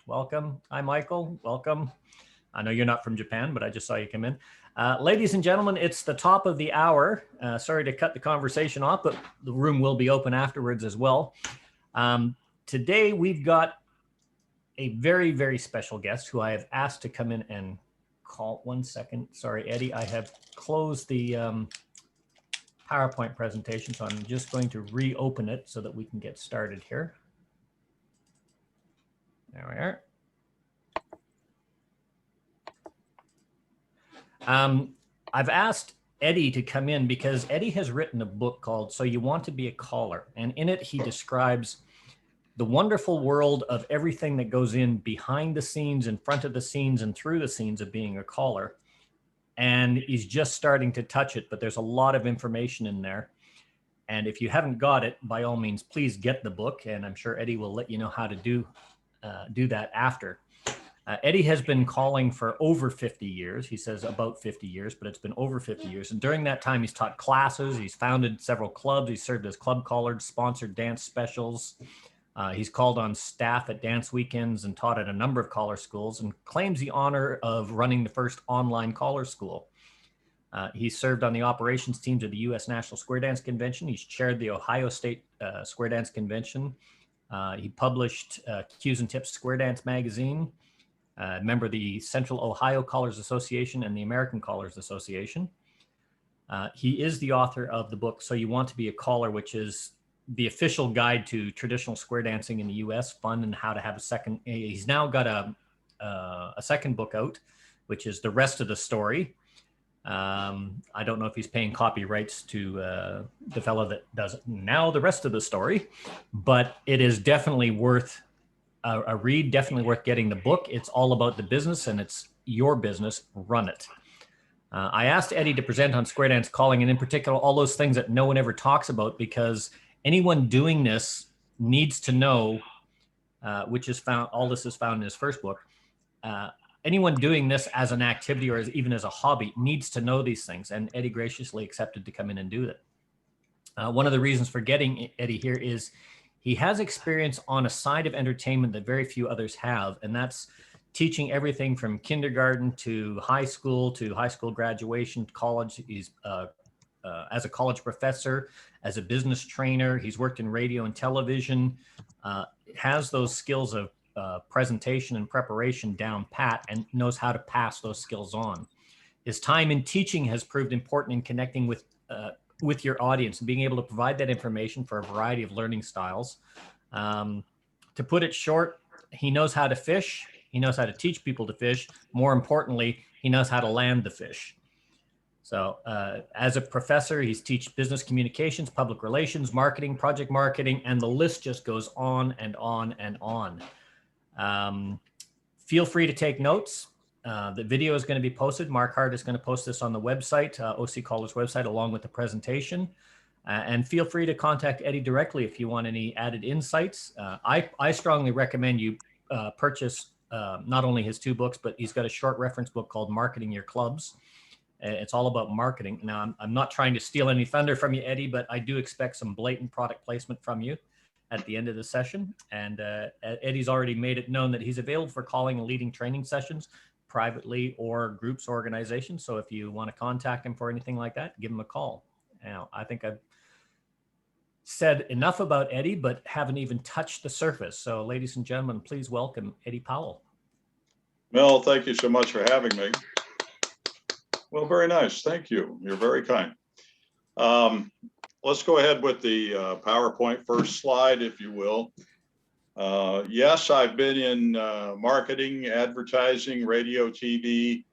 welcome. Hi, Michael, welcome. I know you're not from Japan, but I just saw you come in. Ladies and gentlemen, it's the top of the hour. Sorry to cut the conversation off, but the room will be open afterwards as well. Today, we've got a very, very special guest who I have asked to come in and call. 1 second. Sorry, Eddie, I have closed the PowerPoint presentation, so I'm just going to reopen it so that we can get started here. There we are. I've asked Eddie to come in because Eddie has written a book called So You Want to Be a Caller. And in it, he describes the wonderful world of everything that goes in behind the scenes, in front of the scenes, and through the scenes of being a caller. And he's just starting to touch it, but there's a lot of information in there. And if you haven't got it, by all means, please get the book. And I'm sure Eddie will let you know how to do that after. Eddie has been calling for over 50 years. He says about 50 years, but it's been over 50 years. And during that time, he's taught classes. He's founded several clubs. He's served as club caller, sponsored dance specials. He's called on staff at dance weekends and taught at a number of caller schools and claims the honor of running the first online caller school. He served on the operations teams of the U.S. National Square Dance Convention. He's chaired the Ohio State Square Dance Convention. He published Cues and Tips Square Dance magazine. Member of the Central Ohio Callers Association and the American Callers Association. He is the author of the book, So You Want to Be a Caller, which is the official guide to traditional square dancing in the U.S., fun and how to have a second. He's now got a second book out, which is The Rest of the Story. I don't know if he's paying copyrights to the fellow that does it now, The Rest of the Story, but it is definitely worth a read, definitely worth getting the book. It's all about the business and it's your business, run it. I asked Eddie to present on square dance calling and in particular, all those things that no one ever talks about because anyone doing this needs to know, which is found, all this is found in his first book. Anyone doing this as an activity or even as a hobby needs to know these things. And Eddie graciously accepted to come in and do that. One of the reasons for getting Eddie here is he has experience on a side of entertainment that very few others have, and that's teaching everything from kindergarten to high school graduation, college. He's as a college professor, as a business trainer. He's worked in radio and television, has those skills of presentation and preparation down pat, and knows how to pass those skills on. His time in teaching has proved important in connecting with your audience and being able to provide that information for a variety of learning styles. To put it short, he knows how to fish. He knows how to teach people to fish. More importantly, he knows how to land the fish. So as a professor, he's teach business communications, public relations, marketing, project marketing, and the list just goes on and on and on. Feel free to take notes. The video is going to be posted. Mark Hart is going to post this on the website, OC Caller's website, along with the presentation. And feel free to contact Eddie directly if you want any added insights. I strongly recommend you purchase not only his two books, but he's got a short reference book called Marketing Your Clubs. It's all about marketing. Now, I'm not trying to steal any thunder from you, Eddie, but I do expect some blatant product placement from you at the end of the session. And Eddie's already made it known that he's available for calling and leading training sessions privately or groups, organizations. So if you want to contact him for anything like that, give him a call. Now, I think I've said enough about Eddie, but haven't even touched the surface. So ladies and gentlemen, please welcome Eddie Powell. Mel, thank you so much for having me. Well, very nice. Thank you. You're very kind. Let's go ahead with the PowerPoint first slide, if you will. Yes, I've been in marketing, advertising, radio, TV.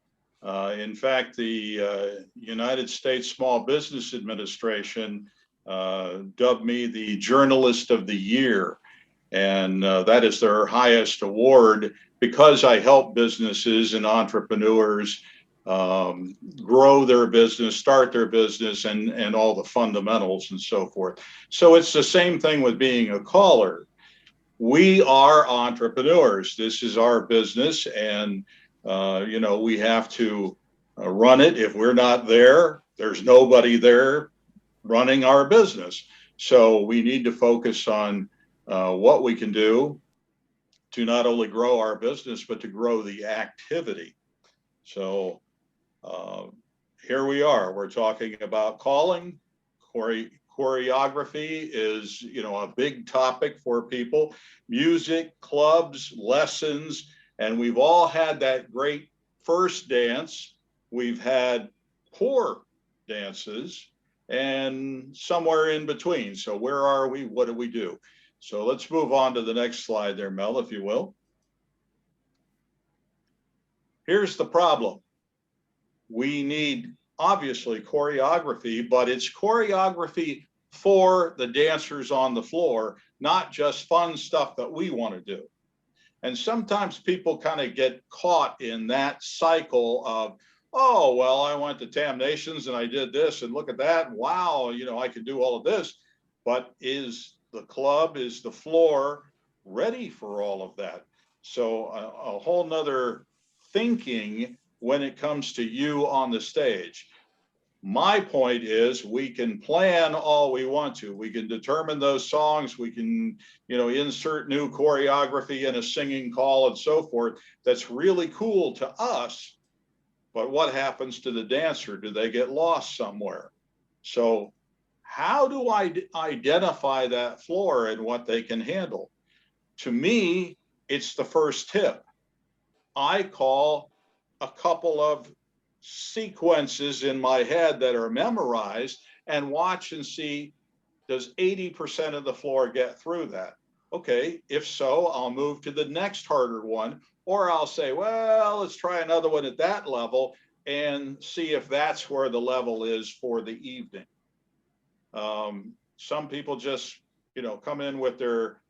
In fact, the United States Small Business Administration dubbed me the Journalist of the Year. And that is their highest award because I help businesses and entrepreneurs grow their business, start their business, and all the fundamentals and so forth. So it's the same thing with being a caller. We are entrepreneurs. This is our business, and you know, we have to run it. If we're not there, there's nobody there running our business. So we need to focus on what we can do to not only grow our business, but to grow the activity. So here we are, we're talking about calling. Choreography is, a big topic for people. Music, clubs, lessons, and we've all had that great first dance. We've had poor dances and somewhere in between. So where are we? What do we do? So let's move on to the next slide there, Mel, if you will. Here's the problem. We need, obviously, choreography, but it's choreography for the dancers on the floor, not just fun stuff that we want to do. And sometimes people kind of get caught in that cycle of, oh, well, I went to Tam Nations and I did this and look at that. And wow, I could do all of this. But is the club, is the floor ready for all of that? So a whole nother thinking when it comes to you on the stage. My point is we can plan all we want to. We can determine those songs. We can, insert new choreography in a singing call and so forth. That's really cool to us. But what happens to the dancer? Do they get lost somewhere? So how do I identify that floor and what they can handle? To me, it's the first tip. I call a couple of sequences in my head that are memorized and watch and see, does 80% of the floor get through that? Okay, if so, I'll move to the next harder one, or I'll say, well, let's try another one at that level and see if that's where the level is for the evening. Some people just, come in with their,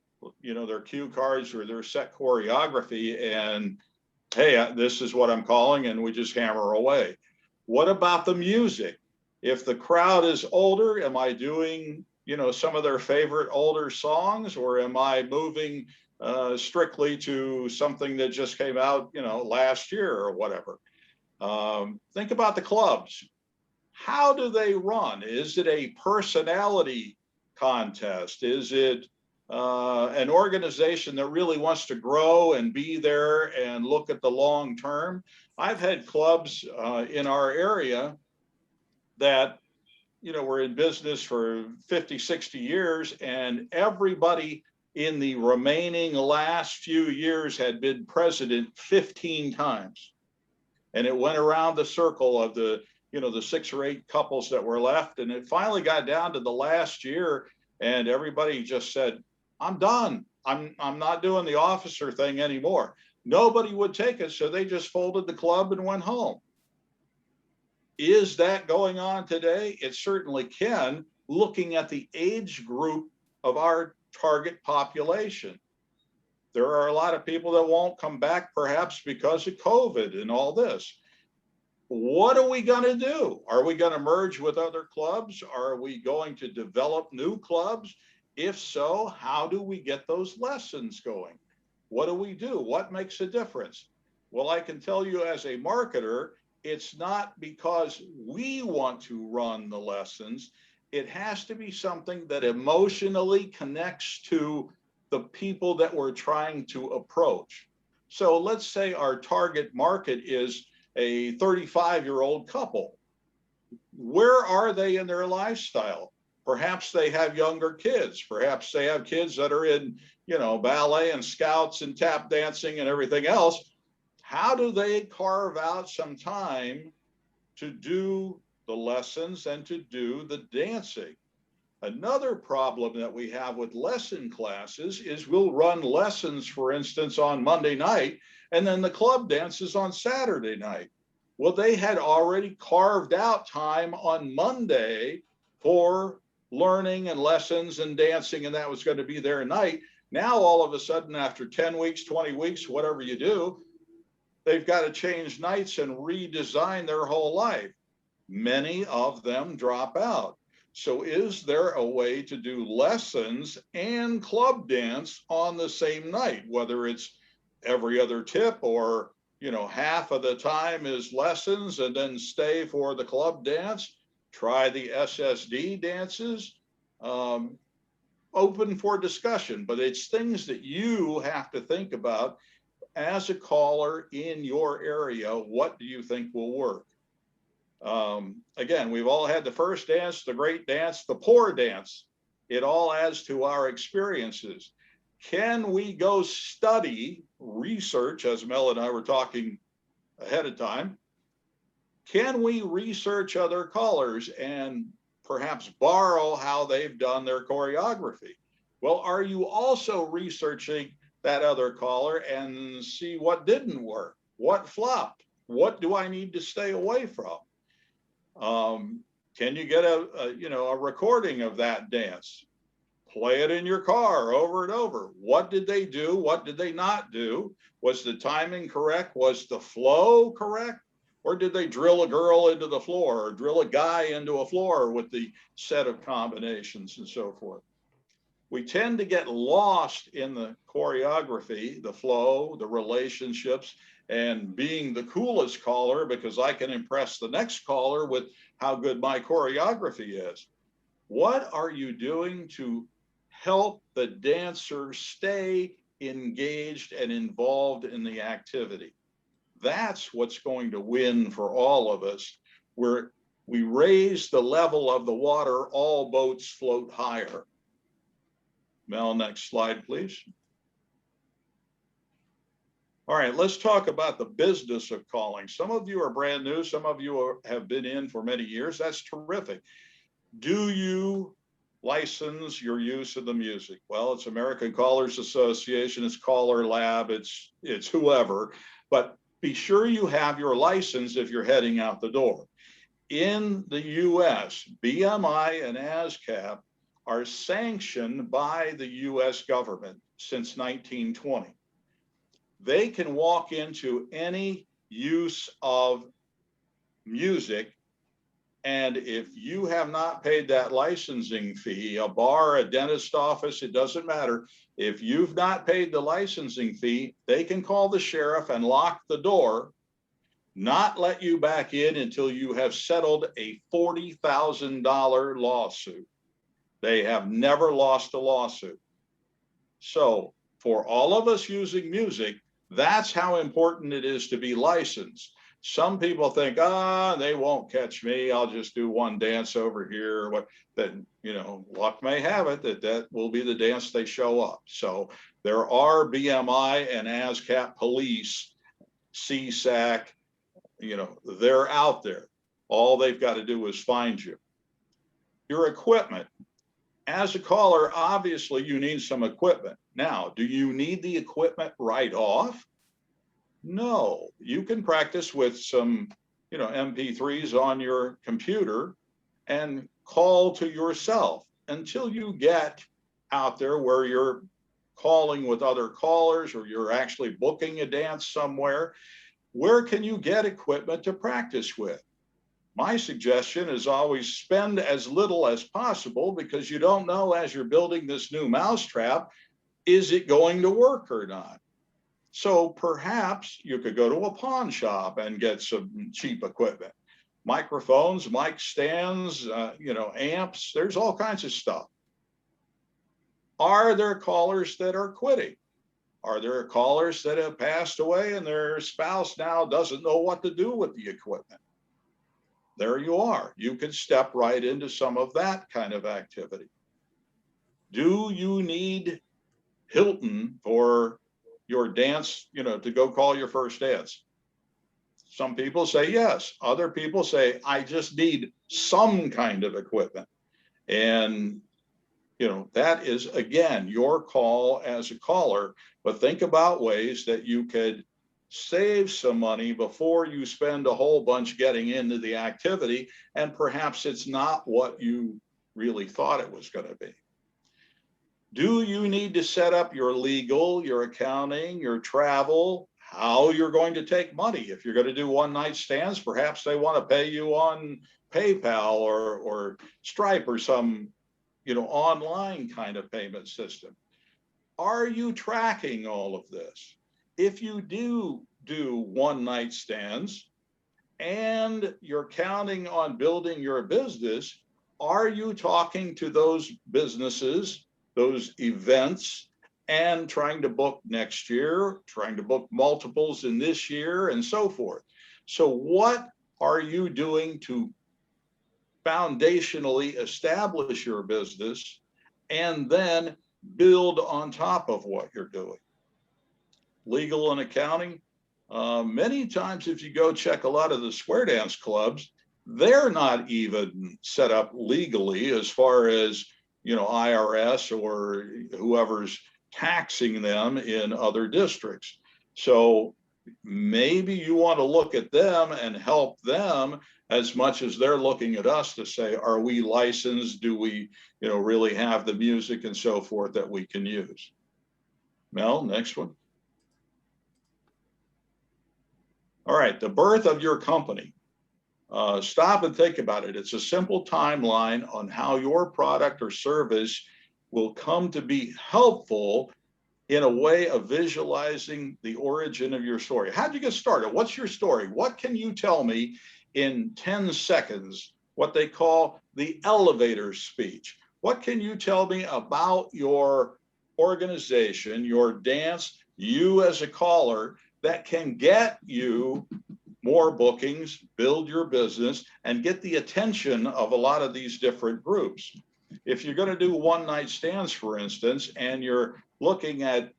their cue cards or their set choreography and, hey, this is what I'm calling, and we just hammer away. What about the music? If the crowd is older, am I doing, some of their favorite older songs, or am I moving strictly to something that just came out, last year or whatever? Think about the clubs. How do they run? Is it a personality contest? Is it an organization that really wants to grow and be there and look at the long term? I've had clubs in our area that, were in business for 50, 60 years, and everybody in the remaining last few years had been president 15 times. And it went around the circle of the, the 6 or 8 couples that were left. And it finally got down to the last year, and everybody just said, I'm done. I'm not doing the officer thing anymore. Nobody would take it, so they just folded the club and went home. Is that going on today? It certainly can, looking at the age group of our target population. There are a lot of people that won't come back, perhaps because of COVID and all this. What are we going to do? Are we going to merge with other clubs? Are we going to develop new clubs? If so, how do we get those lessons going? What do we do? What makes a difference? Well, I can tell you as a marketer, it's not because we want to run the lessons. It has to be something that emotionally connects to the people that we're trying to approach. So let's say our target market is a 35-year-old couple. Where are they in their lifestyle? Perhaps they have younger kids. Perhaps they have kids that are in, ballet and scouts and tap dancing and everything else. How do they carve out some time to do the lessons and to do the dancing? Another problem that we have with lesson classes is we'll run lessons, for instance, on Monday night, and then the club dances on Saturday night. Well, they had already carved out time on Monday for learning and lessons and dancing, and that was going to be their night. Now, all of a sudden, after 10 weeks, 20 weeks, whatever you do, they've got to change nights and redesign their whole life. Many of them drop out. So is there a way to do lessons and club dance on the same night, whether it's every other tip or, half of the time is lessons and then stay for the club dance, try the SSD dances. open for discussion, but it's things that you have to think about as a caller in your area. What do you think will work? Again, we've all had the first dance, the great dance, the poor dance. It all adds to our experiences. Can we go study, research, as Mel and I were talking ahead of time, can we research other callers and perhaps borrow how they've done their choreography? Well, are you also researching that other caller and see what didn't work? What flopped? What do I need to stay away from? Can you get a recording of that dance? Play it in your car over and over. What did they do? What did they not do? Was the timing correct? Was the flow correct? Or did they drill a girl into the floor or drill a guy into a floor with the set of combinations and so forth? We tend to get lost in the choreography, the flow, the relationships, and being the coolest caller because I can impress the next caller with how good my choreography is. What are you doing to help the dancer stay engaged and involved in the activity? That's what's going to win for all of us, where we raise the level of the water, all boats float higher. Mel, next slide, please. All right, let's talk about the business of calling. Some of you are brand new, some of you have been in for many years. That's terrific. Do you license your use of the music? Well, it's American Callers Association, it's Caller Lab, it's whoever, but be sure you have your license if you're heading out the door. In the US, BMI and ASCAP are sanctioned by the US government since 1920. They can walk into any use of music, and if you have not paid that licensing fee, a bar, a dentist office, it doesn't matter. If you've not paid the licensing fee, they can call the sheriff and lock the door, not let you back in until you have settled a $40,000 lawsuit. They have never lost a lawsuit. So for all of us using music, that's how important it is to be licensed. Some people think, they won't catch me. I'll just do one dance over here. What then, luck may have it that will be the dance they show up. So there are BMI and ASCAP police, CSAC, they're out there. All they've got to do is find you. Your equipment. As a caller, obviously you need some equipment. Now, do you need the equipment right off? No, you can practice with some, MP3s on your computer and call to yourself until you get out there where you're calling with other callers or you're actually booking a dance somewhere. Where can you get equipment to practice with? My suggestion is always spend as little as possible because you don't know as you're building this new mousetrap, is it going to work or not? So perhaps you could go to a pawn shop and get some cheap equipment. Microphones, mic stands, amps, there's all kinds of stuff. Are there callers that are quitting? Are there callers that have passed away and their spouse now doesn't know what to do with the equipment? There you are. You can step right into some of that kind of activity. Do you need Hilton for your dance, to go call your first dance? Some people say yes. Other people say, I just need some kind of equipment. And, that is, again, your call as a caller, but think about ways that you could save some money before you spend a whole bunch getting into the activity, and perhaps it's not what you really thought it was going to be. Do you need to set up your legal, your accounting, your travel, how you're going to take money? If you're going to do one-night stands, perhaps they want to pay you on PayPal or Stripe or some, online kind of payment system. Are you tracking all of this? If you do one-night stands and you're counting on building your business, are you talking to those businesses those events and trying to book next year, trying to book multiples in this year, and so forth. So what are you doing to foundationally establish your business and then build on top of what you're doing? Legal and accounting. Many times, if you go check a lot of the square dance clubs, they're not even set up legally as far as, you know, IRS or whoever's taxing them in other districts. So maybe you want to look at them and help them as much as they're looking at us to say, are we licensed? Do we, you know, really have the music and so forth that we can use? Mel, next one. All right, the birth of your company. Stop and think about it. It's a simple timeline on how your product or service will come to be helpful in a way of visualizing the origin of your story. How'd you get started? What's your story? What can you tell me in 10 seconds, what they call the elevator speech? What can you tell me about your organization, your dance, you as a caller, that can get you more bookings, build your business, and get the attention of a lot of these different groups? If you're going to do one night stands, for instance, and you're looking at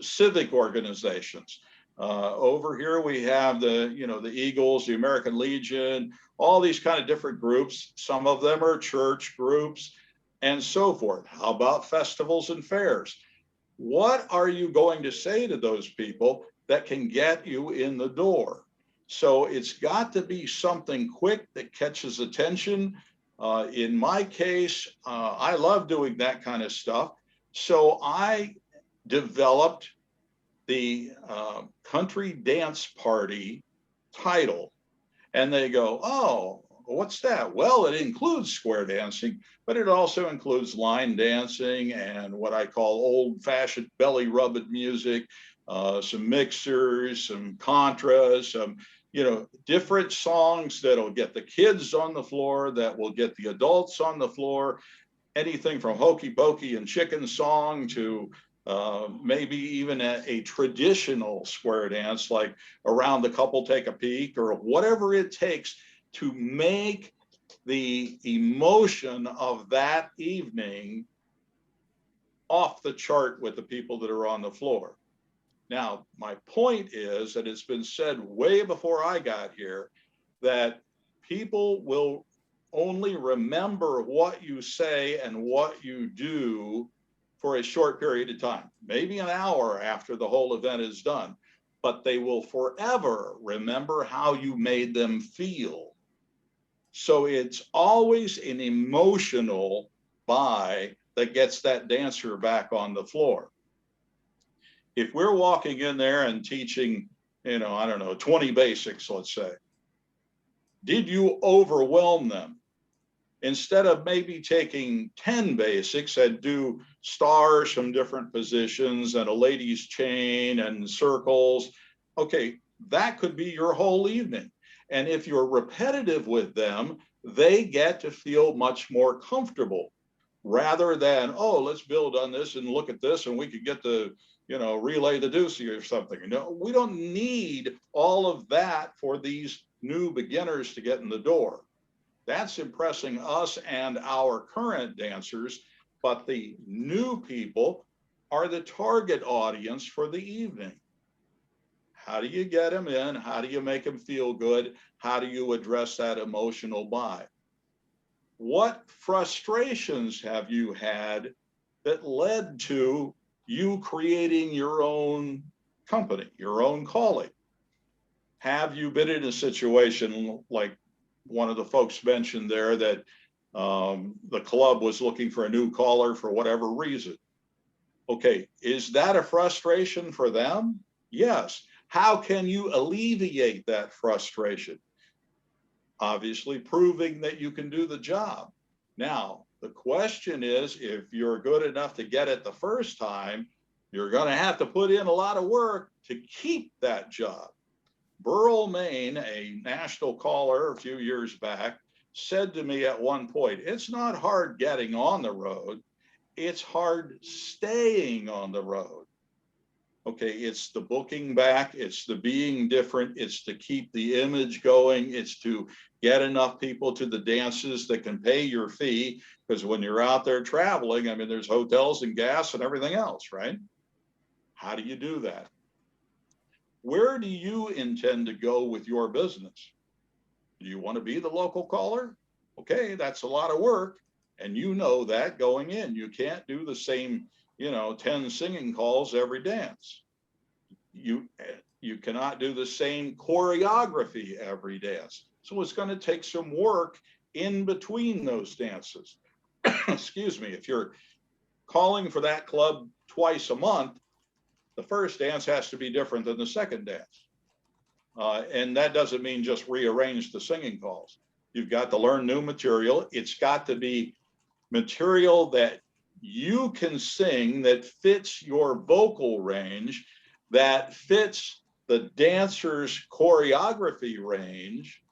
civic organizations, over here we have the, you know, the Eagles, the American Legion, all these kind of different groups. Some of them are church groups and so forth. How about festivals and fairs? What are you going to say to those people that can get you in the door? So it's got to be something quick that catches attention. In my case, I love doing that kind of stuff. So I developed the country dance party title. And they go, oh, what's that? Well, it includes square dancing, but it also includes line dancing and what I call old-fashioned belly rubbing music, some mixers, some contras, some, you know, different songs that'll get the kids on the floor, that will get the adults on the floor, anything from Hokey Pokey and Chicken Song to maybe even a traditional square dance, like Around the Couple Take a Peek, or whatever it takes to make the emotion of that evening off the chart with the people that are on the floor. Now, my point is that it's been said way before I got here that people will only remember what you say and what you do for a short period of time, maybe an hour after the whole event is done, but they will forever remember how you made them feel. So it's always an emotional buy that gets that dancer back on the floor. If we're walking in there and teaching, you know, I don't know, 20 basics, let's say, did you overwhelm them? Instead of maybe taking 10 basics and do stars from different positions and a lady's chain and circles, okay, that could be your whole evening. And if you're repetitive with them, they get to feel much more comfortable rather than, oh, let's build on this and look at this and we could get the, you know, relay the deucey or something. No, we don't need all of that for these new beginners to get in the door. That's impressing us and our current dancers, but the new people are the target audience for the evening. How do you get them in? How do you make them feel good? How do you address that emotional buy? What frustrations have you had that led to you creating your own company, your own calling? Have you been in a situation like one of the folks mentioned there that the club was looking for a new caller for whatever reason? Okay, is that a frustration for them? Yes. How can you alleviate that frustration? Obviously, proving that you can do the job. Now, the question is, if you're good enough to get it the first time, you're going to have to put in a lot of work to keep that job. Burl Maine, a national caller a few years back, said to me at one point, it's not hard getting on the road. It's hard staying on the road. Okay, it's the booking back, it's the being different, it's to keep the image going, it's to get enough people to the dances that can pay your fee, because when you're out there traveling, I mean, there's hotels and gas and everything else, right? How do you do that? Where do you intend to go with your business? Do you want to be the local caller? Okay, that's a lot of work. And you know that going in. You can't do the same, 10 singing calls every dance. You cannot do the same choreography every dance. So it's going to take some work in between those dances. Excuse me, if you're calling for that club twice a month, the first dance has to be different than the second dance. And that doesn't mean just rearrange the singing calls. You've got to learn new material. It's got to be material that you can sing, that fits your vocal range, that fits the dancer's choreography range,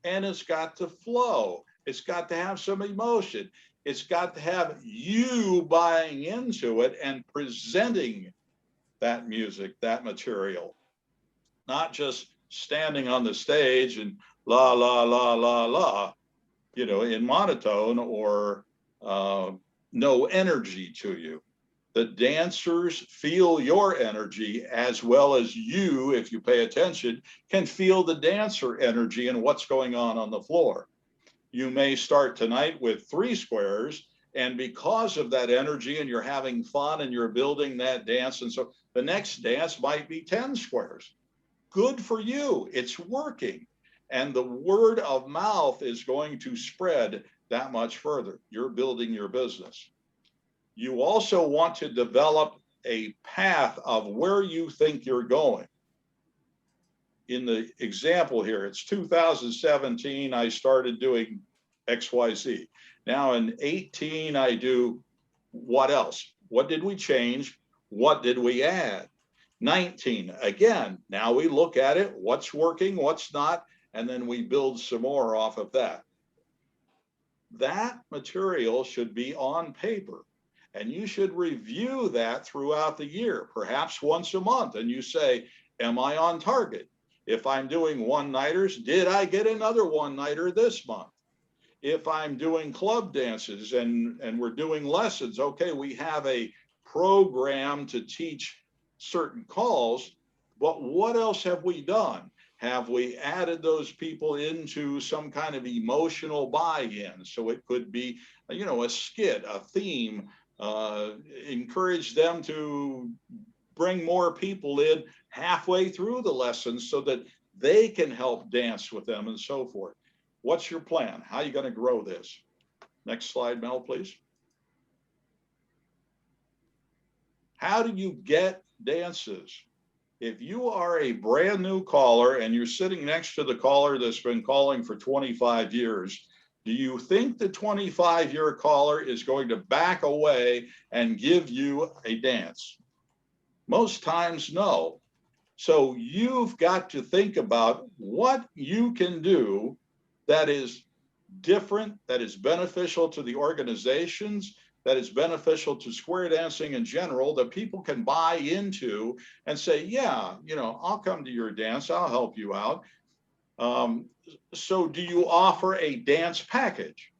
and it's got to flow. It's got to have some emotion. It's got to have you buying into it and presenting that music, that material, not just standing on the stage and la, la, la, la, la, in monotone or no energy to you. The dancers feel your energy as well as you, if you pay attention, can feel the dancer energy and what's going on the floor. You may start tonight with 3 squares, and because of that energy and you're having fun and you're building that dance, and so the next dance might be 10 squares. Good for you, it's working. And the word of mouth is going to spread that much further. You're building your business. You also want to develop a path of where you think you're going. In the example here, it's 2017, I started doing XYZ. Now in 18, I do what else? What did we change? What did we add? 19, again, now we look at it, what's working, what's not, and then we build some more off of that. That material should be on paper, and you should review that throughout the year, perhaps once a month, and you say, am I on target? If I'm doing one-nighters, did I get another one-nighter this month? If I'm doing club dances and we're doing lessons, okay, we have a program to teach certain calls, but what else have we done? Have we added those people into some kind of emotional buy-in? So it could be, a skit, a theme, encourage them to bring more people in halfway through the lessons so that they can help dance with them and so forth. What's your plan? How are you going to grow this? Next slide, Mel, please. How do you get dances? If you are a brand new caller and you're sitting next to the caller that's been calling for 25 years, do you think the 25-year caller is going to back away and give you a dance? Most times, no. So you've got to think about what you can do that is different, that is beneficial to the organizations, that is beneficial to square dancing in general, that people can buy into and say, yeah, I'll come to your dance, I'll help you out. So do you offer a dance package?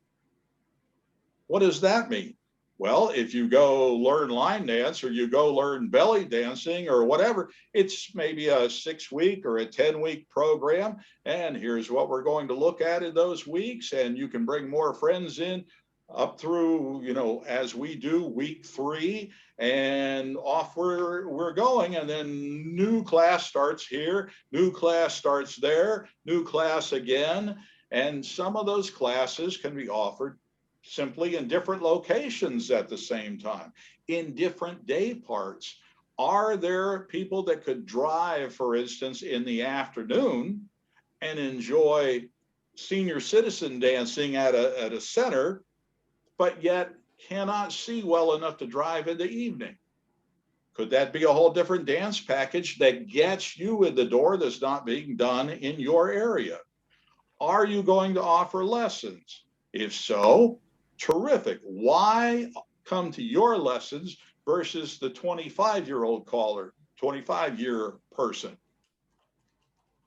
What does that mean? Well, if you go learn line dance or you go learn belly dancing or whatever, it's maybe a 6-week or a 10-week program. And here's what we're going to look at in those weeks. And you can bring more friends in up through, as we do week 3 and off we're going. And then new class starts here, new class starts there, new class again. And some of those classes can be offered simply in different locations at the same time, in different day parts. Are there people that could drive, for instance, in the afternoon and enjoy senior citizen dancing at a center, but yet cannot see well enough to drive in the evening? Could that be a whole different dance package that gets you in the door that's not being done in your area? Are you going to offer lessons? If so, terrific. Why come to your lessons versus the 25-year-old caller, 25-year person?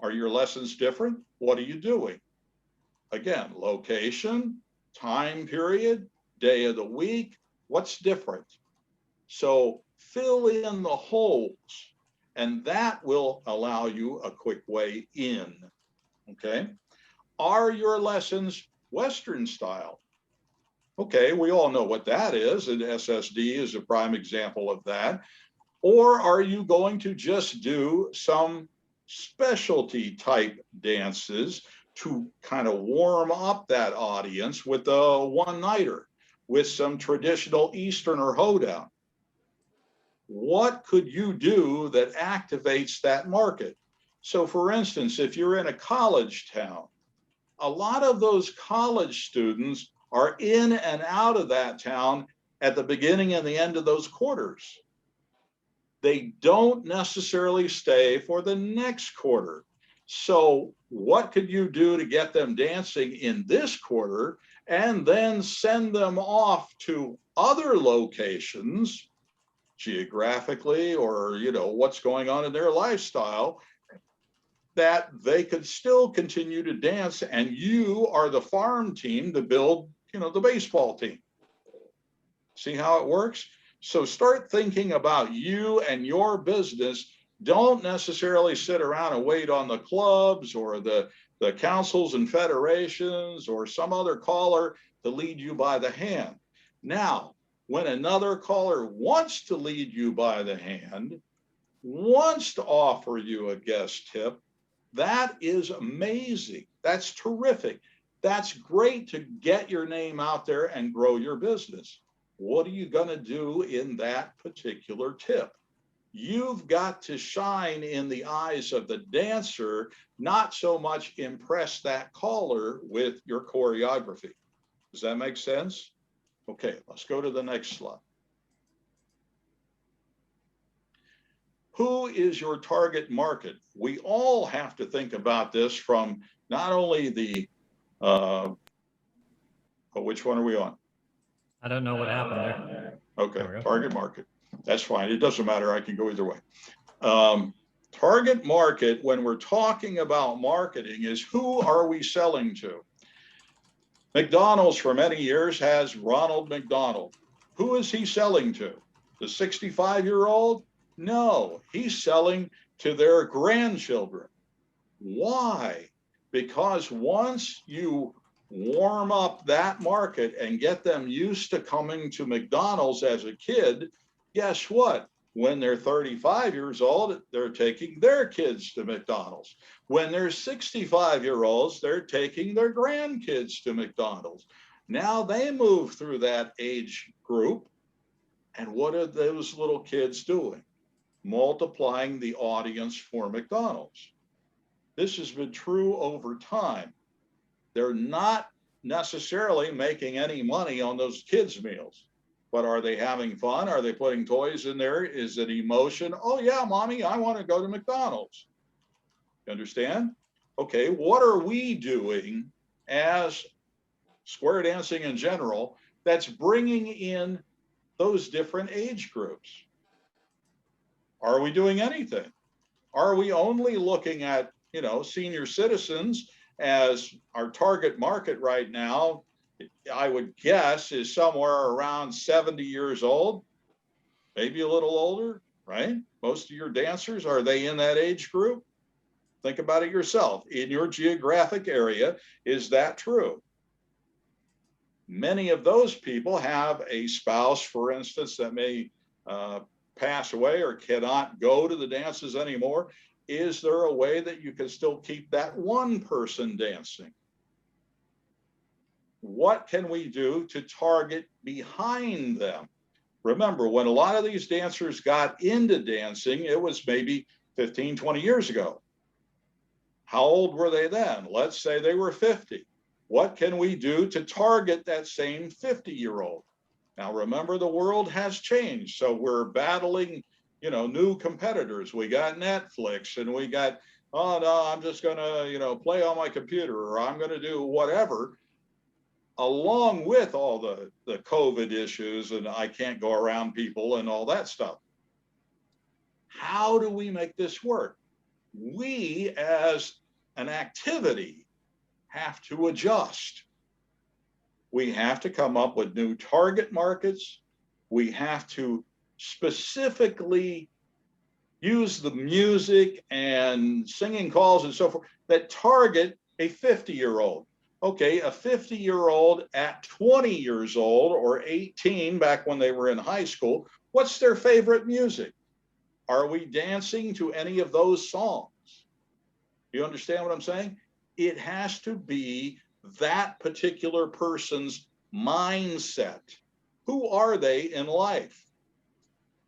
Are your lessons different? What are you doing? Again, location, time period, day of the week, what's different? So fill in the holes, and that will allow you a quick way in, okay? Are your lessons Western style? Okay, we all know what that is, and SSD is a prime example of that. Or are you going to just do some specialty type dances to kind of warm up that audience with a one-nighter, with some traditional Easterner hoedown? What could you do that activates that market? So for instance, if you're in a college town, a lot of those college students are in and out of that town at the beginning and the end of those quarters. They don't necessarily stay for the next quarter. So what could you do to get them dancing in this quarter and then send them off to other locations geographically, or what's going on in their lifestyle, that they could still continue to dance, and you are the farm team to build the baseball team? See how it works? So start thinking about you and your business. Don't necessarily sit around and wait on the clubs or the councils and federations or some other caller to lead you by the hand. Now, when another caller wants to lead you by the hand, wants to offer you a guest tip, that is amazing. That's terrific. That's great to get your name out there and grow your business. What are you going to do in that particular tip? You've got to shine in the eyes of the dancer, not so much impress that caller with your choreography. Does that make sense? Okay, let's go to the next slide. Who is your target market? We all have to think about this from not only the, which one are we on? I don't know what happened there. Okay, target market. That's fine. It doesn't matter. I can go either way. Target market, when we're talking about marketing, is who are we selling to? McDonald's for many years has Ronald McDonald. Who is he selling to? The 65-year-old? No, he's selling to their grandchildren. Why? Because once you warm up that market and get them used to coming to McDonald's as a kid, guess what? When they're 35 years old, they're taking their kids to McDonald's. When they're 65-year-olds, they're taking their grandkids to McDonald's. Now they move through that age group, and what are those little kids doing? Multiplying the audience for McDonald's. This has been true over time. They're not necessarily making any money on those kids' meals, but are they having fun? Are they putting toys in there? Is it emotion? Oh yeah, mommy, I want to go to McDonald's. You understand? Okay, what are we doing as square dancing in general that's bringing in those different age groups? Are we doing anything? Are we only looking at, senior citizens as our target market right now? I would guess is somewhere around 70 years old, maybe a little older, right? Most of your dancers, are they in that age group? Think about it yourself. In your geographic area, is that true? Many of those people have a spouse, for instance, that may pass away or cannot go to the dances anymore. Is there a way that you can still keep that one person dancing? What can we do to target behind them? Remember, when a lot of these dancers got into dancing, it was maybe 15, 20 years ago. How old were they then? Let's say they were 50. What can we do to target that same 50-year-old? Now, remember, the world has changed. So we're battling, new competitors. We got Netflix, and we got, oh no, I'm just going to, play on my computer, or I'm going to do whatever. along with all the COVID issues and I can't go around people and all that stuff. How do we make this work? We as an activity have to adjust. We have to come up with new target markets. We have to specifically use the music and singing calls and so forth that target a 50-year-old. Okay, a 50-year-old at 20 years old or 18 back when they were in high school, what's their favorite music? Are we dancing to any of those songs? You understand what I'm saying? It has to be that particular person's mindset. Who are they in life?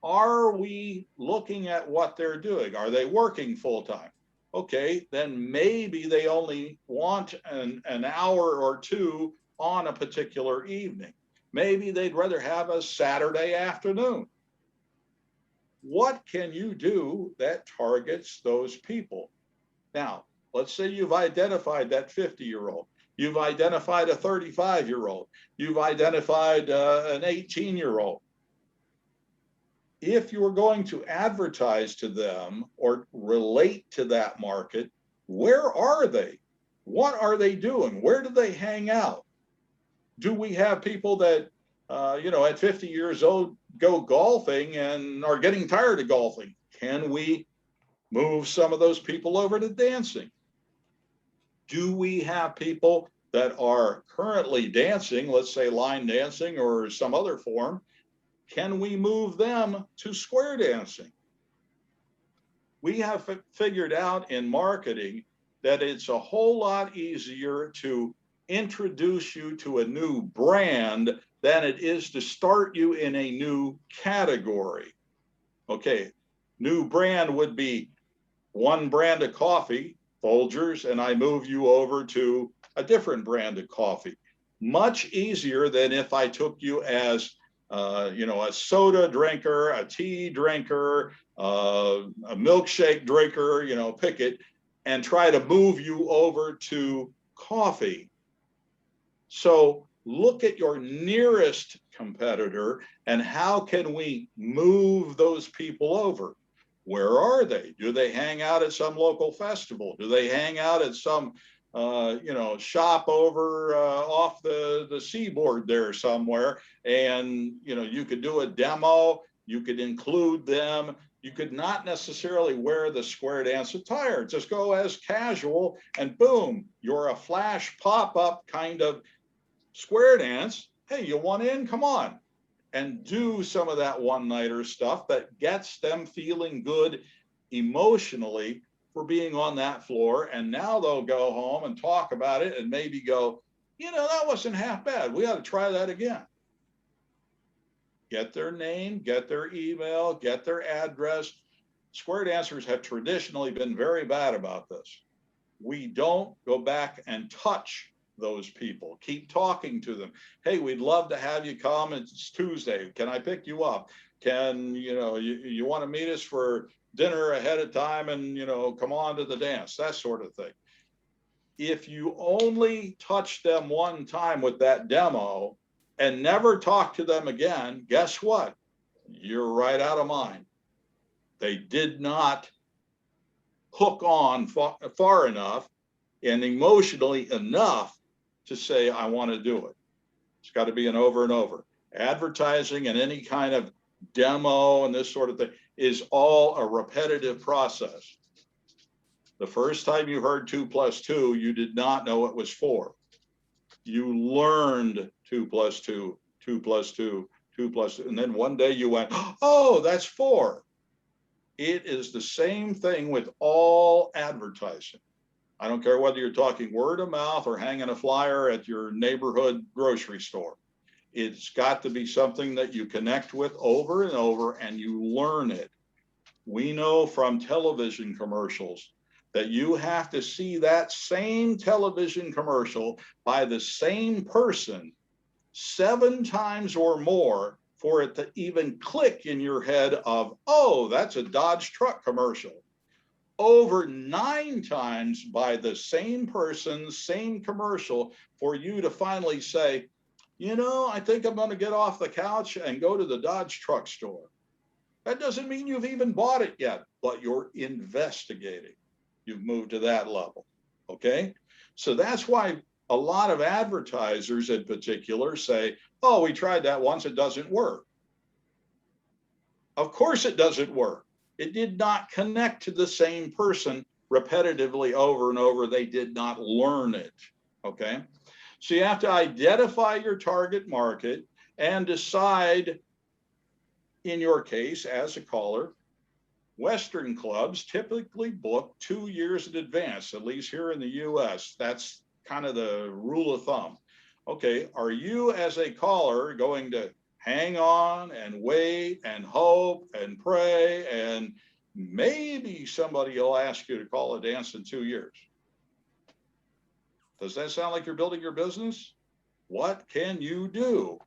Are we looking at what they're doing? Are they working full time? Okay, then maybe they only want an hour or two on a particular evening. Maybe they'd rather have a Saturday afternoon. What can you do that targets those people? Now, let's say you've identified that 50-year-old. You've identified a 35-year-old. You've identified an 18-year-old. If you're going to advertise to them or relate to that market, where are they? What are they doing? Where do they hang out? Do we have people that, at 50 years old go golfing and are getting tired of golfing? Can we move some of those people over to dancing? Do we have people that are currently dancing, let's say line dancing or some other form? Can we move them to square dancing? We have figured out in marketing that it's a whole lot easier to introduce you to a new brand than it is to start you in a new category. Okay, new brand would be one brand of coffee, Folgers, and I move you over to a different brand of coffee. Much easier than if I took you as a soda drinker, a tea drinker, a milkshake drinker, pick it, and try to move you over to coffee. So look at your nearest competitor and how can we move those people over? Where are they? Do they hang out at some local festival? Do they hang out at some shop over off the seaboard there somewhere? And, you could do a demo, you could include them. You could not necessarily wear the square dance attire, just go as casual and boom, you're a flash pop-up kind of square dance. Hey, you want in? Come on. And do some of that one-nighter stuff that gets them feeling good emotionally for being on that floor. And now they'll go home and talk about it and maybe go, that wasn't half bad. We ought to try that again. Get their name, get their email, get their address. Square dancers have traditionally been very bad about this. We don't go back and touch those people. Keep talking to them. Hey, we'd love to have you come. It's Tuesday. Can I pick you up? Can, you want to meet us for dinner ahead of time and, come on to the dance, that sort of thing. If you only touch them one time with that demo and never talk to them again, guess what? You're right out of mind. They did not hook on far enough and emotionally enough to say, I want to do it. It's got to be an over and over. Advertising and any kind of demo and this sort of thing is all a repetitive process. The first time you heard 2 + 2, you did not know it was 4. You learned 2 + 2, 2 + 2, 2 + 2, and then one day you went, oh, that's 4. It is the same thing with all advertising. I don't care whether you're talking word of mouth or hanging a flyer at your neighborhood grocery store. It's got to be something that you connect with over and over and you learn it. We know from television commercials that you have to see that same television commercial by the same person 7 times or more for it to even click in your head of, oh, that's a Dodge truck commercial. over 9 times by the same person, same commercial, for you to finally say, you know, I think I'm going to get off the couch and go to the Dodge truck store. That doesn't mean you've even bought it yet, but you're investigating. You've moved to that level. Okay. So that's why a lot of advertisers in particular say, oh, we tried that once, it doesn't work. Of course it doesn't work. It did not connect to the same person repetitively over and over. They did not learn it. Okay. So you have to identify your target market and decide, in your case, as a caller, Western clubs typically book 2 years in advance, at least here in the US. That's kind of the rule of thumb. Okay, are you as a caller going to hang on and wait and hope and pray and maybe somebody will ask you to call a dance in 2 years? Does that sound like you're building your business? What can you do?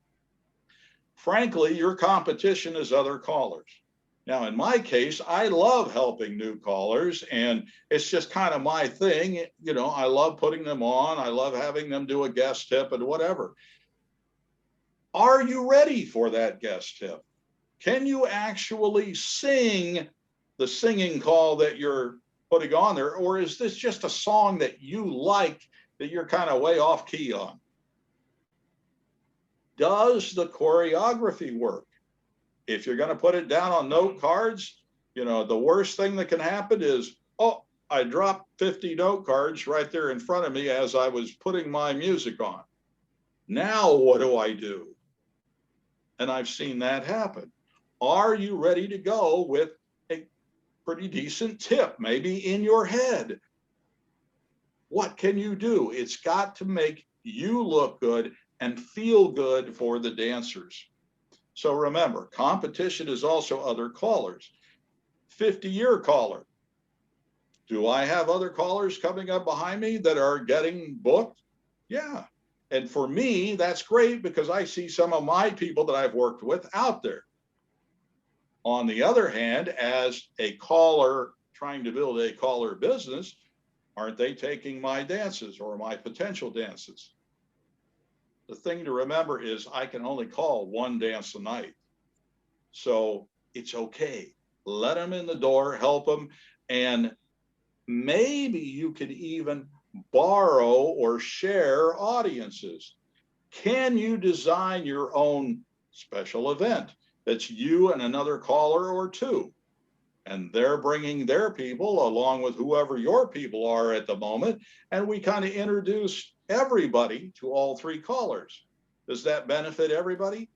Frankly, your competition is other callers. Now, in my case, I love helping new callers, and it's just kind of my thing. You know, I love putting them on. I love having them do a guest tip and whatever. Are you ready for that guest tip? Can you actually sing the singing call that you're putting on there? Or is this just a song that you like that you're kind of way off key on? Does the choreography work? If you're going to put it down on note cards, you know, the worst thing that can happen is, oh, I dropped 50 note cards right there in front of me as I was putting my music on. Now what do I do? And I've seen that happen. Are you ready to go with a pretty decent tip, maybe in your head? What can you do? It's got to make you look good and feel good for the dancers. So remember, competition is also other callers. 50-year caller. Do I have other callers coming up behind me that are getting booked? Yeah. And for me, that's great because I see some of my people that I've worked with out there. On the other hand, as a caller trying to build a caller business, aren't they taking my dances or my potential dances? The thing to remember is I can only call one dance a night. So it's okay. Let them in the door, help them. And maybe you could even borrow or share audiences. Can you design your own special event that's you and another caller or two? And they're bringing their people along with whoever your people are at the moment. And we kind of introduce everybody to all three callers. Does that benefit everybody?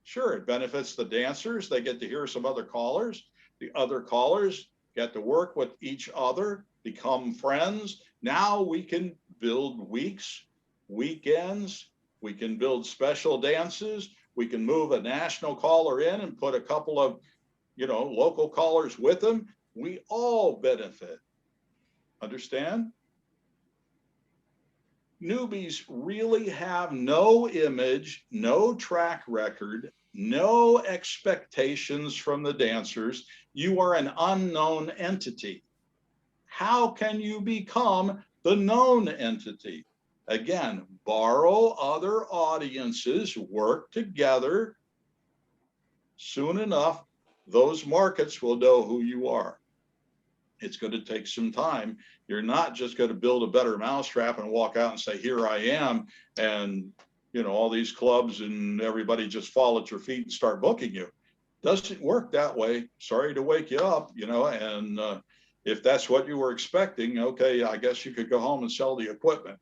Sure, it benefits the dancers. They get to hear some other callers. The other callers get to work with each other, become friends. Now we can build weeks, weekends. We can build special dances. We can move a national caller in and put a couple of, you know, local callers with them. We all benefit. Understand? Newbies really have no image, no track record, no expectations from the dancers. You are an unknown entity. How can you become the known entity? Again, borrow other audiences, work together. Soon enough, those markets will know who you are. It's going to take some time. You're not just going to build a better mousetrap and walk out and say, here I am. And, you know, all these clubs and everybody just fall at your feet and start booking you. Doesn't work that way. Sorry to wake you up, you know, and if that's what you were expecting, okay, I guess you could go home and sell the equipment.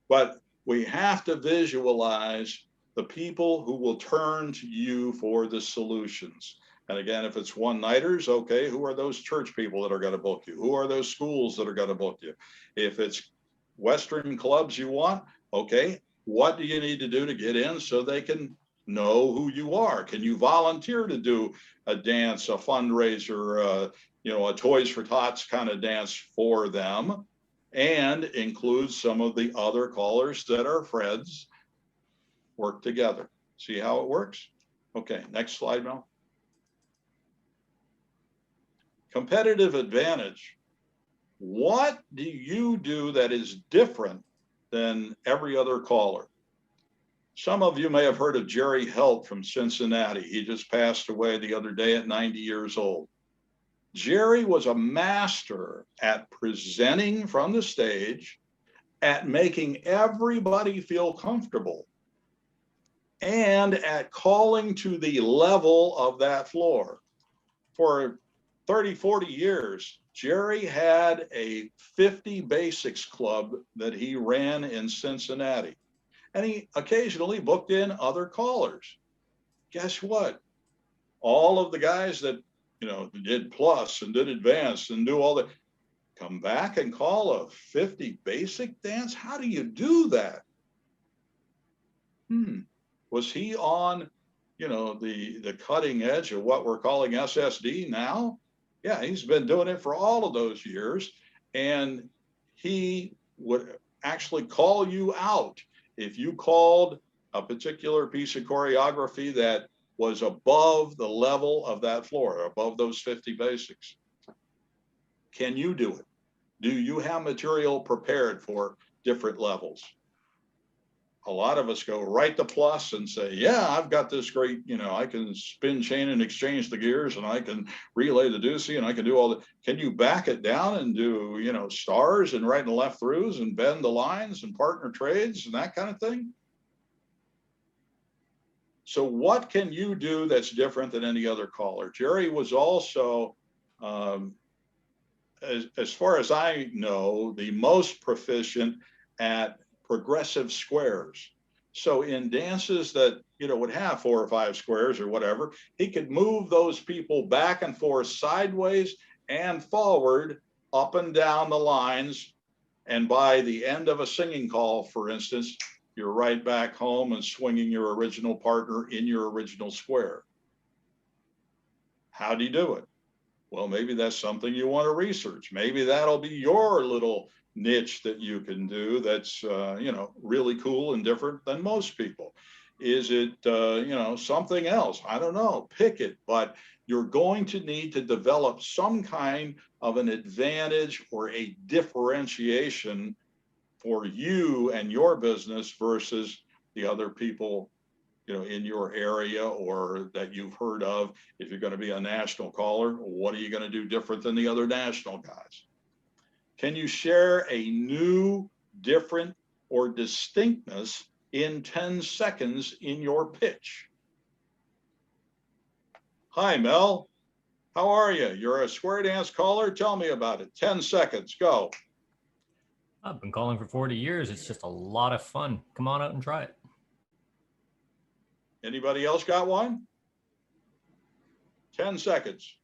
But we have to visualize the people who will turn to you for the solutions. And again, if it's one-nighters, okay, who are those church people that are going to book you? Who are those schools that are going to book you? If it's Western clubs you want, okay, what do you need to do to get in so they can know who you are? Can you volunteer to do a dance, a fundraiser, you know, a Toys for Tots kind of dance for them, and include some of the other callers that are friends, work together. See how it works? Okay, next slide, Mel. competitive advantage. What do you do that is different than every other caller? Some of you may have heard of Jerry Helt from Cincinnati. He just passed away the other day at 90 years old. Jerry was a master at presenting from the stage, at making everybody feel comfortable, and at calling to the level of that floor. For 30, 40 years, Jerry had a 50 basics club that he ran in Cincinnati. And he occasionally booked in other callers. Guess what? All of the guys that, did plus and did advanced and do all that, come back and call a 50 basic dance? How do you do that? Was he on, the cutting edge of what we're calling SSD now? Yeah, he's been doing it for all of those years. And he would actually call you out if you called a particular piece of choreography that was above the level of that floor, above those 50 basics. Can you do it? Do you have material prepared for different levels? A lot of us go right to plus and say, yeah, I've got this great, I can spin, chain, and exchange the gears, and I can relay the deucey, and I can do all that. Can you back it down and do, stars and right and left throughs and bend the lines and partner trades and that kind of thing? So what can you do that's different than any other caller? Jerry was also, as far as I know, the most proficient at progressive squares. So in dances that, would have 4 or 5 squares or whatever, he could move those people back and forth, sideways and forward, up and down the lines. And by the end of a singing call, for instance, you're right back home and swinging your original partner in your original square. How do you do it? Well, maybe that's something you want to research. Maybe that'll be your little niche that you can do that's, really cool and different than most people. Is it, something else? I don't know. Pick it. But you're going to need to develop some kind of an advantage or a differentiation for you and your business versus the other people, in your area or that you've heard of. If you're going to be a national caller, what are you going to do different than the other national guys? Can you share a new, different, or distinctness in 10 seconds in your pitch? Hi, Mel. How are you? You're a square dance caller. Tell me about it. 10 seconds. Go. I've been calling for 40 years. It's just a lot of fun. Come on out and try it. Anybody else got one? 10 seconds.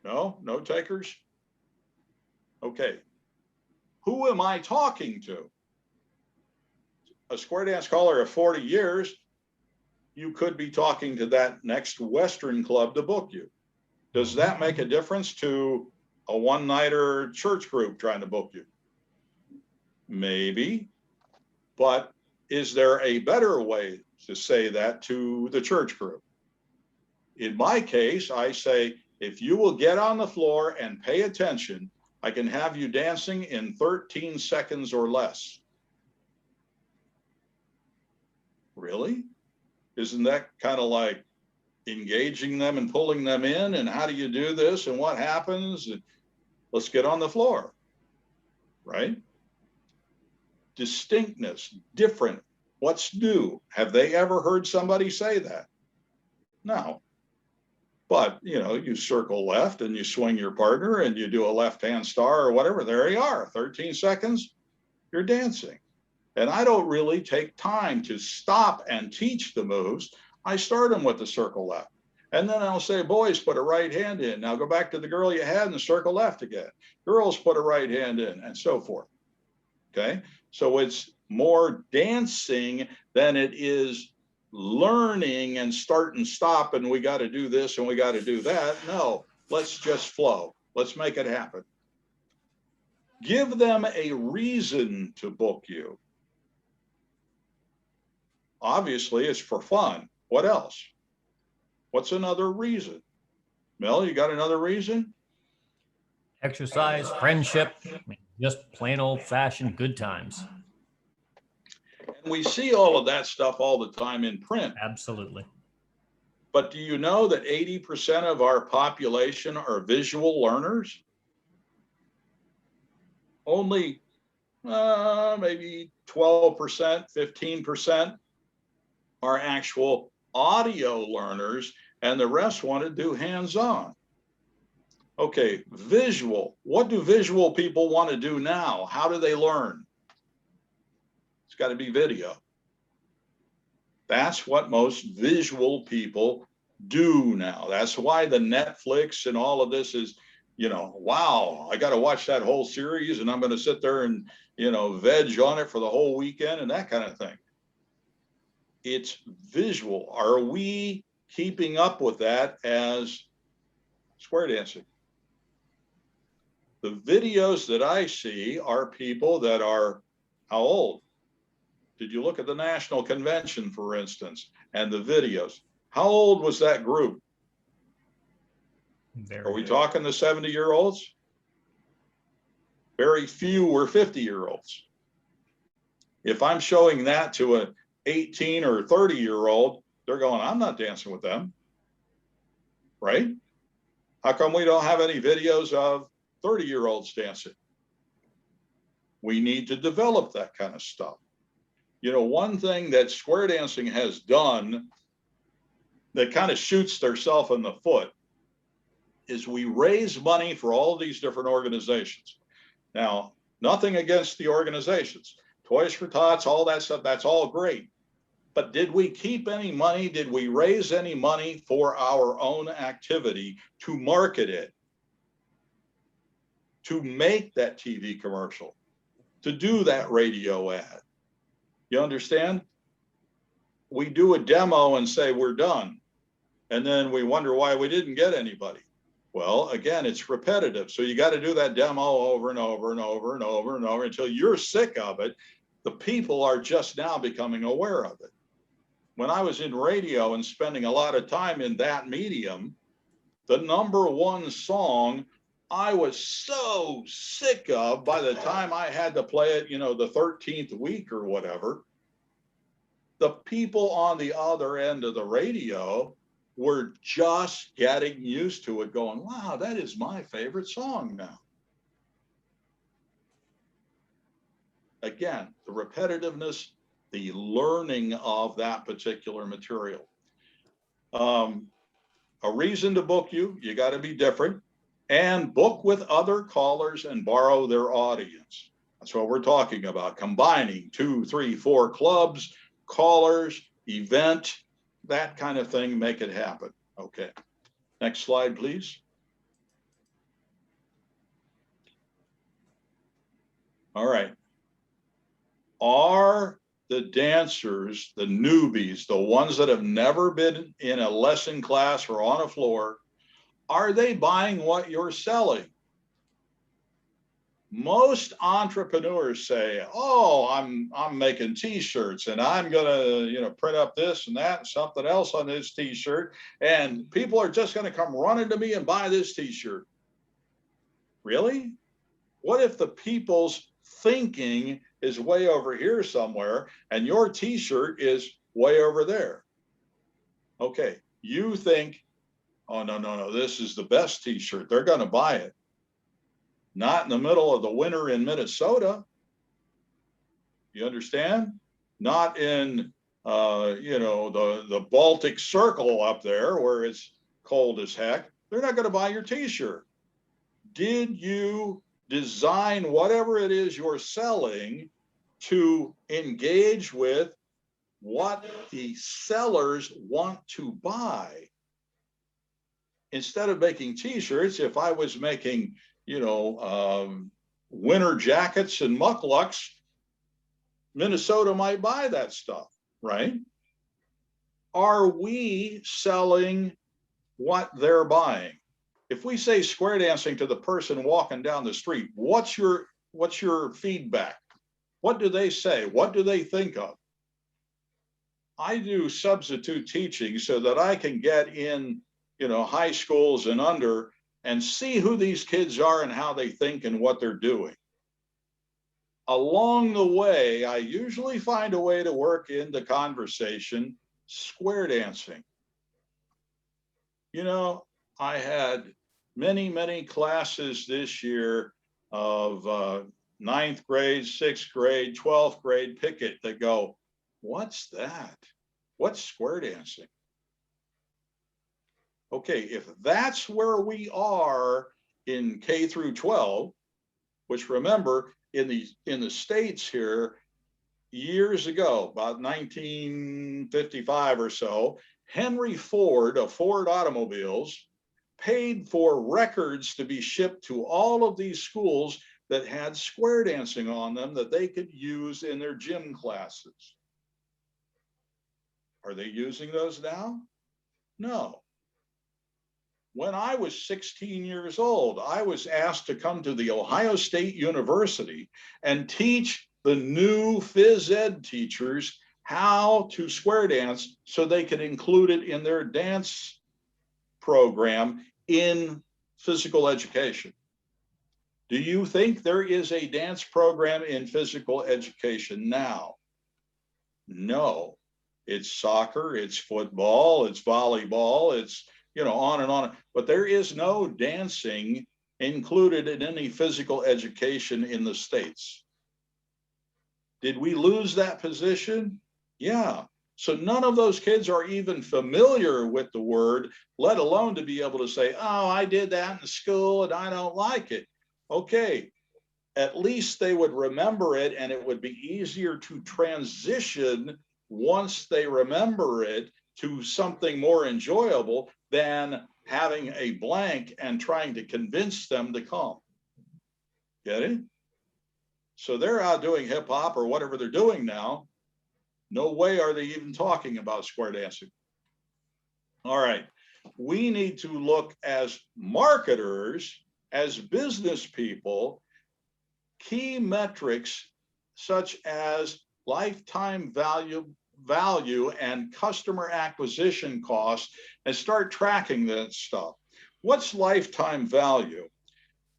No takers? Okay. Who am I talking to? A square dance caller of 40 years, you could be talking to that next Western club to book you. Does that make a difference to a one-nighter church group trying to book you? Maybe, but is there a better way to say that to the church group? In my case, I say, if you will get on the floor and pay attention, I can have you dancing in 13 seconds or less. Really? Isn't that kind of like engaging them and pulling them in? And how do you do this? And what happens? Let's get on the floor, right? Distinctness, different. What's new? Have they ever heard somebody say that? No. But, you circle left and you swing your partner and you do a left-hand star or whatever. There you are, 13 seconds, you're dancing. And I don't really take time to stop and teach the moves. I start them with the circle left. And then I'll say, boys, put a right hand in. Now go back to the girl you had and circle left again. Girls, put a right hand in, and so forth. Okay? So it's more dancing than it is learning and start and stop, and we got to do this and we got to do that. No, let's just flow. Let's make it happen. Give them a reason to book you. Obviously, it's for fun. What else? What's another reason? Mel, you got another reason? Exercise, friendship, just plain old fashioned good times. And we see all of that stuff all the time in print. Absolutely. But do you know that 80% of our population are visual learners? Only maybe 12%, 15% are actual audio learners, and the rest want to do hands-on. Okay, visual. What do visual people want to do now? How do they learn? It's got to be video. That's what most visual people do now. That's why the Netflix and all of this is, wow, I got to watch that whole series and I'm going to sit there and, veg on it for the whole weekend and that kind of thing. It's visual. Are we keeping up with that as square dancing? The videos that I see are people that are how old? Did you look at the National Convention, for instance, and the videos? How old was that group? Are we talking the 70-year-olds? Very few were 50-year-olds. If I'm showing that to an 18 or 30-year-old, they're going, I'm not dancing with them, right? How come we don't have any videos of 30-year-olds dancing? We need to develop that kind of stuff. One thing that square dancing has done that kind of shoots themselves in the foot is we raise money for all of these different organizations. Now, nothing against the organizations, Toys for Tots, all that stuff, that's all great. But did we keep any money? Did we raise any money for our own activity to market it, to make that TV commercial, to do that radio ad? You understand? We do a demo and say we're done. And then we wonder why we didn't get anybody. Well, again, it's repetitive. So you got to do that demo over and over and over and over and over until you're sick of it. The people are just now becoming aware of it. When I was in radio and spending a lot of time in that medium, the number one song I was so sick of by the time I had to play it, the 13th week or whatever, the people on the other end of the radio were just getting used to it, going, wow, that is my favorite song now. Again, the repetitiveness, the learning of that particular material. A reason to book you got to be different, and book with other callers and borrow their audience. That's what we're talking about, combining 2, 3, 4 clubs, callers, event, that kind of thing, make it happen. Okay, next slide, please. All right. Are the dancers, the newbies, the ones that have never been in a lesson class or on a floor, are they buying what you're selling? Most entrepreneurs say, oh, I'm making t-shirts and I'm gonna print up this and that and something else on this t-shirt, and people are just gonna come running to me and buy this t-shirt. Really? What if the people's thinking is way over here somewhere and your t-shirt is way over there? Okay, you think, oh, no, this is the best t-shirt, they're gonna buy it. Not in the middle of the winter in Minnesota. You understand? Not in, the Baltic Circle up there where it's cold as heck. They're not going to buy your t-shirt. Did you design whatever it is you're selling to engage with what the sellers want to buy? Instead of making t-shirts, if I was making winter jackets and mucklucks, Minnesota might buy that stuff, right? Are we selling what they're buying? If we say square dancing to the person walking down the street, what's your feedback? What do they say? What do they think of? I do substitute teaching so that I can get in high schools and under, and see who these kids are and how they think and what they're doing. Along the way, I usually find a way to work into conversation square dancing. I had many classes this year of ninth grade, sixth grade, 12th grade, pick it, that go, what's that? What's square dancing? Okay, if that's where we are in K through 12, which remember in the States here, years ago, about 1955 or so, Henry Ford of Ford Automobiles paid for records to be shipped to all of these schools that had square dancing on them that they could use in their gym classes. Are they using those now? No. When I was 16 years old, I was asked to come to the Ohio State University and teach the new phys ed teachers how to square dance so they could include it in their dance program in physical education. Do you think there is a dance program in physical education now? No. It's soccer, it's football, it's volleyball, it's on and on. But there is no dancing included in any physical education in the States. Did we lose that position? Yeah. So none of those kids are even familiar with the word, let alone to be able to say, oh, I did that in school and I don't like it. Okay, at least they would remember it and it would be easier to transition once they remember it to something more enjoyable than having a blank and trying to convince them to come. Get it? So they're out doing hip hop or whatever they're doing now. No way are they even talking about square dancing. All right. We need to look as marketers, as business people, key metrics such as lifetime value and customer acquisition costs, and start tracking that stuff. What's lifetime value?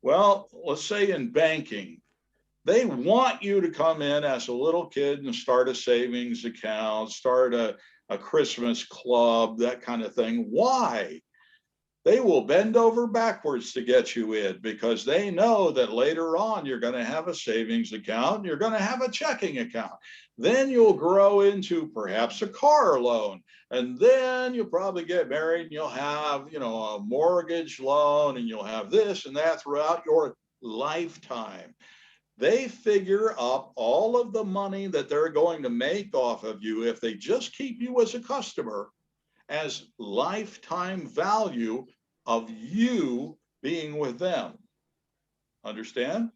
Well, let's say in banking, they want you to come in as a little kid and start a savings account, start a Christmas club, that kind of thing. Why? They will bend over backwards to get you in because they know that later on you're going to have a savings account, you're going to have a checking account. Then you'll grow into perhaps a car loan, and then you'll probably get married and you'll have, a mortgage loan, and you'll have this and that throughout your lifetime. They figure up all of the money that they're going to make off of you if they just keep you as a customer as lifetime value of you being with them. Understand?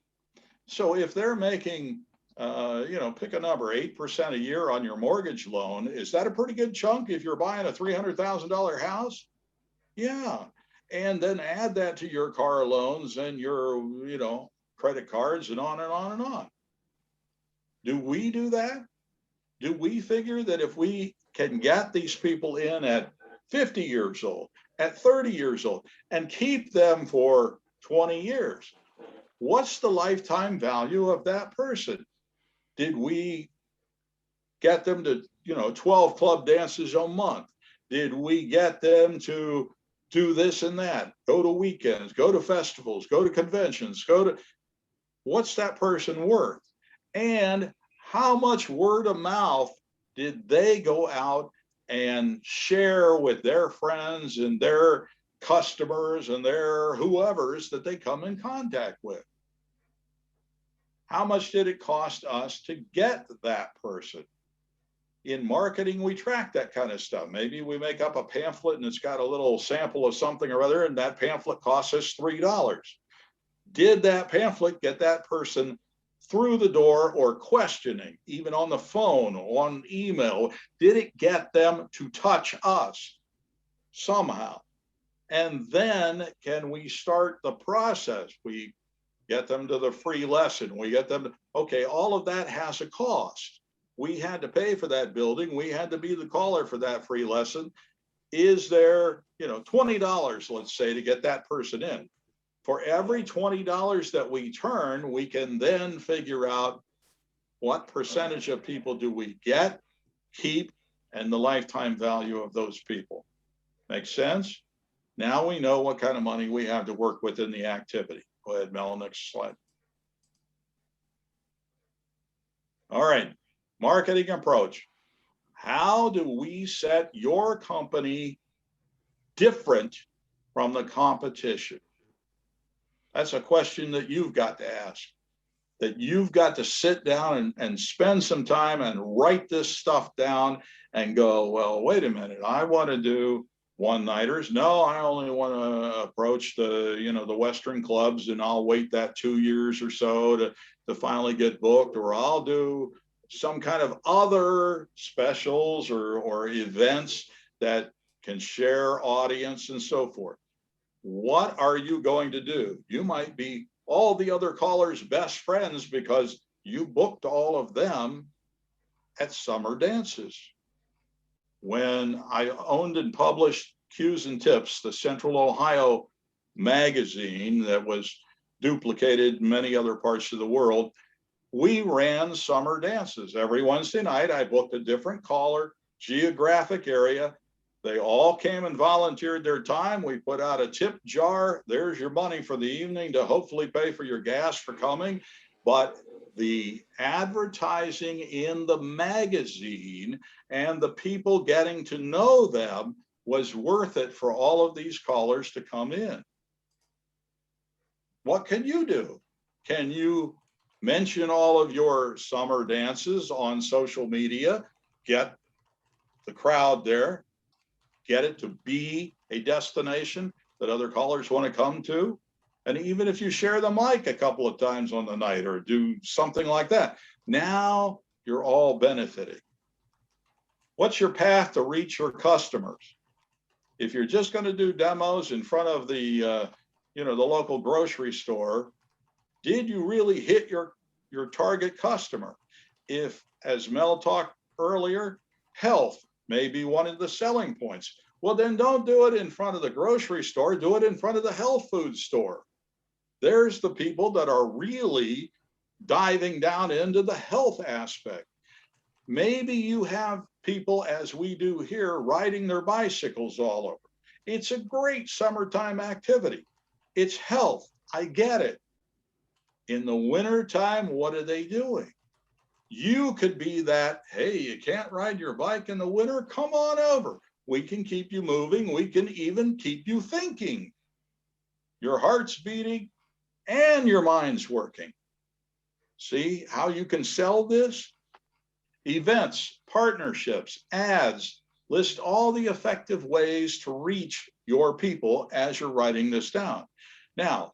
So if they're making, pick a number, 8% a year on your mortgage loan, is that a pretty good chunk if you're buying a $300,000 house? Yeah. And then add that to your car loans and your, credit cards and on and on and on. Do we do that? Do we figure that if we can get these people in at 50 years old, at 30 years old, and keep them for 20 years, what's the lifetime value of that person? Did we get them to, 12 club dances a month? Did we get them to do this and that? Go to weekends, go to festivals, go to conventions, what's that person worth? And how much word of mouth did they go out and share with their friends and their customers and their whoever's that they come in contact with? How much did it cost us to get that person? In marketing, we track that kind of stuff. Maybe we make up a pamphlet and it's got a little sample of something or other, and that pamphlet costs us $3. Did that pamphlet get that person through the door or questioning, even on the phone, on email? Did it get them to touch us somehow? And then can we start the process? We get them to the free lesson. We get them to, okay, all of that has a cost. We had to pay for that building. We had to be the caller for that free lesson. is there, $20, let's say, to get that person in? For every $20 that we turn, we can then figure out what percentage of people do we get, keep, and the lifetime value of those people. Make sense? Now we know what kind of money we have to work with in the activity. Go ahead, Mel, next slide. All right, marketing approach. How do we set your company different from the competition? That's a question that you've got to ask, that you've got to sit down and spend some time and write this stuff down and go, well, wait a minute, I want to do one-nighters. No, I only want to approach the Western clubs, and I'll wait that 2 years or so to finally get booked, or I'll do some kind of other specials or events that can share audience and so forth. What are you going to do? You might be all the other callers' best friends because you booked all of them at summer dances. When I owned and published Cues and Tips, the Central Ohio magazine that was duplicated in many other parts of the world, we ran summer dances. Every Wednesday night, I booked a different caller, geographic area. They all came and volunteered their time. We put out a tip jar. There's your money for the evening to hopefully pay for your gas for coming. But the advertising in the magazine and the people getting to know them was worth it for all of these callers to come in. What can you do? Can you mention all of your summer dances on social media, get the crowd there, get it to be a destination that other callers want to come to? And even if you share the mic a couple of times on the night or do something like that, now you're all benefiting. What's your path to reach your customers? If you're just going to do demos in front of the local grocery store, did you really hit your target customer? If, as Mel talked earlier, health may be one of the selling points, well, then don't do it in front of the grocery store, do it in front of the health food store. There's the people that are really diving down into the health aspect. Maybe you have people, as we do here, riding their bicycles all over. It's a great summertime activity. It's health, I get it. In the wintertime, what are they doing? You could be that, hey, you can't ride your bike in the winter? Come on over. We can keep you moving. We can even keep you thinking. Your heart's beating and your mind's working. See how you can sell this? Events, partnerships, ads, list all the effective ways to reach your people as you're writing this down. Now,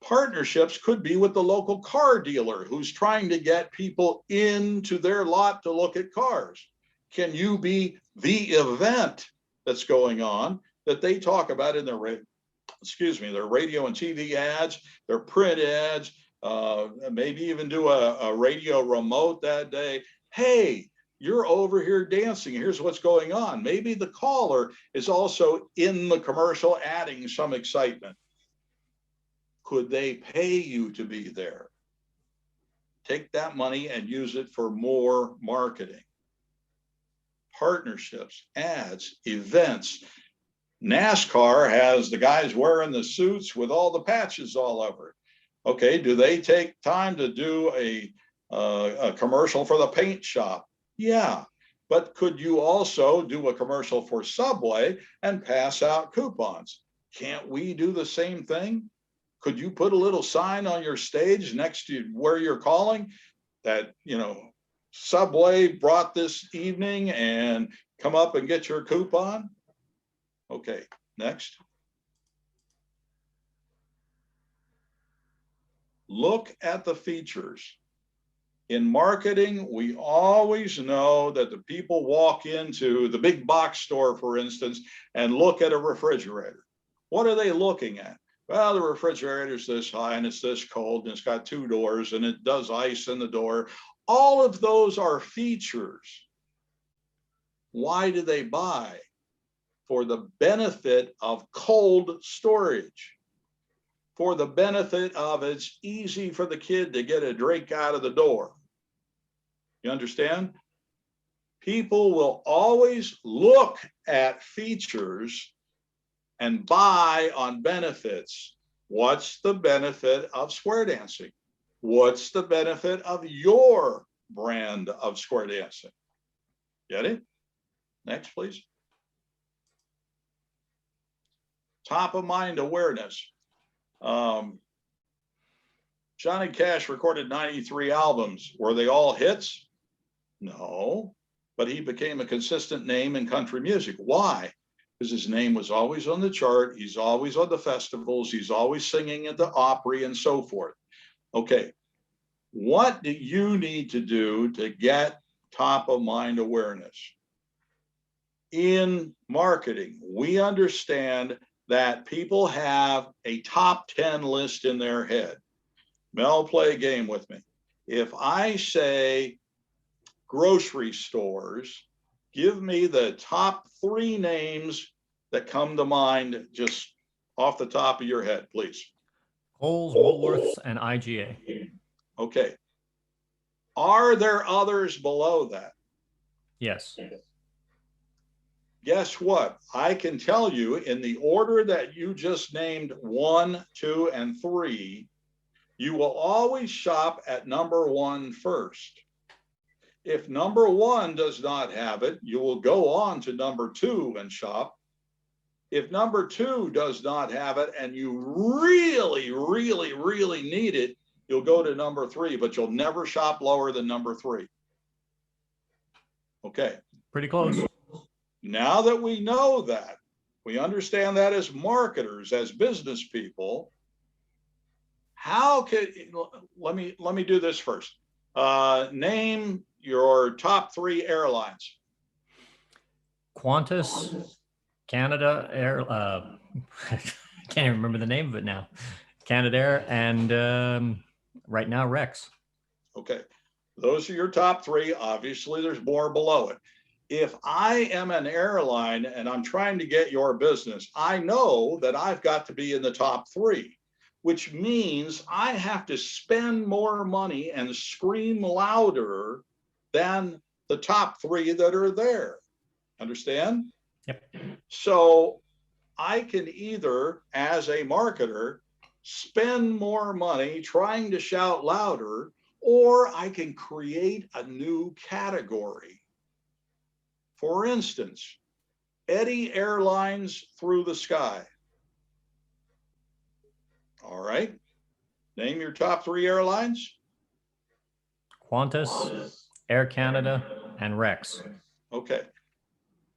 partnerships could be with the local car dealer who's trying to get people into their lot to look at cars. Can you be the event that's going on that they talk about in their radio and TV ads, their print ads, maybe even do a radio remote that day? Hey, you're over here dancing. Here's what's going on. Maybe the caller is also in the commercial adding some excitement. Could they pay you to be there? Take that money and use it for more marketing. Partnerships, ads, events. NASCAR has the guys wearing the suits with all the patches all over it. Okay, do they take time to do a commercial for the paint shop? Yeah, but could you also do a commercial for Subway and pass out coupons? Can't we do the same thing? Could you put a little sign on your stage next to where you're calling that, Subway brought this evening and come up and get your coupon? Okay, next. Look at the features. In marketing, we always know that the people walk into the big box store, for instance, and look at a refrigerator. What are they looking at? Well, the refrigerator's this high and it's this cold and it's got 2 doors and it does ice in the door. All of those are features. Why do they buy? for the benefit of cold storage, for the benefit of it's easy for the kid to get a drink out of the door. You understand? People will always look at features and buy on benefits. What's the benefit of square dancing? What's the benefit of your brand of square dancing? Get it? Next, please. Top of mind awareness. Johnny Cash recorded 93 albums. Were they all hits? No, but he became a consistent name in country music. Why? Because his name was always on the chart. He's always on the festivals. He's always singing at the Opry and so forth. Okay, what do you need to do to get top of mind awareness? In marketing, we understand that people have a top 10 list in their head. Mel, play a game with me. If I say grocery stores, give me the top 3 names that come to mind just off the top of your head, please. Kohl's, Woolworths, and IGA. Okay. Are there others below that? Yes. Guess what? I can tell you in the order that you just named 1, 2, and 3, you will always shop at number 1 first. If number 1 does not have it, you will go on to number 2 and shop. If number 2 does not have it and you really, really, really need it, you'll go to number 3, but you'll never shop lower than number 3. Okay. Pretty close. Now that we know that, we understand that as marketers, as business people, how can, let me do this first. Name your top 3 airlines. Qantas, Canada Air, I can't even remember the name of it now. Canadair, and right now Rex. Okay, those are your top 3. Obviously, there's more below it. If I am an airline and I'm trying to get your business, I know that I've got to be in the top 3, which means I have to spend more money and scream louder than the top 3 that are there. Understand? Yep. So I can either, as a marketer, spend more money trying to shout louder, or I can create a new category. For instance, Eddie Airlines Through the Sky. All right. Name your top 3 airlines. Qantas, Air Canada, and Rex. Okay.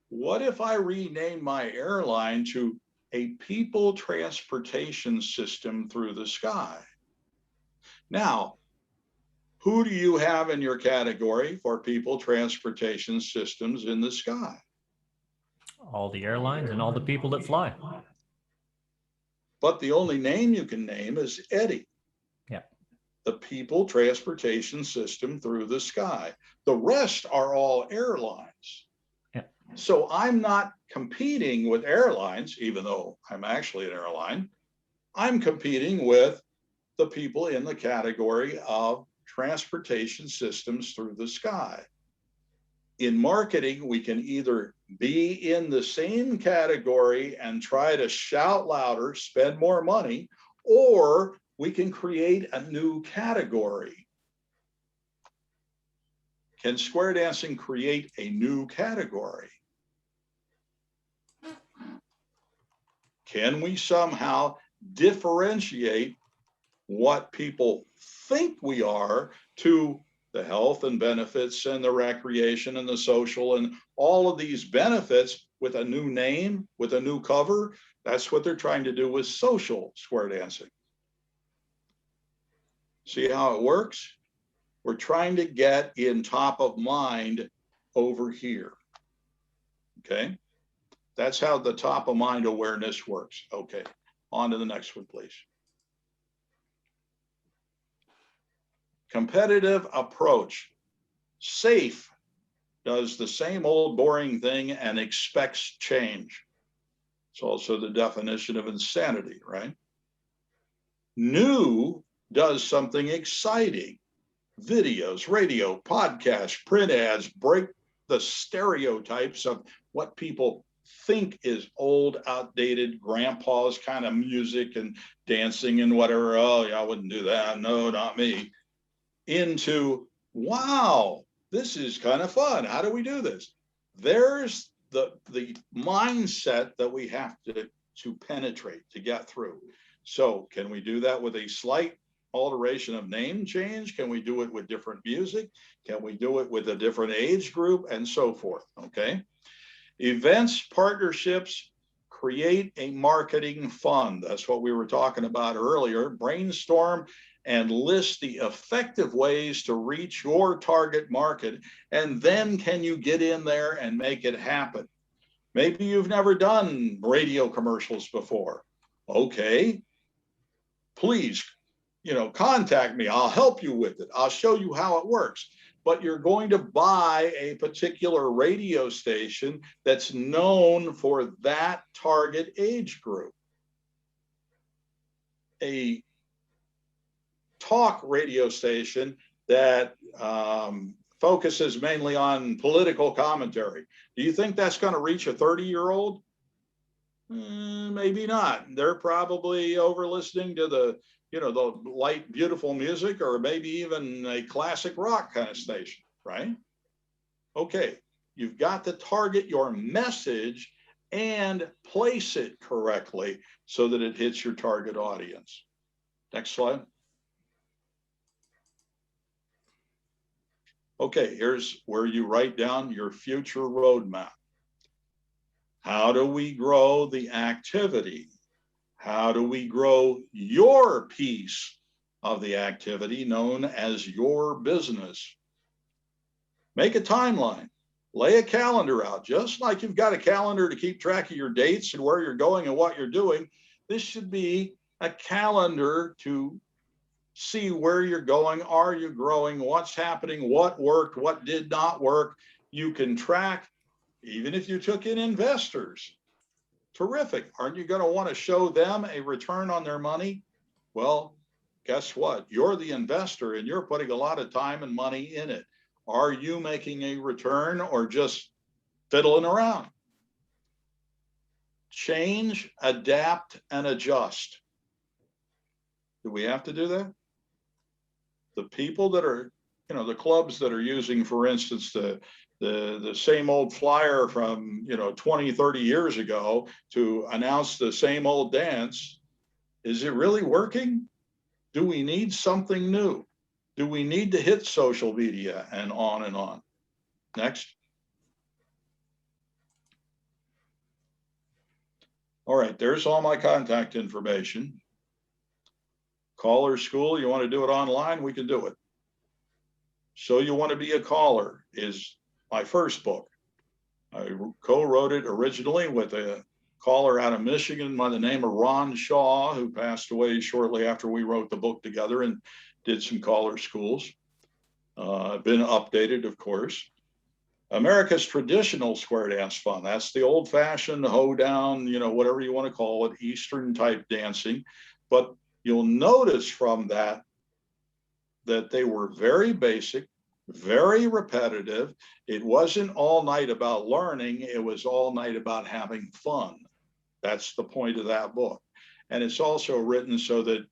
What if I rename my airline to a people transportation system through the sky? Now, who do you have in your category for people transportation systems in the sky? All the airlines and all the people that fly. But the only name you can name is Eddie. Yeah. The people transportation system through the sky. The rest are all airlines. Yeah. So I'm not competing with airlines, even though I'm actually an airline. I'm competing with the people in the category of transportation systems through the sky. In marketing, we can either be in the same category and try to shout louder, spend more money, or we can create a new category. Can square dancing create a new category? Can we somehow differentiate what people think we are to the health and benefits and the recreation and the social and all of these benefits with a new name, with a new cover? That's what they're trying to do with social square dancing. See how it works? We're trying to get in top of mind over here. Okay? That's how the top of mind awareness works. Okay, on to the next one, please. Competitive approach. SAFE does the same old boring thing and expects change. It's also the definition of insanity, right? New does something exciting. Videos, radio, podcasts, print ads break the stereotypes of what people think is old, outdated, grandpa's kind of music and dancing and whatever. Oh, yeah, I wouldn't do that. No, not me. Into, wow, this is kind of fun. How do we do this? There's the mindset that we have to penetrate, to get through. So can we do that with a slight alteration of name change? Can we do it with different music? Can we do it with a different age group and so forth? Okay. Events, partnerships, create a marketing fund. That's what we were talking about earlier. Brainstorm and list the effective ways to reach your target market. And then can you get in there and make it happen? Maybe you've never done radio commercials before. Okay. Please, contact me. I'll help you with it. I'll show you how it works. But you're going to buy a particular radio station that's known for that target age group. A talk radio station that focuses mainly on political commentary. Do you think that's going to reach a 30-year-old? Maybe not. They're probably over listening to the light, beautiful music, or maybe even a classic rock kind of station, right? Okay, you've got to target your message and place it correctly so that it hits your target audience. Next slide. Okay, here's where you write down your future roadmap. How do we grow the activity? How do we grow your piece of the activity known as your business? Make a timeline. Lay a calendar out, just like you've got a calendar to keep track of your dates and where you're going and what you're doing. This should be a calendar to see where you're going. Are you growing? What's happening? What worked? What did not work? You can track, even if you took in investors. Terrific. Aren't you going to want to show them a return on their money? Well, guess what? You're the investor and you're putting a lot of time and money in it. Are you making a return or just fiddling around? Change, adapt, and adjust. Do we have to do that? The people that are, the clubs that are using, for instance, the same old flyer from 20, 30 years ago to announce the same old dance, is it really working? Do we need something new? Do we need to hit social media and on and on? Next. All right, there's all my contact information. Caller School, you want to do it online? We can do it. So You Want to Be a Caller is my first book. I co-wrote it originally with a caller out of Michigan by the name of Ron Shaw, who passed away shortly after we wrote the book together and did some caller schools. Been updated, of course. America's Traditional Square Dance Fun. That's the old-fashioned hoedown, whatever you want to call it, Eastern type dancing. But you'll notice from that they were very basic, very repetitive. It wasn't all night about learning. It was all night about having fun. That's the point of that book. And it's also written so that,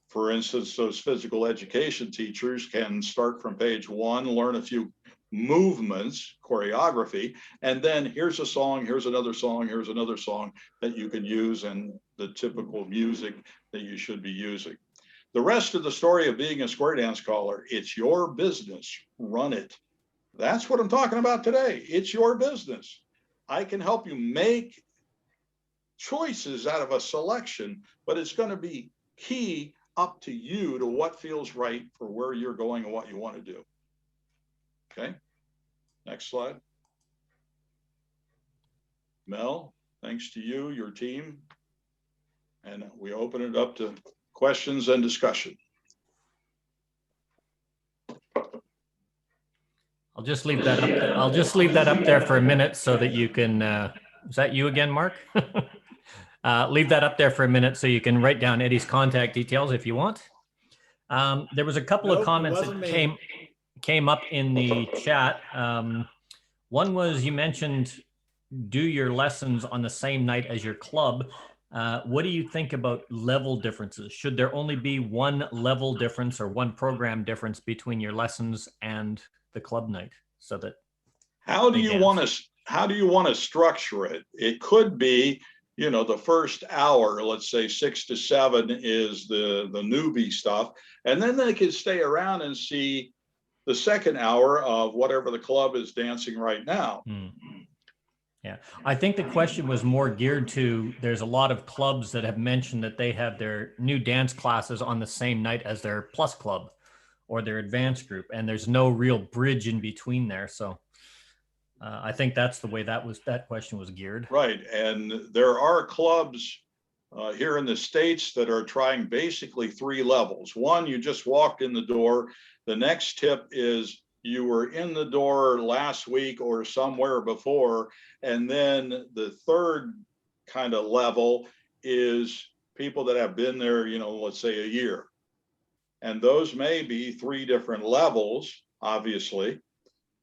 for instance, those physical education teachers can start from page 1, learn a few movements, choreography, and then here's a song, here's another song, here's another song that you can use and the typical music that you should be using. The rest of the story of being a square dance caller, it's your business. Run it. That's what I'm talking about today. It's your business. I can help you make choices out of a selection, but it's going to be key up to you to what feels right for where you're going and what you want to do. Okay, next slide. Mel, thanks to you, your team, and we open it up to questions and discussion. I'll just leave that up there. I'll just leave that up there for a minute so that you can, is that you again, Mark? Leave that up there for a minute so you can write down Eddie's contact details if you want. There was a couple of comments that came up in the chat. One was, you mentioned do your lessons on the same night as your club. What do you think about level differences? Should there only be one level difference or one program difference between your lessons and the club night, so that how do you want to structure it? It could be, you know, the first hour, let's say 6 to 7 is the newbie stuff, and then they could stay around and see the second hour of whatever the club is dancing right now. Yeah, I think the question was more geared to, there's a lot of clubs that have mentioned that they have their new dance classes on the same night as their plus club or their advanced group, and there's no real bridge in between there. So I think that's the way that question was geared. Right, and there are clubs here in the States that are trying basically 3 levels. One, you just walked in the door. The next tip is you were in the door last week or somewhere before. And then the third kind of level is people that have been there, you know, let's say a year. And those may be 3 different levels, obviously,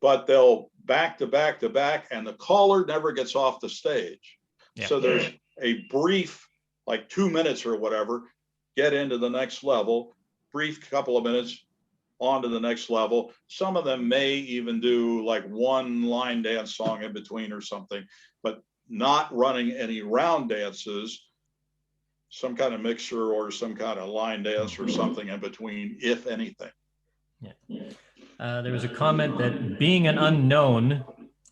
but they'll back to back to back, and the caller never gets off the stage. Yeah. So there's a brief, like 2 minutes or whatever, get into the next level, brief couple of minutes, on to the next level. Some of them may even do like one line dance song in between or something, but not running any round dances, some kind of mixture or some kind of line dance or something in between, if anything. Yeah. There was a comment that being an unknown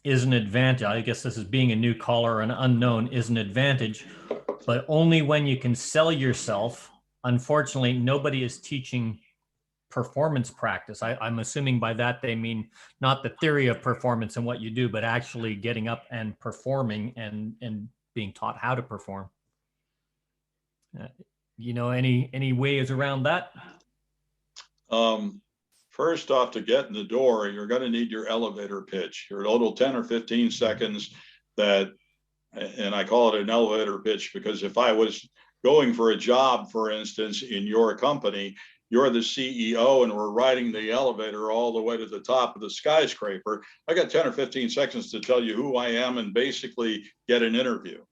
is an advantage. I guess this is being a new caller or an unknown is an advantage, but only when you can sell yourself. Unfortunately, nobody is teaching performance practice. I'm assuming by that they mean not the theory of performance and what you do, but actually getting up and performing and being taught how to perform. You know, any ways around that? First off, to get in the door, you're going to need your elevator pitch, your little 10 or 15 seconds that, and I call it an elevator pitch because if I was going for a job, for instance, in your company, you're the CEO and we're riding the elevator all the way to the top of the skyscraper, I got 10 or 15 seconds to tell you who I am and basically get an interview.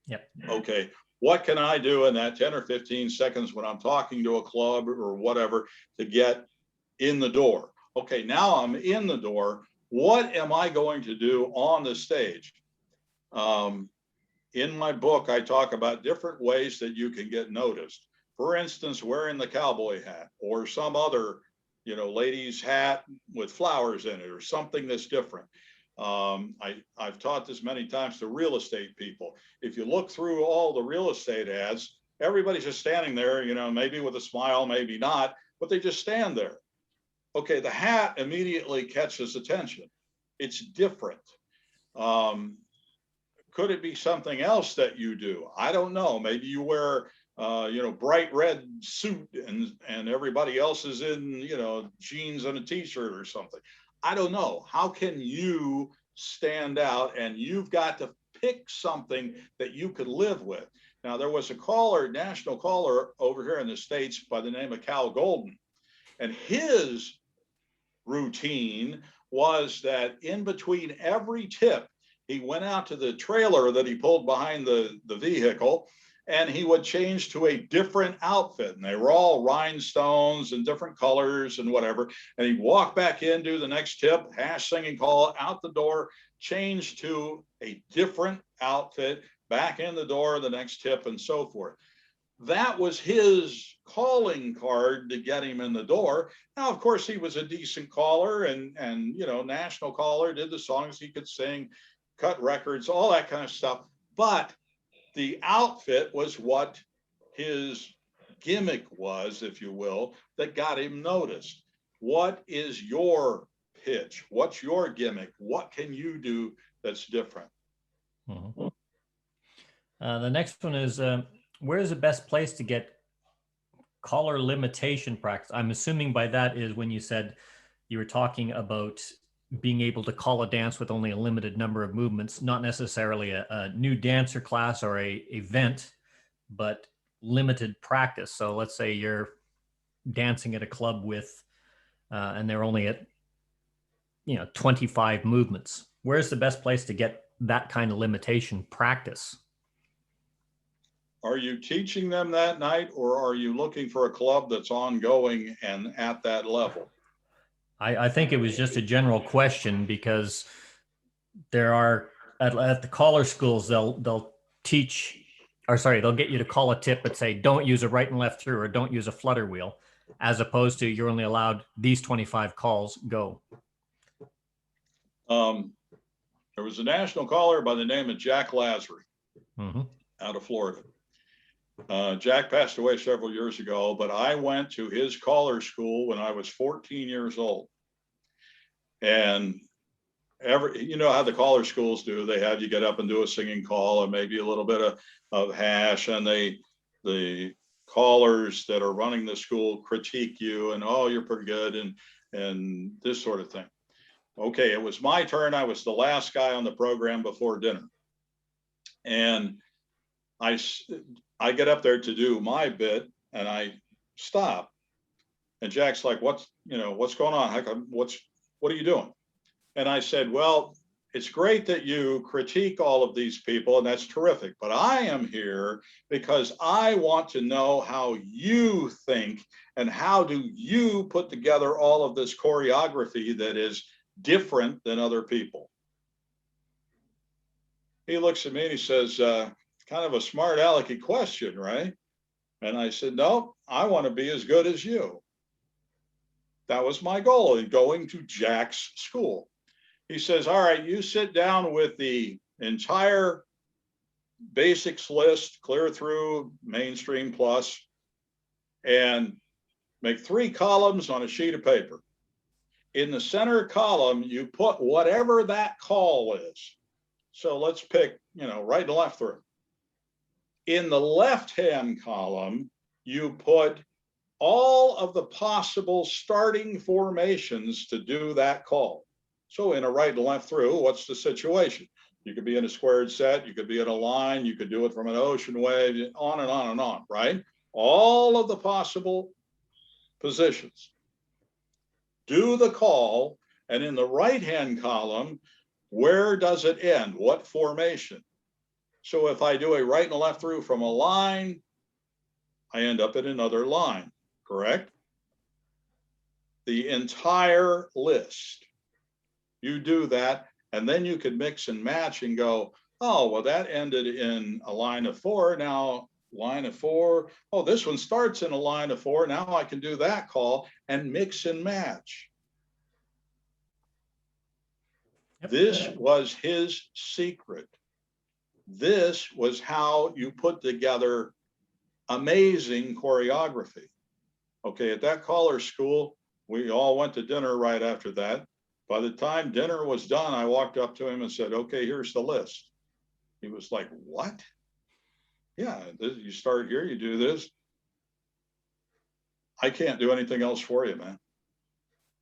Yep. Okay. What can I do in that 10 or 15 seconds when I'm talking to a club or whatever to get in the door? Okay, now I'm in the door. What am I going to do on the stage? In my book, I talk about different ways that you can get noticed. For instance, wearing the cowboy hat or some other, you know, lady's hat with flowers in it or something that's different. I've taught this many times to real estate people. If you look through all the real estate ads, everybody's just standing there, you know, maybe with a smile, maybe not, but they just stand there. Okay, the hat immediately catches attention. It's different. Could it be something else that you do? I don't know. Maybe you wear you know, bright red suit and everybody else is in, you know, jeans and a t-shirt or something. I don't know. How can you stand out? And you've got to pick something that you could live with. Now, there was a caller, national caller over here in the States by the name of Cal Golden. And his routine was that in between every tip, he went out to the trailer that he pulled behind the vehicle, and he would change to a different outfit. And they were all rhinestones and different colors and whatever. And he'd walk back in, do the next tip, hash singing call, out the door, change to a different outfit, back in the door, the next tip, and so forth. That was his calling card to get him in the door. Now, of course, he was a decent caller and you know, national caller, did the songs he could sing, cut records, all that kind of stuff. But the outfit was what his gimmick was, if you will, that got him noticed. What is your pitch? What's your gimmick? What can you do that's different? Mm-hmm. The next one is, where's the best place to get caller limitation practice? I'm assuming by that is when you said you were talking about being able to call a dance with only a limited number of movements, not necessarily a new dancer class or a event, but limited practice. So let's say you're dancing at a club with, and they're only at, 25 movements. Where's the best place to get that kind of limitation practice? Are you teaching them that night, or are you looking for a club that's ongoing and at that level? I think it was just a general question, because there are at the caller schools, they'll teach, or sorry, they'll get you to call a tip but say don't use a right and left through, or don't use a flutter wheel, as opposed to you're only allowed these 25 calls, go. There was a national caller by the name of Jack Lazary Mm-hmm. out of Florida. Jack passed away several years ago, but I went to his caller school when I was 14 years old. And you know how the caller schools do, they have you get up and do a singing call and maybe a little bit of hash, and the callers that are running the school critique you and, oh, you're pretty good, and this sort of thing. Okay, it was my turn. I was the last guy on the program before dinner. And I get up there to do my bit, and I stop. And Jack's like, what's going on? What are you doing? And I said, well, it's great that you critique all of these people, and that's terrific. But I am here because I want to know how you think and how do you put together all of this choreography that is different than other people. He looks at me and he says, kind of a smart alecky question, right? And I said, no, I want to be as good as you. That was my goal in going to Jack's school. He says, all right, you sit down with the entire basics list, clear through mainstream plus, and make 3 columns on a sheet of paper. In the center column, you put whatever that call is. So let's pick, right and left through. In the left-hand column, you put all of the possible starting formations to do that call. So in a right and left through, what's the situation? You could be in a squared set, you could be in a line, you could do it from an ocean wave, on and on and on, right? All of the possible positions. Do the call, and in the right-hand column, where does it end? What formation? So if I do a right and left through from a line, I end up in another line, correct? The entire list. You do that, and then you could mix and match and go, oh, well, that ended in a line of 4. Now, line of 4. Oh, this one starts in a line of 4. Now I can do that call and mix and match. Yep. This was his secret. This was how you put together amazing choreography. Okay, at that caller school, we all went to dinner right after that. By the time dinner was done, I walked up to him and said, okay, here's the list. He was like, what? Yeah, you start here, you do this. I can't do anything else for you, man.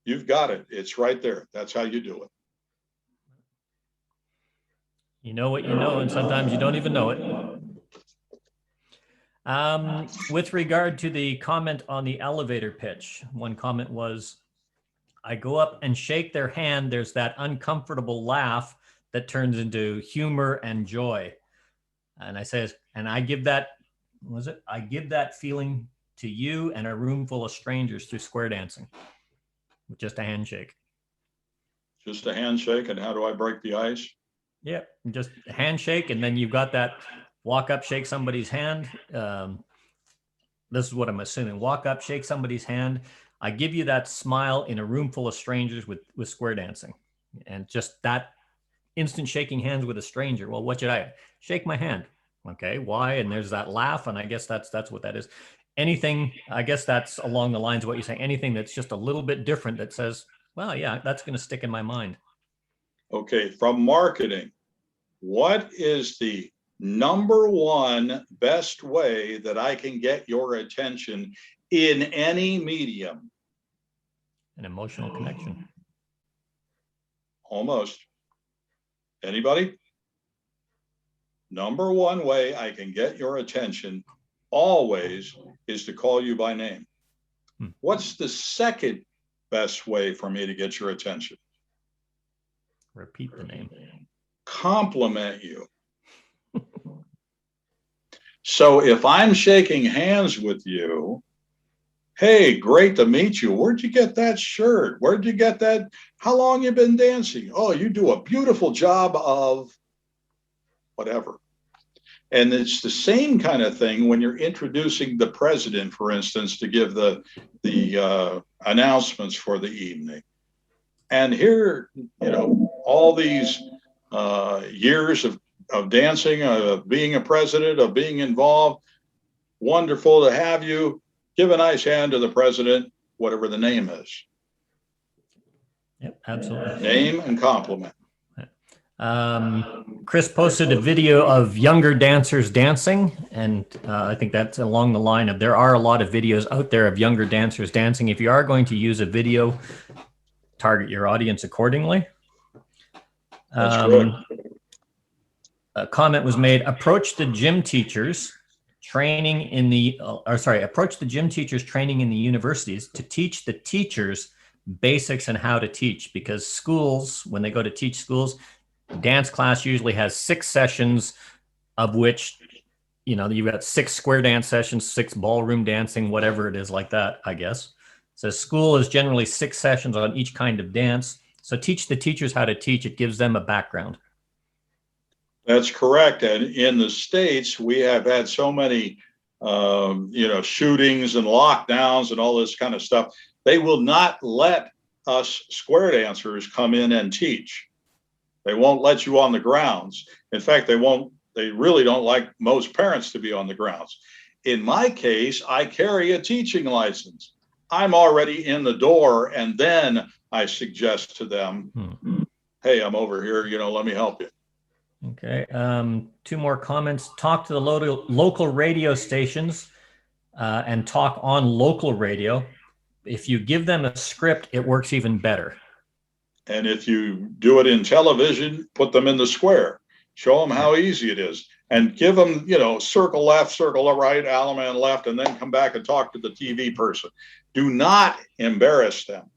You've got it. It's right there. That's how you do it. You know what you know, and sometimes you don't even know it. With regard to the comment on the elevator pitch, one comment was, I go up and shake their hand. There's that uncomfortable laugh that turns into humor and joy. And I says, and I give that, I give that feeling to you and a room full of strangers through square dancing with just a handshake. Just a handshake. And how do I break the ice? Yep, just a handshake. And then you've got that walk up, shake somebody's hand. This is what I'm assuming. Walk up, shake somebody's hand. I give you that smile in a room full of strangers with square dancing. And just that instant shaking hands with a stranger. Well, what should I shake my hand? Okay, why? And there's that laugh. And I guess that's what that is. Anything, I guess that's along the lines of what you're saying. Anything that's just a little bit different that says, well, yeah, that's going to stick in my mind. Okay, from marketing, what is the number one best way that I can get your attention in any medium? An emotional connection. Almost. Anybody? Number one way I can get your attention always is to call you by name. Hmm. What's the second best way for me to get your attention? Repeat the name. Compliment you. So if I'm shaking hands with you, hey, great to meet you. Where'd you get that shirt? Where'd you get that? How long you been dancing? Oh, you do a beautiful job of whatever. And it's the same kind of thing when you're introducing the president, for instance, to give the announcements for the evening. And here, all these years of dancing, of being a president, of being involved, wonderful to have you. Give a nice hand to the president, whatever the name is. Yep, absolutely. Name and compliment. Chris posted a video of younger dancers dancing, and I think that's along the line of there are a lot of videos out there of younger dancers dancing. If you are going to use a video, target your audience accordingly. That's correct. A comment was made, approach the gym teachers training in the, approach the gym teachers training in the universities to teach the teachers basics and how to teach, because schools, when they go to teach schools, dance class usually has 6 sessions, of which, you've got 6 square dance sessions, 6 ballroom dancing, whatever it is like that, I guess. So school is generally 6 sessions on each kind of dance. So teach the teachers how to teach. It gives them a background. That's correct. And in the States, we have had so many, shootings and lockdowns and all this kind of stuff. They will not let us square dancers come in and teach. They won't let you on the grounds. In fact, they really don't like most parents to be on the grounds. In my case, I carry a teaching license. I'm already in the door, and then I suggest to them, hey, I'm over here, let me help you. Okay, 2 more comments. Talk to the local radio stations and talk on local radio. If you give them a script, it works even better. And if you do it in television, put them in the square. Show them how easy it is. And give them, circle left, circle right, Alaman left, and then come back and talk to the TV person. Do not embarrass them.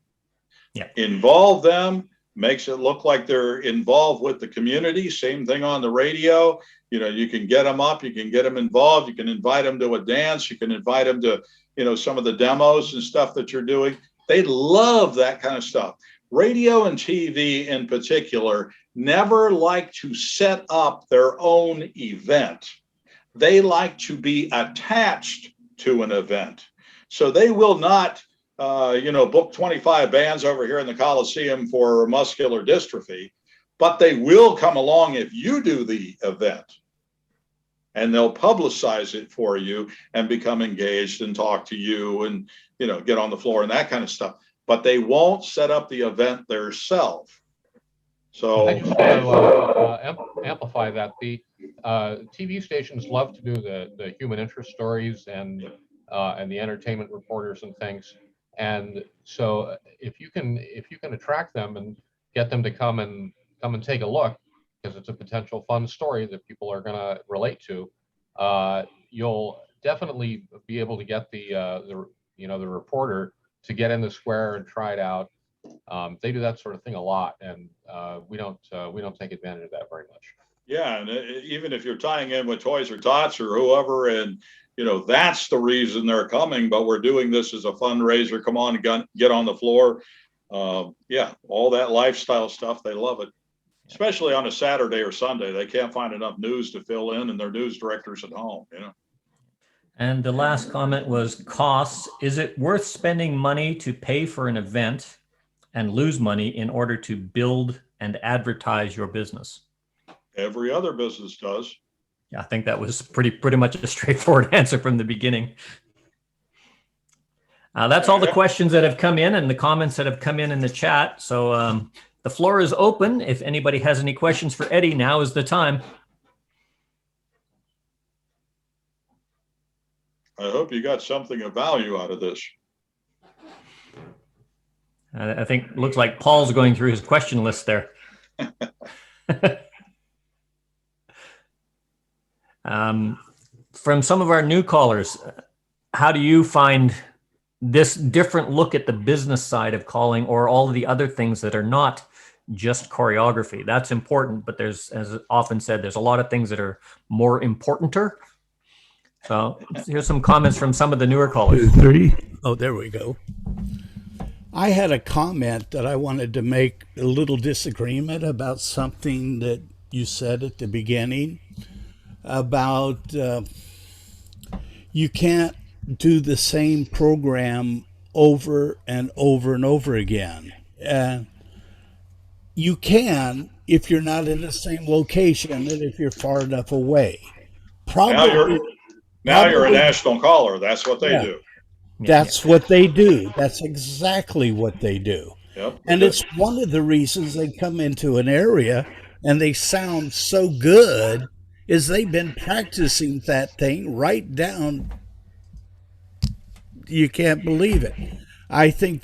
Yeah. Involve them. Makes it look like they're involved with the community. Same thing on the radio. You can get them up, you can get them involved, you can invite them to a dance, you can invite them to, some of the demos and stuff that you're doing. They love that kind of stuff. Radio and TV in particular never like to set up their own event. They like to be attached to an event. So they will not book 25 bands over here in the Coliseum for muscular dystrophy, but they will come along if you do the event. And they'll publicize it for you and become engaged and talk to you and, get on the floor and that kind of stuff. But they won't set up the event themselves. So I just want to amplify that. The TV stations love to do the human interest stories and the entertainment reporters and things. And so if you can attract them and get them to come and take a look, because it's a potential fun story that people are going to relate to, you'll definitely be able to get the reporter to get in the square and try it out. They do that sort of thing a lot, and we don't take advantage of that very much. Yeah, and even if you're tying in with Toys or Tots or whoever, and that's the reason they're coming, but we're doing this as a fundraiser. Come on, get on the floor. Yeah, all that lifestyle stuff, they love it. Especially on a Saturday or Sunday. They can't find enough news to fill in, and their news director's at home, And the last comment was costs. Is it worth spending money to pay for an event and lose money in order to build and advertise your business? Every other business does. Yeah, I think that was pretty much a straightforward answer from the beginning. That's all the questions that have come in and the comments that have come in the chat. So the floor is open. If anybody has any questions for Eddie, now is the time. I hope you got something of value out of this. I think looks like Paul's going through his question list there. from some of our new callers, how do you find this different look at the business side of calling, or all of the other things that are not just choreography? That's important, but there's, as often said, there's a lot of things that are more importanter. So here's some comments from some of the newer callers. 2, 3. Oh, there we go. I had a comment that I wanted to make a little disagreement about something that you said at the beginning about you can't do the same program over and over and over again. You can if you're not in the same location and if you're far enough away. Now you're a national caller. That's what they do. That's what they do. That's exactly what they do. Yep. And it's one of the reasons they come into an area and they sound so good is they've been practicing that thing right down. You can't believe it. I think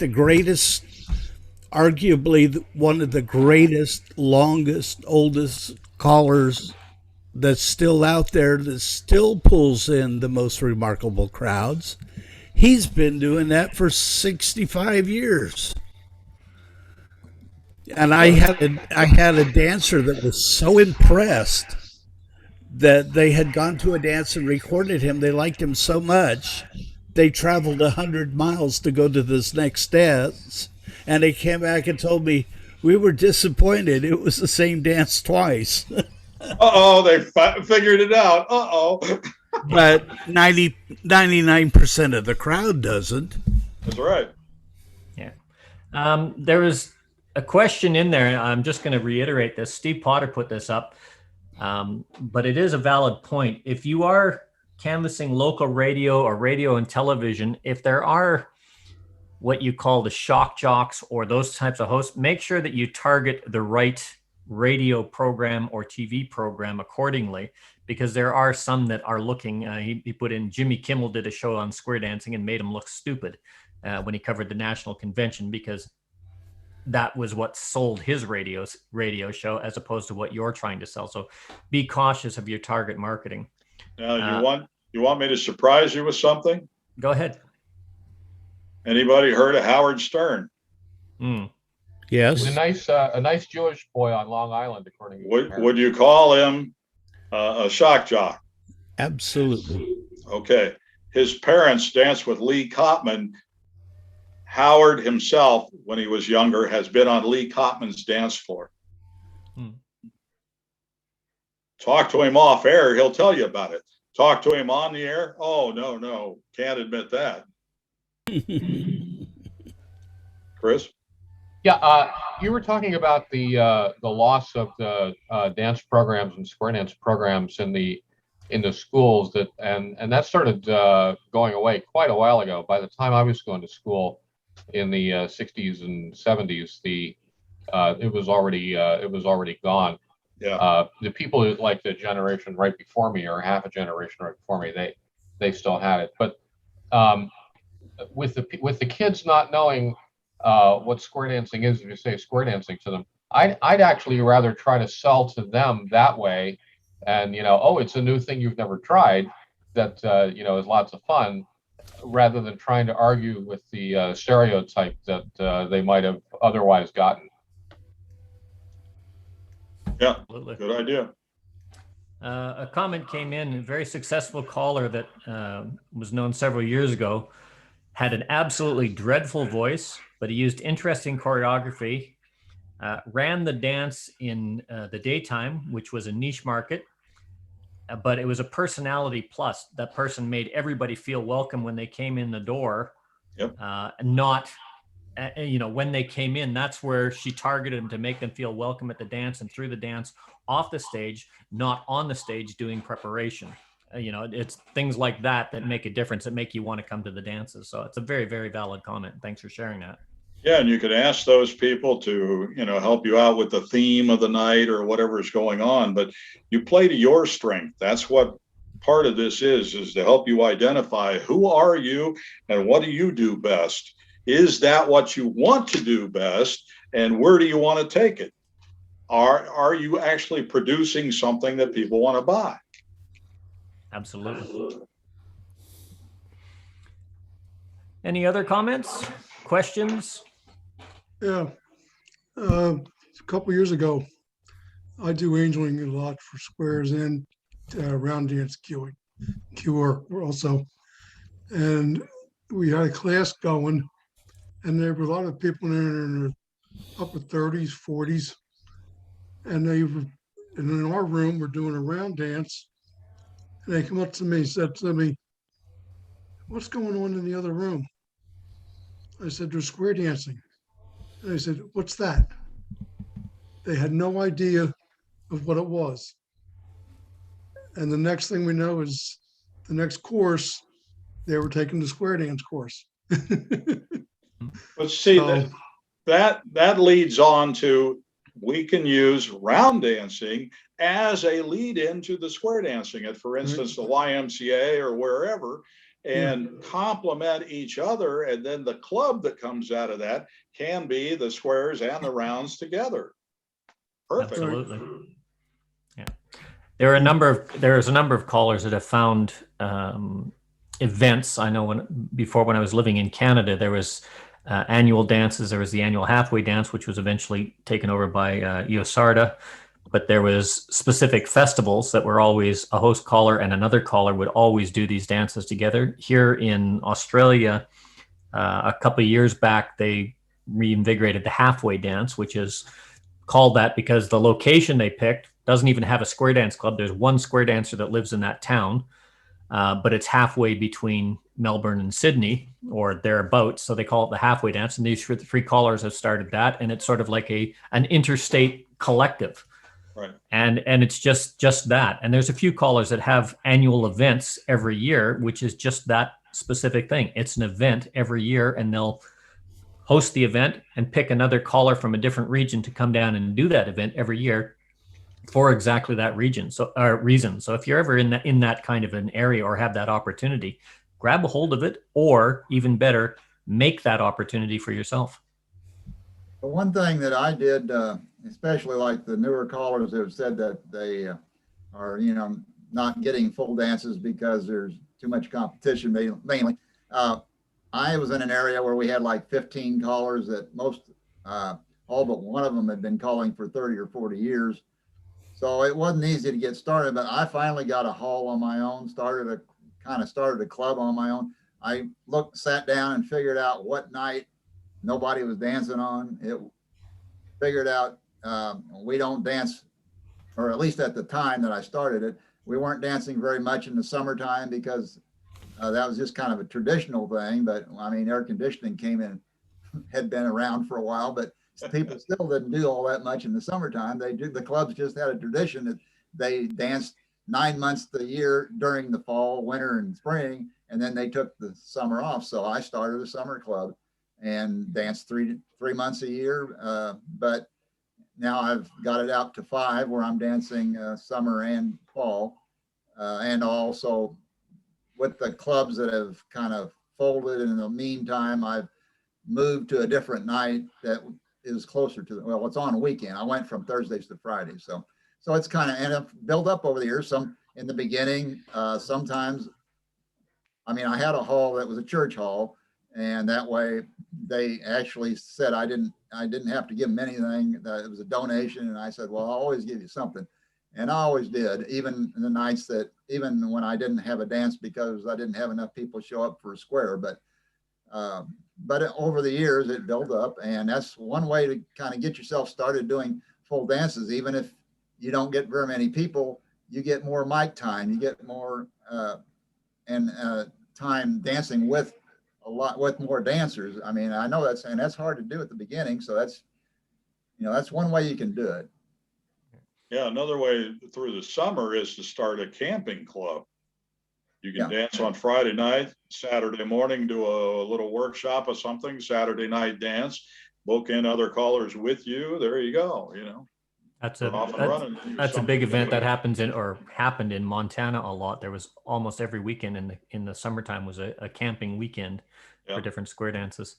arguably one of the greatest, longest, oldest callers that's still out there that still pulls in the most remarkable crowds. He's been doing that for 65 years. And I had a dancer that was so impressed that they had gone to a dance and recorded him. They liked him so much, they traveled 100 miles to go to this next dance. And they came back and told me, we were disappointed. It was the same dance twice. Uh-oh, they figured it out. Uh-oh. But 99% of the crowd doesn't. That's right. Yeah. There was a question in there. I'm just going to reiterate this. Steve Potter put this up, but it is a valid point. If you are canvassing local radio or radio and television, if there are what you call the shock jocks or those types of hosts, make sure that you target the right radio program or TV program accordingly, because there are some that are looking, he put in, Jimmy Kimmel did a show on square dancing and made him look stupid when he covered the national convention, because that was what sold his radio show as opposed to what you're trying to sell. So be cautious of your target marketing. Now, you want me to surprise you with something? Go ahead. Anybody heard of Howard Stern? Yes. He's a nice Jewish boy on Long Island, according to Would you call him a shock jock? Absolutely. Okay. His parents danced with Lee Kottman. Howard himself, when he was younger, has been on Lee Kottman's dance floor. Talk to him off air, he'll tell you about it. Talk to him on the air. Oh, no, can't admit that. Chris? Yeah, you were talking about the loss of the dance programs and square dance programs in the schools, and that started going away quite a while ago. By the time I was going to school in the 60s and 70s, it was already gone. Yeah. The people like the generation right before me, or half a generation right before me, they still had it. But with the kids not knowing what square dancing is, if you say square dancing to them, I'd actually rather try to sell to them that way, and it's a new thing you've never tried that is lots of fun, rather than trying to argue with the stereotype that they might have otherwise gotten. Yeah, Absolutely. good idea. A comment came in, a very successful caller that was known several years ago, had an absolutely dreadful voice, but he used interesting choreography, ran the dance in the daytime, which was a niche market, but it was a personality plus. That person made everybody feel welcome when they came in the door. Yep. Not, when they came in, that's where she targeted them to make them feel welcome at the dance and through the dance, off the stage, not on the stage doing preparation. It's things like that make a difference, that make you want to come to the dances. So it's a very, very valid comment. Thanks for sharing that. Yeah, and you could ask those people to, help you out with the theme of the night or whatever is going on, but you play to your strength. That's what part of this is to help you identify who are you and what do you do best. Is that what you want to do best, and where do you want to take it? Are you actually producing something that people want to buy? Absolutely. Any other comments, questions? Yeah, a couple years ago, I do angeling a lot for squares and round dance QR also. And we had a class going, and there were a lot of people in their upper 30s, 40s, and and in our room, we're doing a round dance. And they come up to me and said to me, "What's going on in the other room?" I said, "They're square dancing." And they said, "What's that?" They had no idea of what it was. And the next thing we know is the next course, they were taking the square dance course. But see, So, that leads on to, we can use round dancing as a lead into the square dancing at, for instance, the YMCA or wherever, and complement each other. And then the club that comes out of that can be the squares and the rounds together. Perfect. Absolutely. Yeah. There's a number of callers that have found events. I know when I was living in Canada, there was annual dances. There was the annual halfway dance, which was eventually taken over by Iosarda. But there was specific festivals that were always a host caller and another caller would always do these dances together. Here in Australia, a couple of years back, they reinvigorated the halfway dance, which is called that because the location they picked doesn't even have a square dance club. There's one square dancer that lives in that town, but it's halfway between Melbourne and Sydney or thereabouts. So they call it the halfway dance. And these three callers have started that. And it's sort of like an interstate collective. Right. And it's just that. And there's a few callers that have annual events every year, which is just that specific thing. It's an event every year, and they'll host the event and pick another caller from a different region to come down and do that event every year for exactly that reason. So if you're ever in that kind of an area or have that opportunity, grab a hold of it, or even better, make that opportunity for yourself. The one thing that I did, especially like the newer callers have said that they are, not getting full dances because there's too much competition, mainly. I was in an area where we had like 15 callers that all but one of them had been calling for 30 or 40 years. So it wasn't easy to get started, but I finally got a hall on my own, started a club on my own. I sat down and figured out what night nobody was dancing on. Figured out we don't dance, or at least at the time that I started it, we weren't dancing very much in the summertime because that was just kind of a traditional thing. But I mean, air conditioning had been around for a while, but people still didn't do all that much in the summertime. The clubs just had a tradition that they danced 9 months of the year during the fall, winter, and spring, and then they took the summer off. So I started a summer club and danced three months a year. But now I've got it out to 5 where I'm dancing summer and fall. And also with the clubs that have kind of folded in the meantime, I've moved to a different night that is closer to it's on a weekend. I went from Thursdays to Fridays. So it's kind of, and it's built up over the years. Some in the beginning, sometimes, I mean, I had a hall that was a church hall, and that way they actually said I didn't have to give them anything, that it was a donation. And I said, well, I'll always give you something. And I always did, even the nights even when I didn't have a dance because I didn't have enough people show up for a square. But over the years it built up, and that's one way to kind of get yourself started doing full dances. Even if you don't get very many people, you get more mic time, you get more time dancing with more dancers. I mean, I know that's hard to do at the beginning. So that's one way you can do it. Yeah, another way through the summer is to start a camping club. You can dance on Friday night, Saturday morning, do a little workshop or something, Saturday night dance, book in other callers with you. There you go. That's a big event that happened in Montana a lot. There was almost every weekend in the summertime was a camping weekend for different square dances.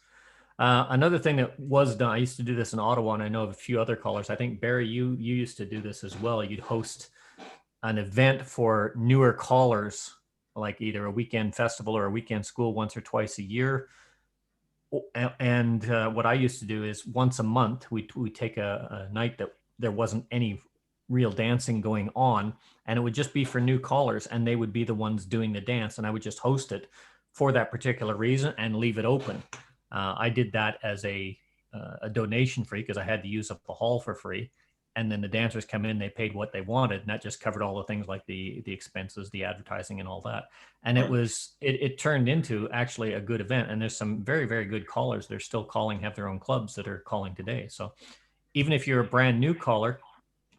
Another thing that was done, I used to do this in Ottawa, and I know of a few other callers. I think Barry, you used to do this as well. You'd host an event for newer callers, like either a weekend festival or a weekend school once or twice a year. And what I used to do is once a month, we take a night that there wasn't any real dancing going on, and it would just be for new callers, and they would be the ones doing the dance, and I would just host it for that particular reason and leave it open. I did that as a donation free, because I had to use up the hall for free. And then the dancers come in, they paid what they wanted, and that just covered all the things like the expenses, the advertising, and all that. And it turned into actually a good event. And there's some very, very good callers. They're still calling, have their own clubs that are calling today. So even if you're a brand new caller,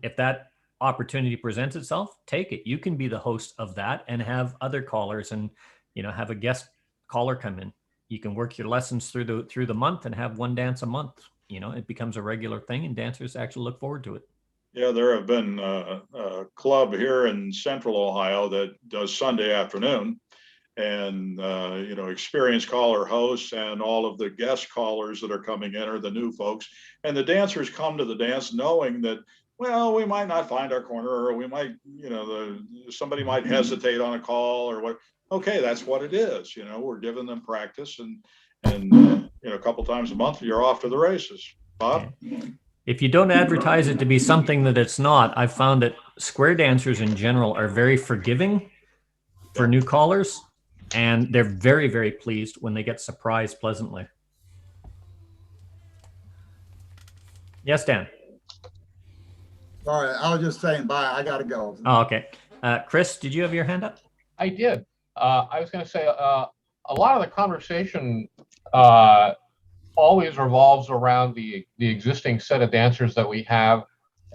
if that opportunity presents itself, take it. You can be the host of that and have other callers, and have a guest caller come in. You can work your lessons through the month and have one dance a month. It becomes a regular thing, and dancers actually look forward to it. Yeah, there have been a club here in Central Ohio that does Sunday afternoon, and experienced caller hosts, and all of the guest callers that are coming in are the new folks, and the dancers come to the dance knowing that, well, we might not find our corner, or we might, somebody might hesitate on a call or what. Okay, that's what it is. We're giving them practice, and a couple times a month, you're off to the races. Bob? If you don't advertise it to be something that it's not, I've found that square dancers in general are very forgiving for new callers, and they're very, very pleased when they get surprised pleasantly. Yes, Dan? Sorry, I was just saying bye. I got to go. Oh, okay. Chris, did you have your hand up? I did. I was going to say a lot of the conversation always revolves around the existing set of dancers that we have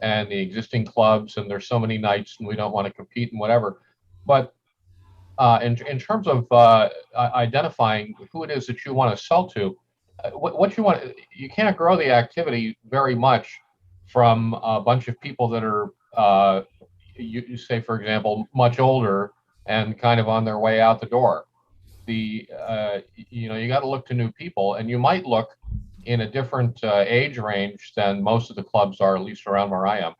and the existing clubs, and there's so many nights and we don't want to compete and whatever. But in terms of identifying who it is that you want to sell to, what you want, you can't grow the activity very much from a bunch of people that are, you say, for example, much older and kind of on their way out the door. You got to look to new people, and you might look in a different age range than most of the clubs are, at least around where I am,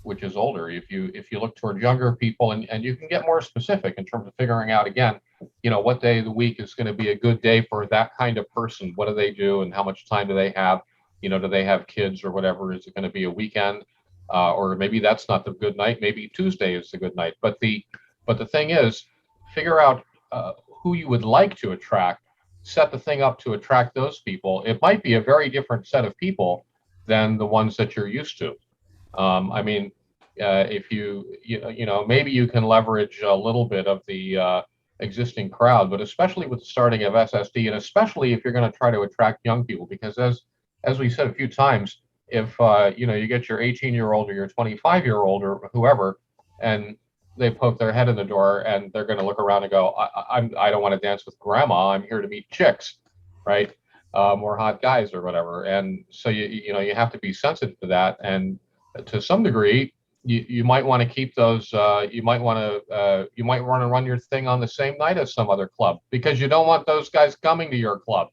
which is older. If you look toward younger people, and you can get more specific in terms of figuring out, again, what day of the week is going to be a good day for that kind of person. What do they do, and how much time do they have? Do they have kids or whatever? Is it going to be a weekend, or maybe that's not the good night? Maybe Tuesday is the good night. But the thing is, figure out who you would like to attract, set the thing up to attract those people. It might be a very different set of people than the ones that you're used to. If maybe you can leverage a little bit of the existing crowd, but especially with the starting of SSD, and especially if you're going to try to attract young people, because as we said a few times, if you get your 18-year-old or your 25-year-old or whoever, and they poke their head in the door, and they're going to look around and go, I don't want to dance with grandma. I'm here to meet chicks, right? Or hot guys or whatever. And so you have to be sensitive to that. And to some degree, you might want to keep those. You might want to run your thing on the same night as some other club, because you don't want those guys coming to your club.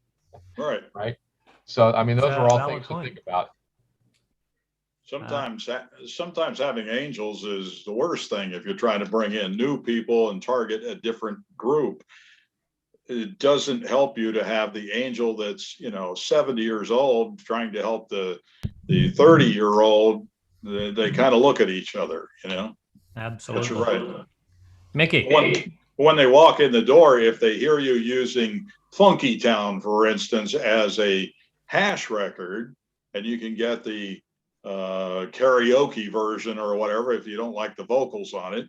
Right. So those are all things to think about. Sometimes having angels is the worst thing if you're trying to bring in new people and target a different group. It doesn't help you to have the angel that's 70 years old trying to help the 30-year-old. They kind of look at each other, Absolutely. But you're right, Mickey. When they walk in the door, if they hear you using Funky Town, for instance, as a hash record, and you can get the karaoke version or whatever, if you don't like the vocals on it,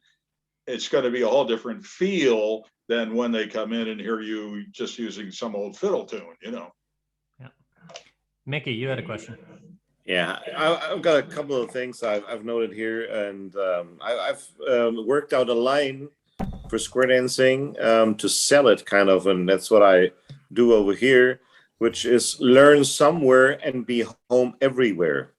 it's going to be a whole different feel than when they come in and hear you just using some old fiddle tune, Yeah. Mickey, you had a question. Yeah, I've got a couple of things I've noted here, and I've worked out a line for square dancing to sell it, kind of, and that's what I do over here, which is learn somewhere and be home everywhere.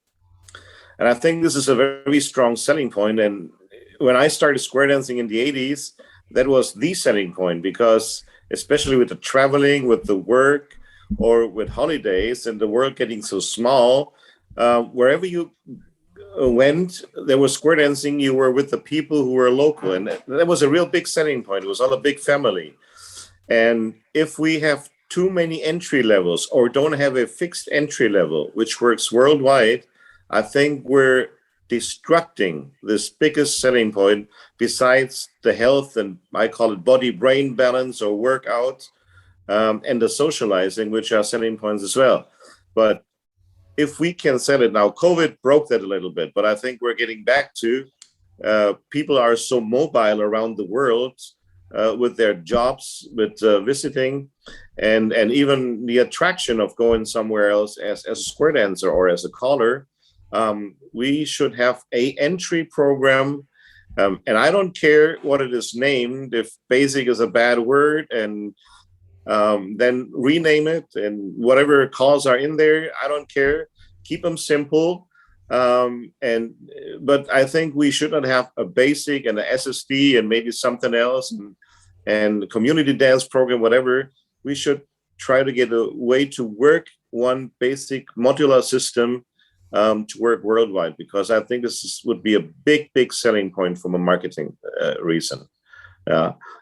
And I think this is a very strong selling point. And when I started square dancing in the 80s, that was the selling point, because especially with the traveling, with the work, or with holidays and the world getting so small, wherever you went, there was square dancing, you were with the people who were local. And that was a real big selling point. It was all a big family. And if we have too many entry levels or don't have a fixed entry level, which works worldwide, I think we're destructing this biggest selling point besides the health and I call it body-brain balance or workout and the socializing, which are selling points as well. But if we can sell it now, COVID broke that a little bit, but I think we're getting back to people are so mobile around the world with their jobs, with visiting, and even the attraction of going somewhere else as a square dancer or as a caller. We should have a entry program, and I don't care what it is named. If basic is a bad word, and then rename it, and whatever calls are in there, I don't care. Keep them simple. But I think we should not have a basic and a SSD and maybe something else and community dance program, whatever. We should try to get a way to work one basic modular system to work worldwide, because I think would be a big selling point from a marketing reason.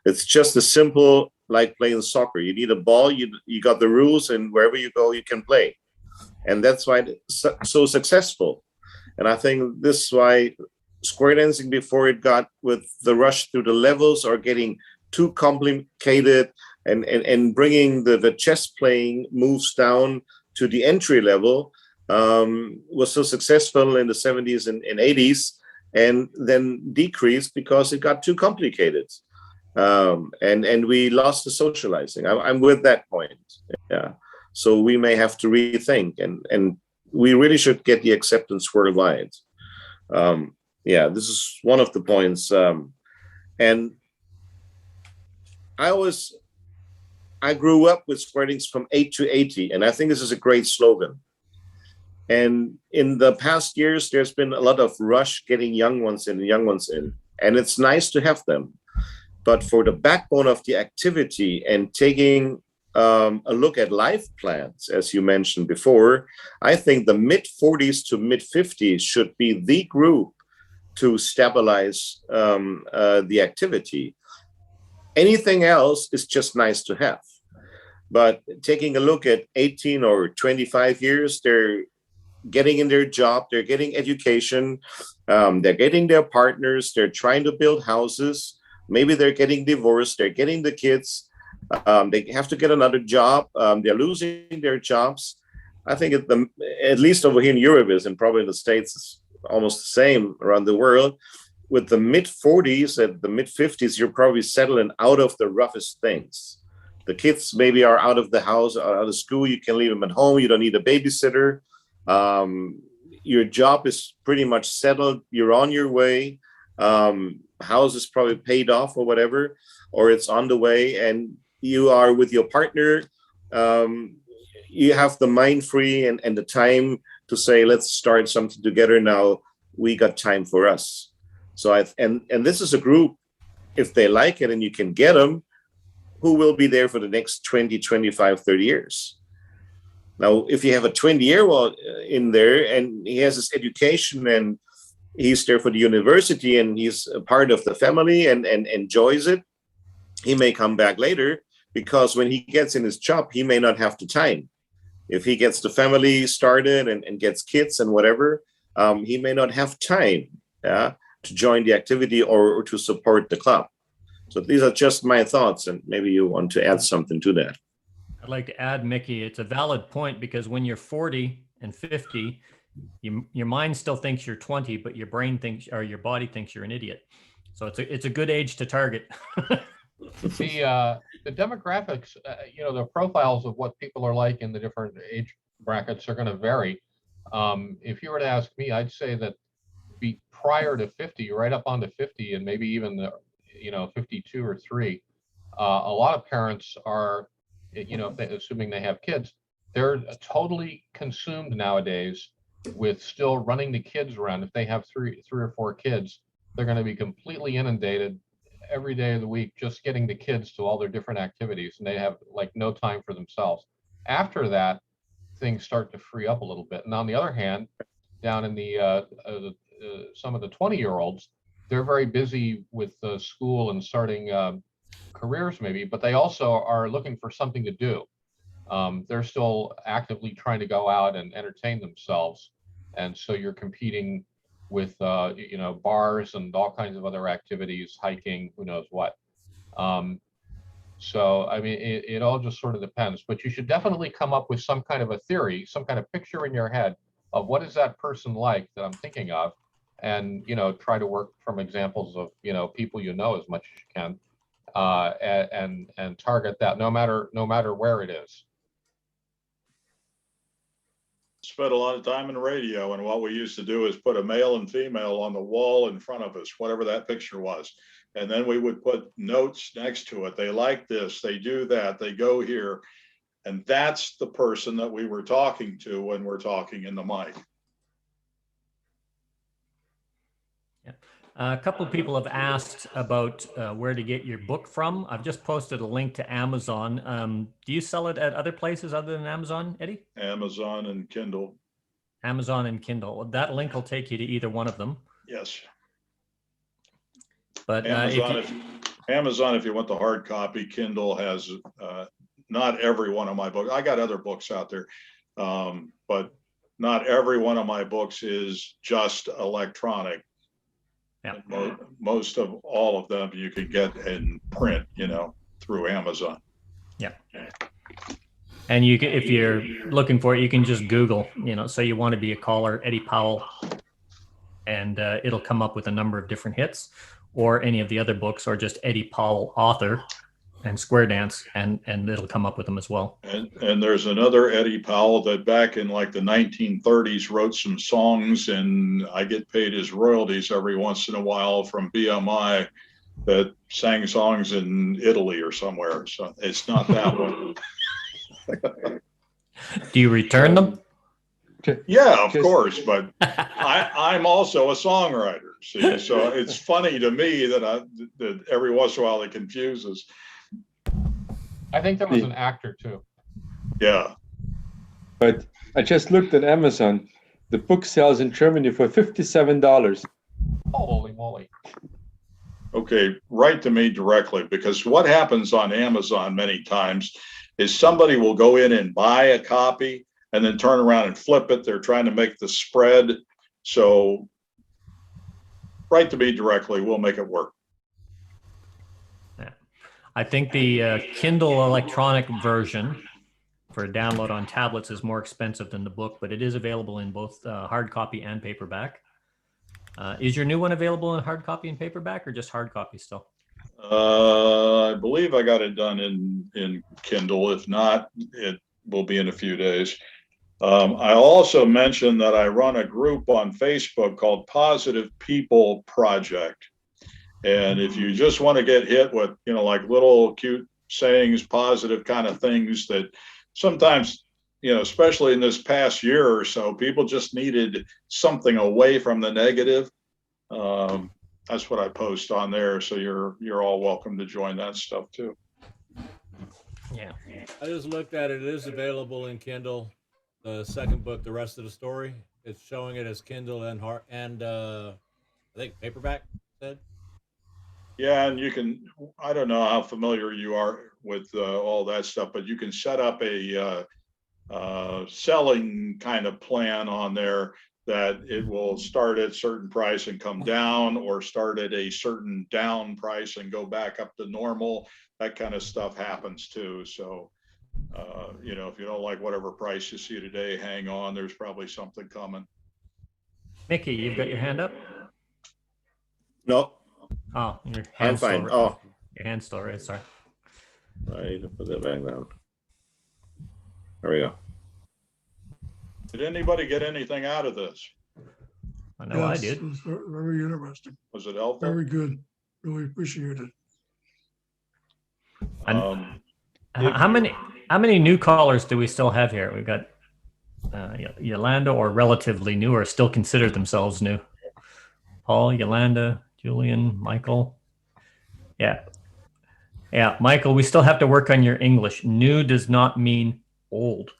It's just as simple like playing soccer. You need a ball, you got the rules, and wherever you go, you can play. And that's why it's so successful. And I think this is why square dancing, before it got with the rush through the levels or getting too complicated and bringing the chess playing moves down to the entry level, was so successful in the 70s and 80s, and then decreased because it got too complicated. And we lost the socializing. I'm with that point. Yeah. So we may have to rethink, and we really should get the acceptance worldwide. This is one of the points. And I grew up with square dance from 8 to 80, and I think this is a great slogan. And in the past years, there's been a lot of rush getting young ones in, and it's nice to have them. But for the backbone of the activity and taking a look at life plans, as you mentioned before, I think the mid 40s to mid 50s should be the group to stabilize the activity. Anything else is just nice to have. But taking a look at 18 or 25 years, they're getting in their job, they're getting education, they're getting their partners, they're trying to build houses, maybe they're getting divorced, they're getting the kids, they have to get another job, they're losing their jobs. I think at least over here in Europe is, and probably in the States, it's almost the same around the world. With the mid 40s and the mid 50s, you're probably settling out of the roughest things. The kids maybe are out of the house, out of school, you can leave them at home, you don't need a babysitter. Your job is pretty much settled, you're on your way, house is probably paid off or whatever, or it's on the way, and you are with your partner. You have the mind free and the time to say, let's start something together now. We got time for us. So and this is a group, if they like it and you can get them, who will be there for the next 20, 25, 30 years. Now, if you have a 20-year-old in there and he has his education and he's there for the university and he's a part of the family and enjoys it, he may come back later, because when he gets in his job, he may not have the time. If he gets the family started and gets kids and whatever, he may not have time to join the activity or to support the club. So these are just my thoughts, and maybe you want to add something to that. I'd like to add, Mickey, it's a valid point, because when you're 40 and 50, your mind still thinks you're 20, but your brain thinks, or your body thinks you're an idiot. So it's a good age to target. The demographics, the profiles of what people are like in the different age brackets are going to vary. If you were to ask me, I'd say that prior to 50, right up onto 50, and maybe even 52 or 3, a lot of parents are, assuming they have kids, they're totally consumed nowadays with still running the kids around. If they have three or 4 kids, they're going to be completely inundated every day of the week just getting the kids to all their different activities, and they have like no time for themselves. After that, things start to free up a little bit. And on the other hand, down in the some of the 20-year-olds, they're very busy with school and starting careers maybe, but they also are looking for something to do. They're still actively trying to go out and entertain themselves. And so you're competing with, bars and all kinds of other activities, hiking, who knows what. So, I mean, it all just sort of depends, but you should definitely come up with some kind of a theory, some kind of picture in your head of what is that person like that I'm thinking of, and, try to work from examples of, people as much as you can, and target that no matter where it is. Spent a lot of time in radio, and what we used to do is put a male and female on the wall in front of us, whatever that picture was. And then we would put notes next to it. They like this, they do that, they go here. And that's the person that we were talking to when we're talking in the mic. Yeah. A couple of people have asked about where to get your book from. I've just posted a link to Amazon. Do you sell it at other places other than Amazon, Eddie? Amazon and Kindle. Amazon and Kindle. That link will take you to either one of them. Yes. But Amazon, if you want the hard copy, Kindle has not every one of my books. I got other books out there, but not every one of my books is just electronic. Yeah. Most of all of them you can get in print, through Amazon. Yeah. And you can, if you're looking for it, you can just Google, so you want to be a caller, Eddie Powell, and it'll come up with a number of different hits, or any of the other books, or just Eddie Powell author and Square Dance, and it'll come up with them as well. And there's another Eddie Powell that back in like the 1930s wrote some songs, and I get paid his royalties every once in a while from BMI, that sang songs in Italy or somewhere. So it's not that one. Do you return them? Yeah, of course, but I'm also a songwriter. See, so it's funny to me that every once in a while it confuses. I think there was an actor too. Yeah. But I just looked at Amazon. The book sells in Germany for $57. Holy moly. Okay, write to me directly, because what happens on Amazon many times is somebody will go in and buy a copy and then turn around and flip it. They're trying to make the spread. So write to me directly. We'll make it work. Yeah. I think the Kindle electronic version for a download on tablets is more expensive than the book, but it is available in both hard copy and paperback. Is your new one available in hard copy and paperback, or just hard copy still? I believe I got it done in Kindle. If not, it will be in a few days. I also mentioned that I run a group on Facebook called Positive People Project. And if you just want to get hit with, like little cute sayings, positive kind of things that sometimes, especially in this past year or so, people just needed something away from the negative. That's what I post on there. So you're all welcome to join that stuff too. Yeah. I just looked at it. It is available in Kindle. The second book, The Rest of the Story, it's showing it as Kindle and I think paperback. Said. Yeah, and you can. I don't know how familiar you are with all that stuff, but you can set up a selling kind of plan on there that it will start at a certain price and come down, or start at a certain down price and go back up to normal. That kind of stuff happens too. So, if you don't like whatever price you see today, hang on. There's probably something coming. Mickey, you've got your hand up? No, Oh, your I'm hand's fine. still, Oh, your hand's still raised, sorry. I need to put that back down. There we go. Did anybody get anything out of this? I know I Yes, did. it was very interesting, Was it helpful? very good. Really appreciate it. And how many new callers do we still have here? We've got Yolanda, or relatively new, or still consider themselves new. Paul, Yolanda, Julian, Michael. Yeah, Michael, we still have to work on your English. New does not mean old.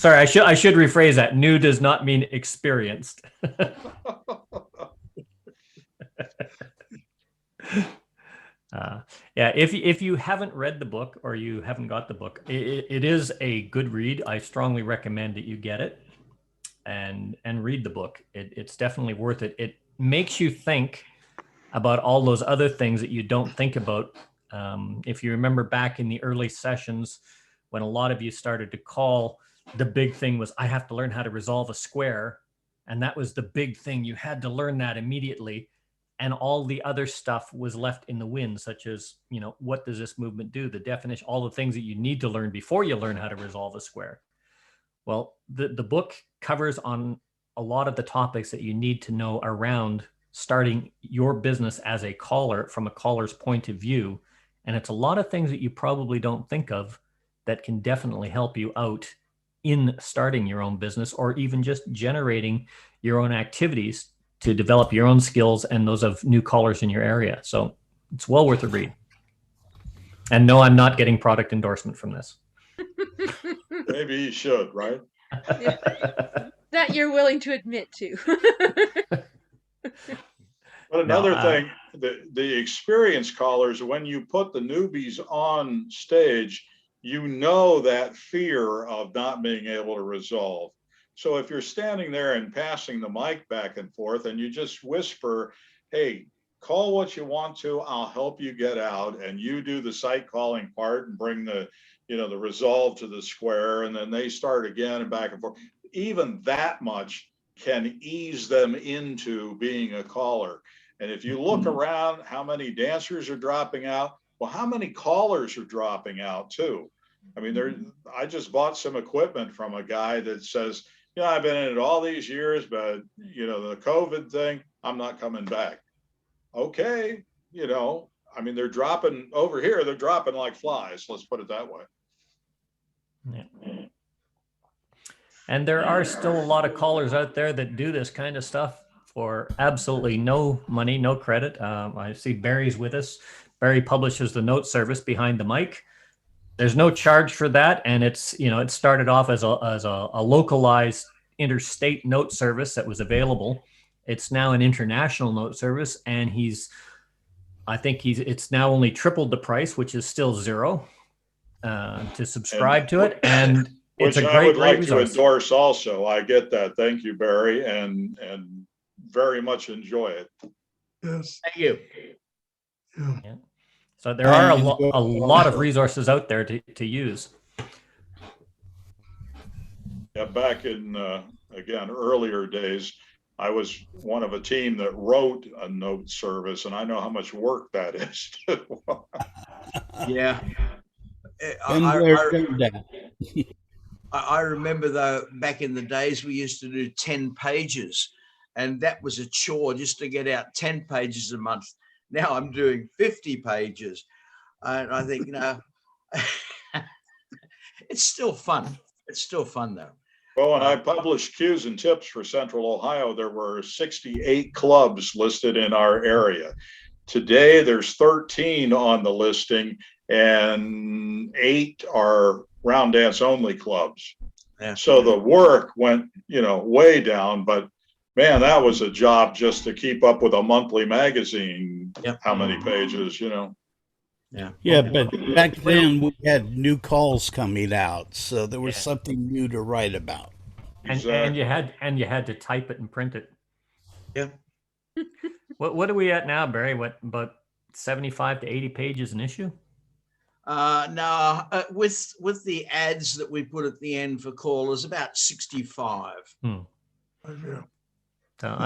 Sorry, I should rephrase that. New does not mean experienced. Yeah, if you haven't read the book or you haven't got the book, it is a good read. I strongly recommend that you get it and read the book. It's definitely worth it. It makes you think about all those other things that you don't think about. If you remember back in the early sessions, when a lot of you started to call, the big thing was, I have to learn how to resolve a square. And that was the big thing. You had to learn that immediately. And all the other stuff was left in the wind, such as, what does this movement do? The definition, all the things that you need to learn before you learn how to resolve a square. Well, the book covers on a lot of the topics that you need to know around starting your business as a caller from a caller's point of view. And it's a lot of things that you probably don't think of that can definitely help you out in starting your own business, or even just generating your own activities to develop your own skills and those of new callers in your area. So it's well worth a read. And no, I'm not getting product endorsement from this. Maybe you should, right? Yeah. That you're willing to admit to. But another thing, the experienced callers, when you put the newbies on stage, that fear of not being able to resolve. So if you're standing there and passing the mic back and forth and you just whisper, hey, call what you want to, I'll help you get out, and you do the sight calling part and bring the resolve to the square, and then they start again and back and forth. Even that much can ease them into being a caller. And if you look around how many dancers are dropping out, well, how many callers are dropping out too? I mean, I just bought some equipment from a guy that says, I've been in it all these years, but the COVID thing, I'm not coming back. Okay. They're dropping over here. They're dropping like flies. Let's put it that way. Yeah. And there are still a lot of callers out there that do this kind of stuff for absolutely no money, no credit. I see Barry's with us. Barry publishes the note service Behind the Mic. There's no charge for that, and it's it started off as a localized interstate note service that was available. It's now an international note service, and it's now only tripled the price, which is still $0 to subscribe to it, and it's which a I great would like resource. to endorse also. I get that. Thank you, Barry, and very much enjoy it. Yes. Thank you. Yeah. So there are a lot of resources out there to use. Yeah, back in again earlier days, I was one of a team that wrote a note service, and I know how much work that is. Yeah. I remember though, back in the days, we used to do 10 pages, and that was a chore just to get out 10 pages a month. Now I'm doing 50 pages. And I think, it's still fun. It's still fun though. Well, when I published cues and tips for Central Ohio, there were 68 clubs listed in our area. Today, there's 13 on the listing, and 8 are round dance only clubs. Yeah. So the work went, way down, but man, that was a job just to keep up with a monthly magazine. Yep. How many pages, Yeah, but back then we had new calls coming out, so there was something new to write about. And you had to type it and print it. Yeah. What are we at now, Barry? What, about 75 to 80 pages an issue? No, with the ads that we put at the end for callers, about 65. Yeah. So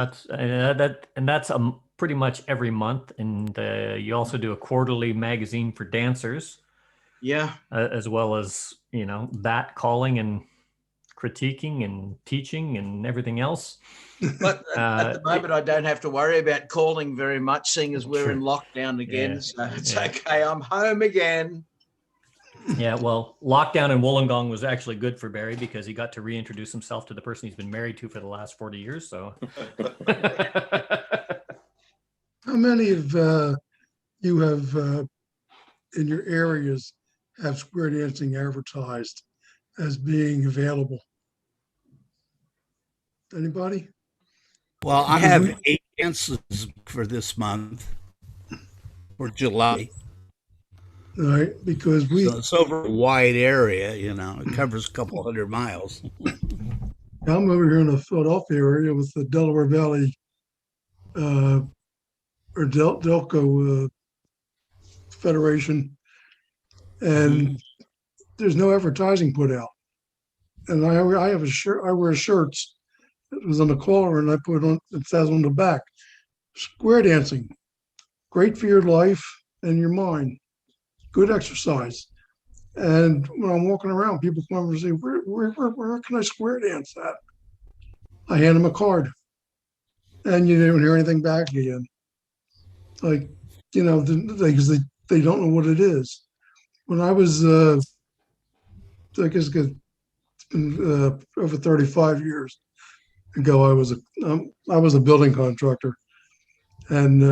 that's pretty much every month, and you also do a quarterly magazine for dancers. Yeah. As well as that calling and critiquing and teaching and everything else. But at the moment, I don't have to worry about calling very much, seeing as we're in lockdown again. Yeah. So it's okay. I'm home again. Yeah, well, lockdown in Wollongong was actually good for Barry because he got to reintroduce himself to the person he's been married to for the last 40 years. So, how many of you have in your areas have square dancing advertised as being available Anybody? Well, I Because have we, 8 dances for this month, for July. all right, because we, So it's over a wide area, you know, it covers a couple hundred miles. I'm over here in the Philadelphia area with the Delaware Valley uh, or Delco Federation, and there's no advertising put out. And I have a shirt. I wear shirts. It was on the collar, and I put on. It says on the back, "Square dancing, great for your life and your mind. Good exercise." And when I'm walking around, people come over and say, "Where can I square dance at?" I hand them a card, and you don't hear anything back again. Like, you know, because they don't know what it is. When I was, I guess, it's been over 35 years ago, I was a building contractor, and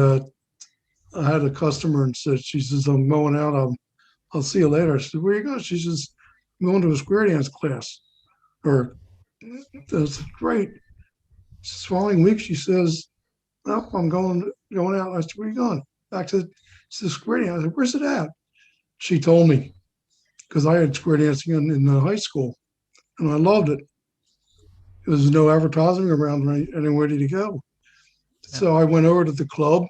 I had a customer and said, she says, "I'm going out. I'll see you later." I said, "Where you go?" She says, "I'm going to a square dance class." Or that's great. This following week, she says, "Oh, I'm going out." I said, "Where are you going?" Back to the square dance. I said, "Where's it at?" She told me because I had square dancing in high school, and I loved it. There was no advertising around anywhere to go. So I went over to the club,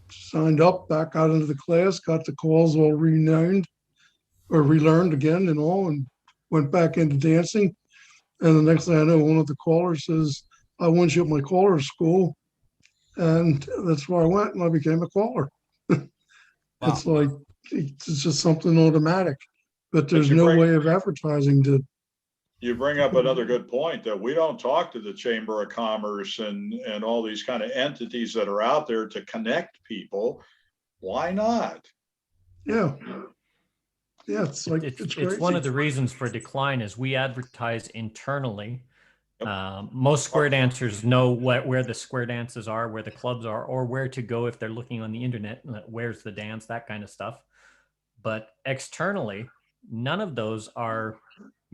signed up, back out into the class, got the calls all relearned again and all, and went back into dancing. And the next thing I know, one of the callers says, "I want you at my caller school." And that's where I went, and I became a caller. Wow. It's like, it's just something automatic, but there's you no bring- way of advertising to. You bring up another good point that we don't talk to the Chamber of Commerce and all these kind of entities that are out there to connect people. Why not? Yeah. Yeah, it's like, it's crazy. one of the reasons for decline is we advertise internally. Most square dancers know where the square dances are, where the clubs are, or where to go if they're looking on the internet. Where's the dance, that kind of stuff. But externally, none of those are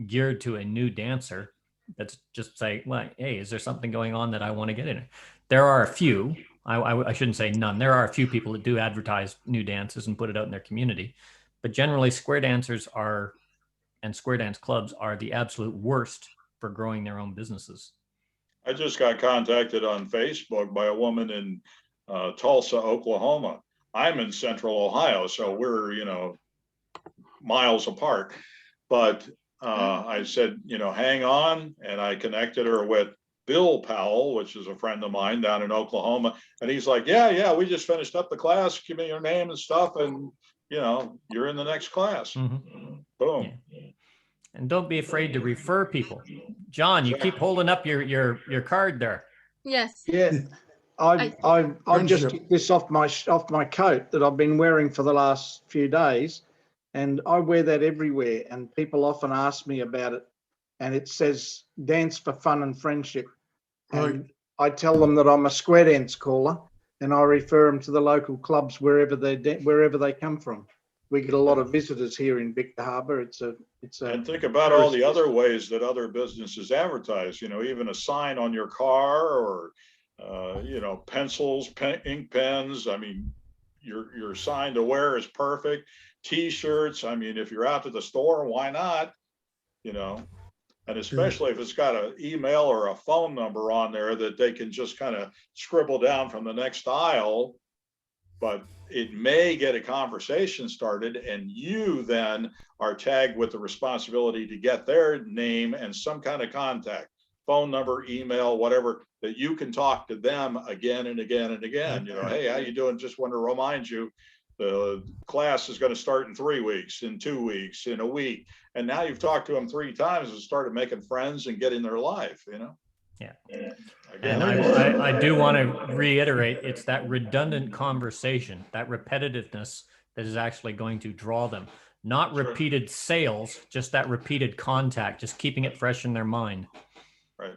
geared to a new dancer. That's just say, well, hey, is there something going on that I want to get in? There are a few. I shouldn't say none. There are a few people that do advertise new dances and put it out in their community. But generally, square dancers and square dance clubs are the absolute worst for growing their own businesses. I just got contacted on Facebook by a woman in Tulsa, Oklahoma. I'm in Central Ohio, so we're, miles apart. But I said, hang on, and I connected her with Bill Powell, which is a friend of mine down in Oklahoma. And he's like, yeah, we just finished up the class. Give me your name and stuff, and you're in the next class. Mm-hmm. Boom. Yeah. And don't be afraid to refer people. John, you keep holding up your card there. Yes. Yeah, I just took this off my coat that I've been wearing for the last few days, and I wear that everywhere. And people often ask me about it, and it says "Dance for Fun and Friendship." And I tell them that I'm a square dance caller, and I refer them to the local clubs wherever they come from. We get a lot of visitors here in Victor Harbor. And think about all the other ways that other businesses advertise, even a sign on your car or, pencils, ink pens. I mean, your sign to wear is perfect. T-shirts. I mean, if you're out to the store, why not? And especially if it's got an email or a phone number on there that they can just kind of scribble down from the next aisle. But it may get a conversation started, and you then are tagged with the responsibility to get their name and some kind of contact, phone number, email, whatever, that you can talk to them again and again and again. Hey, how you doing? Just want to remind you, the class is going to start in 3 weeks, in 2 weeks, in a week. And now you've talked to them 3 times and started making friends and getting their life, Yeah. Again, And I do want to reiterate, it's that redundant conversation, that repetitiveness that is actually going to draw them. Not repeated sales, just that repeated contact, just keeping it fresh in their mind. Right.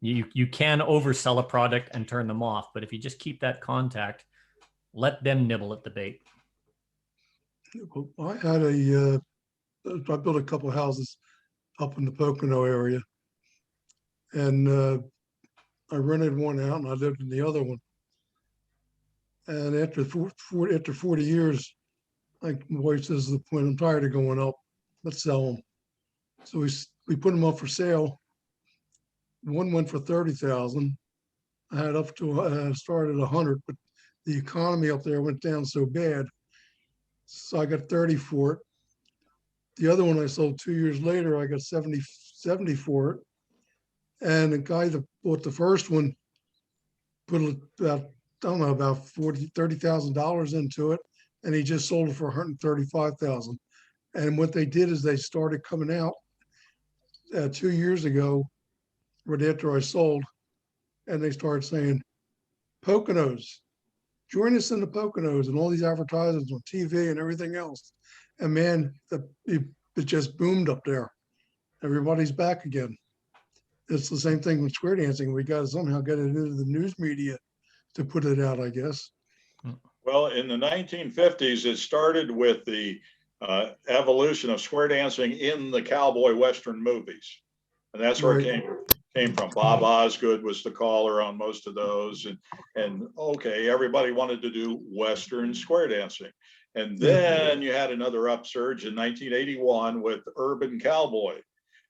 You can oversell a product and turn them off, but if you just keep that contact, let them nibble at the bait. Well, I built a couple of houses up in the Pocono area, And I rented one out and I lived in the other one. And after 40 years, like my wife says, the point, I'm tired of going up. Let's sell them. So we put them up for sale. One went for 30,000. I had up to started 100, but the economy up there went down so bad, so I got 30 for it. The other one I sold 2 years later, I got 70 for it. And the guy that bought the first one put about, I don't know, about $30,000 into it, and he just sold it for 135,000. And what they did is they started coming out 2 years ago, right after I sold, and they started saying, Poconos, join us in the Poconos, and all these advertisements on TV and everything else. And man, it just boomed up there. Everybody's back again. It's the same thing with square dancing. We got to somehow get it into the news media to put it out, I guess. Well, in the 1950s, it started with the evolution of square dancing in the cowboy Western movies. And that's where it came from. Bob Osgood was the caller on most of those. And okay, everybody wanted to do Western square dancing. And then you had another upsurge in 1981 with Urban Cowboy.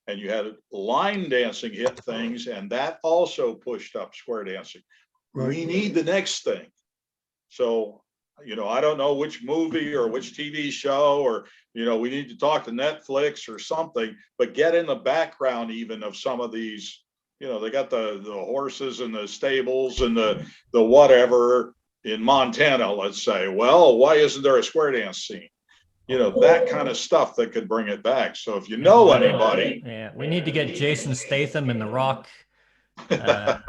And you had line dancing hit things, and that also pushed up square dancing. Right. We need the next thing. So, I don't know which movie or which TV show, or, we need to talk to Netflix or something, but get in the background even of some of these, they got the horses and the stables and the whatever in Montana, let's say. Well, why isn't there a square dance scene? That kind of stuff that could bring it back. So if you know anybody. Yeah, we need to get Jason Statham and The Rock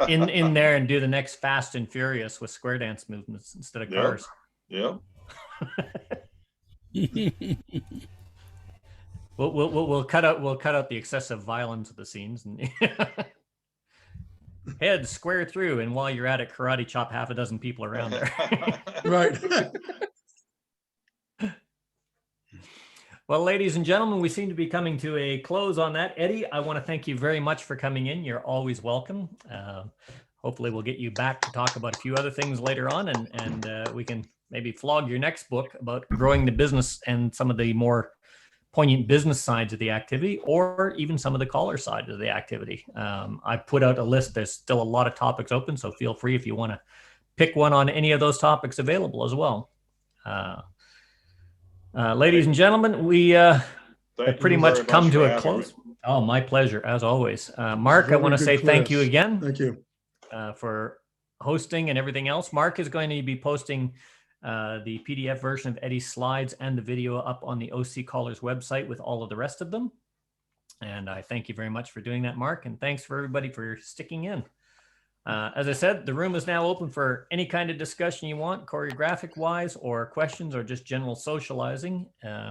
in there and do the next Fast and Furious with square dance movements instead of cars. Yeah. We'll cut out the excessive violence of the scenes and head square through, and while you're at it, karate chop half a dozen people around there. Right. Well, ladies and gentlemen, we seem to be coming to a close on that. Eddie, I want to thank you very much for coming in. You're always welcome. Hopefully we'll get you back to talk about a few other things later on, and we can maybe flog your next book about growing the business and some of the more poignant business sides of the activity, or even some of the caller side of the activity. I put out a list. There's still a lot of topics open, so feel free if you want to pick one on any of those topics available as well. Ladies and gentlemen, we have pretty much come to a close. Oh, my pleasure, as always. Mark, I want to say thank you again. Thank you for hosting and everything else. Mark is going to be posting the PDF version of Eddie's slides and the video up on the OC Callers website with all of the rest of them. And I thank you very much for doing that, Mark. And thanks for everybody for sticking in. As I said, the room is now open for any kind of discussion you want, choreographic wise, or questions, or just general socializing.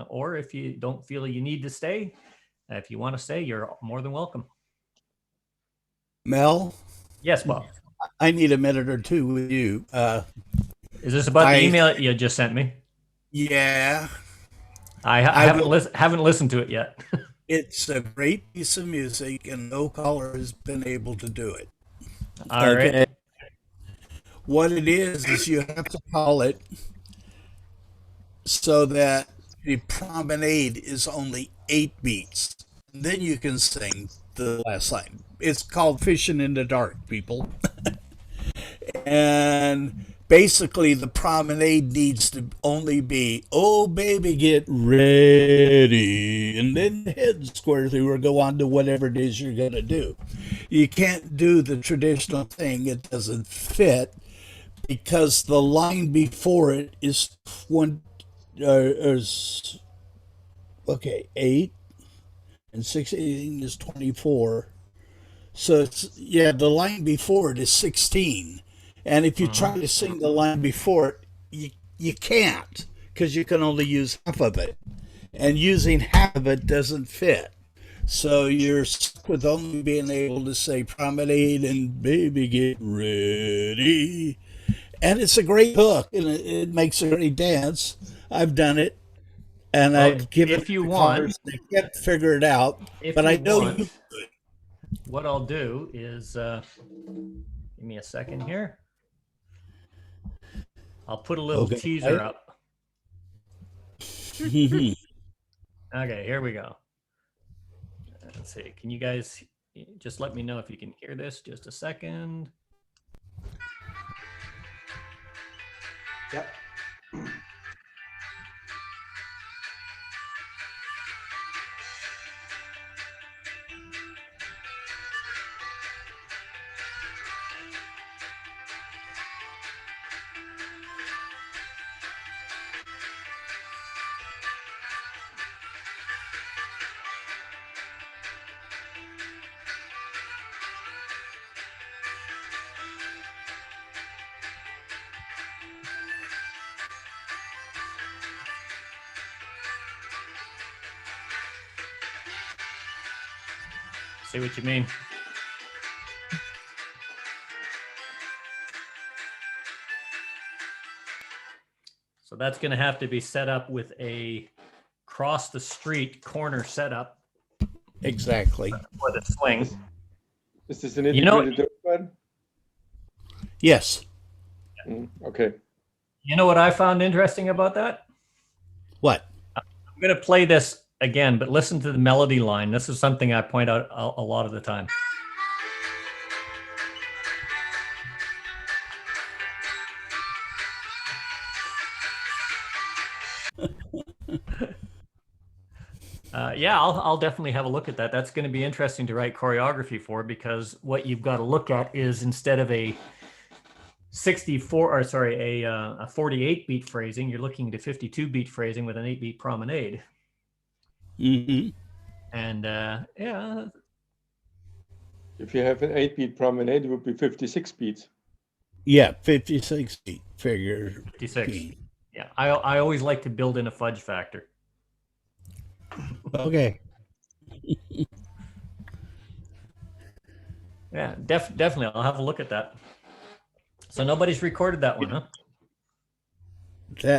Or if you don't feel you need to stay, if you want to stay, you're more than welcome. Mel? Yes, Bob. I need a minute or two with you. Is this about the email that you just sent me? Yeah. I haven't listened to it yet. It's a great piece of music, and no caller has been able to do it. All right. What it is you have to call it so that the promenade is only 8 beats. And then you can sing the last line. It's called Fishing in the Dark, people. And basically the promenade needs to only be, oh baby, get ready, and then head square through or go on to whatever it is you're going to do. You can't do the traditional thing. It doesn't fit because the line before it is 8 and 16 is 24. So it's, the line before it is 16. And if you try to sing the line before it, you can't, because you can only use half of it. And using half of it doesn't fit. So you're stuck with only being able to say promenade and baby get ready. And it's a great hook, and it makes a great dance. I've done it. And I've given if you want, they can't figure it out. But I know you could. what I'll do is, give me a second here. I'll put a little Okay. teaser up. Okay, here we go. Let's see. Can you guys just let me know if you can hear this? Just a second. Yep. See what you mean. So that's going to have to be set up with a cross the street corner setup Exactly. for the swing. Is this an You know- integrated button? Yes. Okay. You know what I found interesting about that? What? I'm going to play this again, but listen to the melody line. This is something I point out a lot of the time. Yeah, I'll definitely have a look at that. That's going to be interesting to write choreography for, because what you've got to look at is, instead of a 48 beat phrasing, you're looking at a 52 beat phrasing with an 8 beat promenade. Mm-hmm. And yeah, If you have an 8-beat promenade, it would be 56 beats. Yeah, 56 feet figure. 56. Key. Yeah, I always like to build in a fudge factor. Okay. Yeah, definitely. I'll have a look at that. So nobody's recorded that one, huh?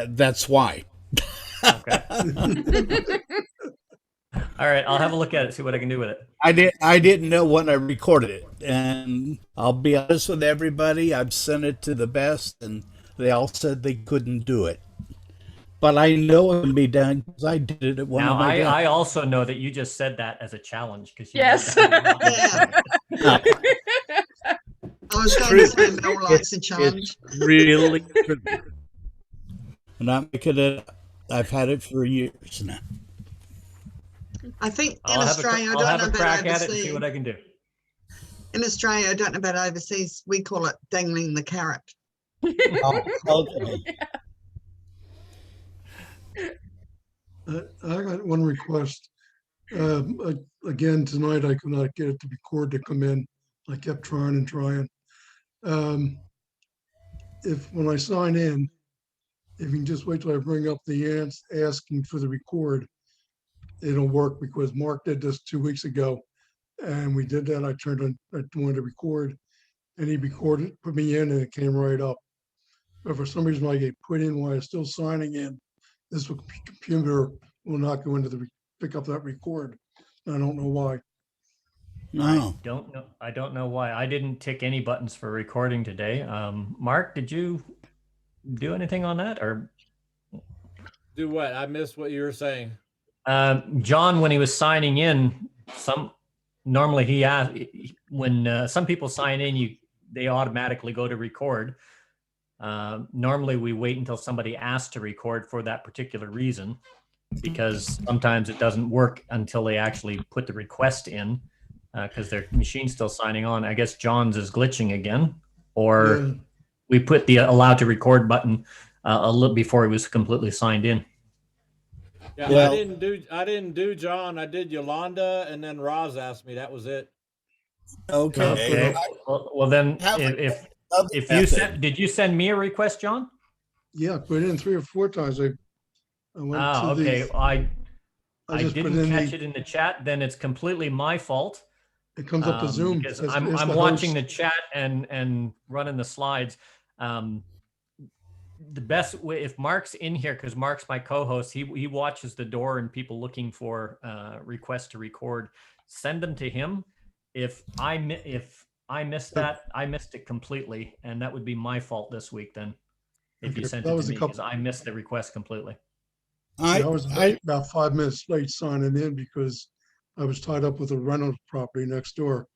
That's why. Okay. All right, I'll have a look at it, see what I can do with it. I didn't know when I recorded it, and I'll be honest with everybody. I've sent it to the best, and they all said they couldn't do it. But I know it can be done because I did it at one Now, of my I also know that you just said that as a challenge, because Yes. I was going to say Mel likes a challenge. It's really true. And I'm making it. I've had it for years now. I think in I'll Australia, have I a don't know crack about at it and see overseas. what I can do. In Australia, I don't know about overseas. We call it dangling the carrot. Oh, okay. I got one request. Again, tonight I could not get it to record to come in. I kept trying and trying. If when I sign in, if you can just wait till I bring up the asking for the record, it'll work, because Mark did this 2 weeks ago, and we did that. I wanted to record, and he recorded, put me in, and it came right up. But for some reason, I get put in while I'm still signing in. This computer will not go into pick up that record. I don't know why. No. I don't know why. I didn't tick any buttons for recording today. Mark, did you do anything on that, or Do what? I missed what you were saying. John, when he was signing in, normally he asked, when some people sign in, they automatically go to record. Normally we wait until somebody asks to record for that particular reason, because sometimes it doesn't work until they actually put the request in, because their machine's still signing on. I guess John's is glitching again, or Yeah. we put the allow to record button a little before he was completely signed in. Yeah, Well- I didn't do John. I did Yolanda, and then Roz asked me. That was it. Okay. Okay. Well, then, if you sent, did you send me a request, John? Yeah, put it in 3 or 4 times. I went to Okay. the. I just put didn't in catch the- it in the chat. Then it's completely my fault. It comes up to Zoom. Because as I'm the watching host. the chat and running the slides. The best way, if Mark's in here, because Mark's my co-host, he watches the door and people looking for requests to record, send them to him, if I missed that, I missed it completely, and that would be my fault this week then. If you Okay, sent that it was to a me, couple- because I missed the request completely. I was about 5 minutes late signing in because I was tied up with a rental property next door.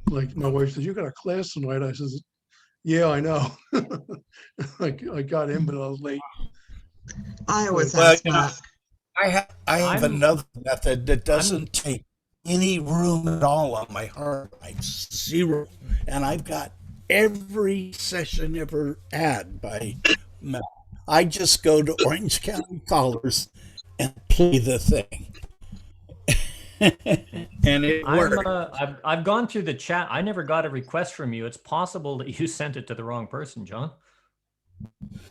Like my wife said, "You got a class tonight." I says, "Yeah, I know." I got in, but I was late. I always Well, ask Mark. I have another method that doesn't take any room at all on my hard drive, zero. And I've got every session ever had by Mel. I just go to Orange County Callers and play the thing. And it works. I've gone through the chat. I never got a request from you. It's possible that you sent it to the wrong person, John.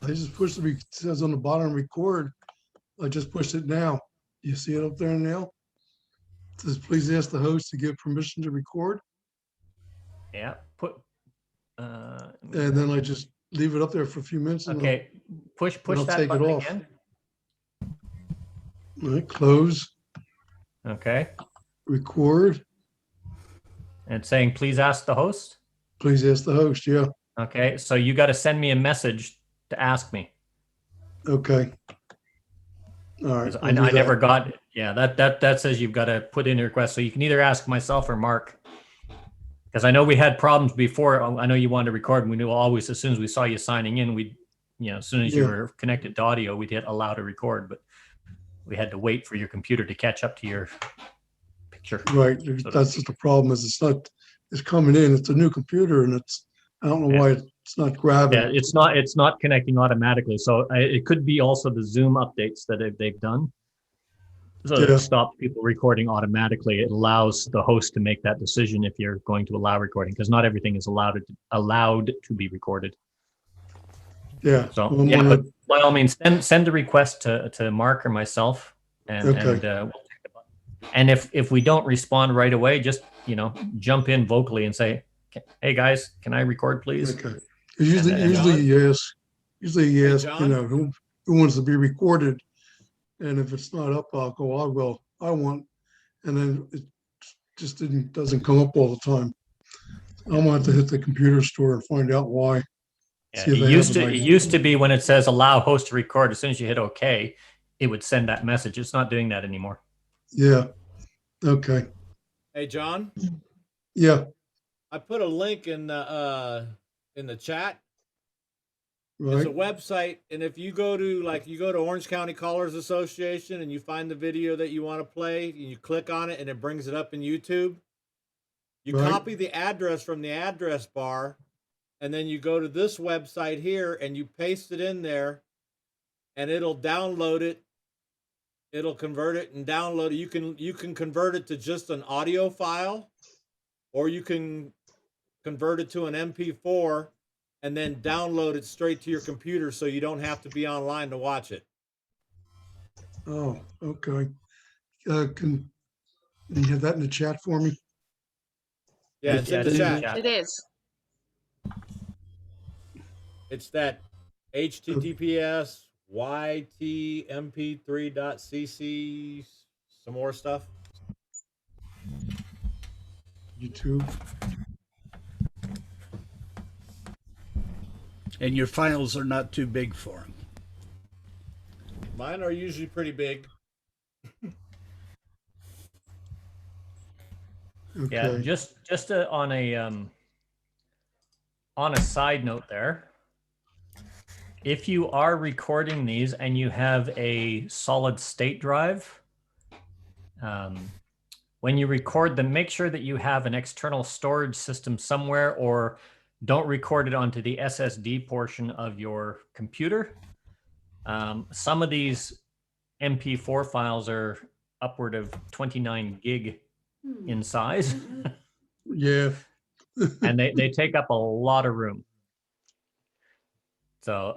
I just pushed it says on the bottom record. I just pushed it now. You see it up there now? It says, "Please ask the host to give permission to record." Yeah. And then I just leave it up there for a few minutes. And Okay. Push I'll that take it button off. again. All right, close, Okay. record. And it's saying, please ask the host. Please ask the host. Yeah. Okay. So you got to send me a message to ask me. Okay. All right. I never got it. Yeah, that says you've got to put in a request. So you can either ask myself or Mark. Because I know we had problems before. I know you wanted to record, and we knew always as soon as we saw you signing in, as soon as you were connected to audio, we'd hit allow to record. But we had to wait for your computer to catch up to your picture. Right. That's just the problem. Is it's coming in. It's a new computer, and I don't know why it's not grabbing. Yeah, it's not connecting automatically. So it could be also the Zoom updates that they've done. So it stops people recording automatically. It allows the host to make that decision if you're going to allow recording, because not everything is allowed to be recorded. Yeah. So but by all means, send a request to Mark or myself, and we'll take the button. And if we don't respond right away, just jump in vocally and say, "Hey guys, can I record, please?" Okay. Usually yes. Who wants to be recorded, and if it's not up, I'll go. I want, and then it just doesn't come up all the time. I'm gonna have to hit the computer store and find out why. Yeah, it used to be when it says allow host to record, as soon as you hit OK, it would send that message. It's not doing that anymore. Yeah. Okay. Hey, John. Yeah. I put a link in the chat. Right. It's a website, and if you go to Orange County Callers Association and you find the video that you want to play, and you click on it, and it brings it up in YouTube. You copy the address from the address bar, and then you go to this website here, and you paste it in there, and it'll download it. It'll convert it and download it. You can convert it to just an audio file, or you can convert it to an MP4 and then download it straight to your computer so you don't have to be online to watch it. Oh, okay. Can you have that in the chat for me? Yeah, it's in the chat. It is. It's that HTTPS ytmp3.cc some more stuff. YouTube. And your files are not too big for them. Mine are usually pretty big. Yeah, just on a side note there, if you are recording these and you have a solid state drive, when you record them, make sure that you have an external storage system somewhere, or don't record it onto the SSD portion of your computer. Some of these MP4 files are upward of 29 gig in size. Yeah. And they take up a lot of room. So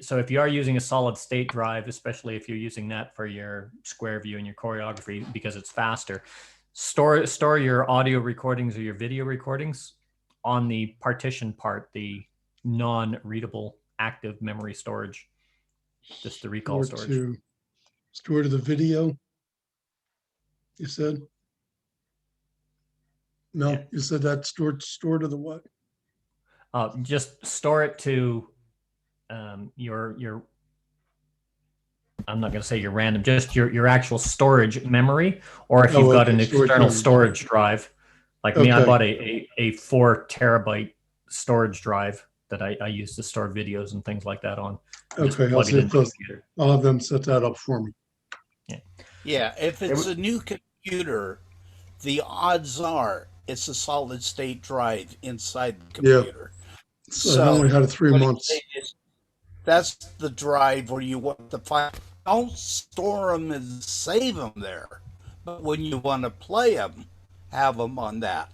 so if you are using a solid state drive, especially if you're using that for your square view and your choreography because it's faster, store your audio recordings or your video recordings on the partition part, the non-readable active memory storage, just the recall storage. Store to the video, you said? No, Yeah. you said that stored to the what? Just store it to your I'm not going to say your random, just your actual storage memory, or if Oh, you've got okay, an storage external memory. storage drive. Like me, I Okay. bought a 4 terabyte storage drive that I use to store videos and things like that on. Just Okay, I'll plug it see if into the those, computer. I'll have them set that up for me. Yeah, if it's a new computer, the odds are it's a solid state drive inside the Yeah. computer. So I only had it 3 what I'm months. saying is, that's the drive where you want the file. Don't store them and save them there. But when you want to play them, have them on that,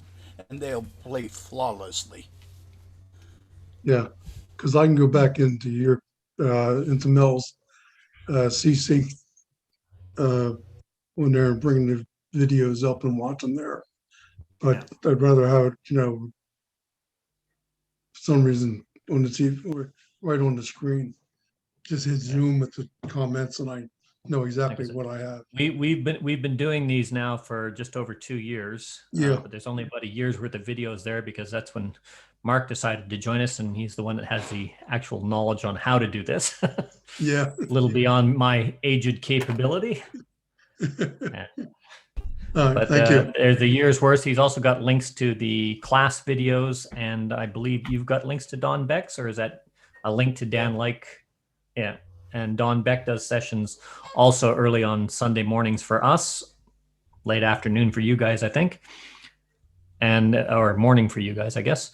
and they'll play flawlessly. Yeah, because I can go back into into Mel's CC when they're bringing the videos up and watch them there. But I'd rather have it, for some reason on the TV or right on the screen. Just hit zoom with the comments and I know exactly what I have. We've been doing these now for just over 2 years. Yeah. But there's only about a year's worth of videos there because that's when Mark decided to join us, and he's the one that has the actual knowledge on how to do this. Yeah. A little beyond my aged capability. But thank you. there's a year's worth. He's also got links to the class videos, and I believe you've got links to Don Beck's, or is that a link to Dan Like? Yeah. And Don Beck does sessions also early on Sunday mornings for us, late afternoon for you guys, I think, or morning for you guys, I guess,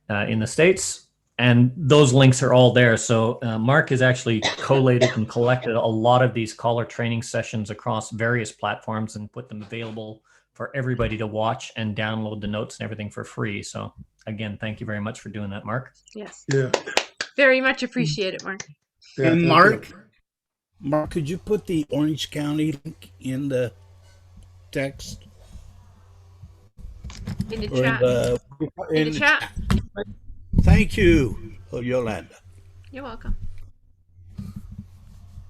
in the States. And those links are all there. So Mark has actually collated and collected a lot of these caller training sessions across various platforms and put them available for everybody to watch and download the notes and everything for free. So again, thank you very much for doing that, Mark. Yes. Yeah. Very much appreciate it, Mark. Yeah, And thank you. Mark, could you put the Orange County link in the text? In the Or chat. In the chat. Thank you, Yolanda. You're welcome.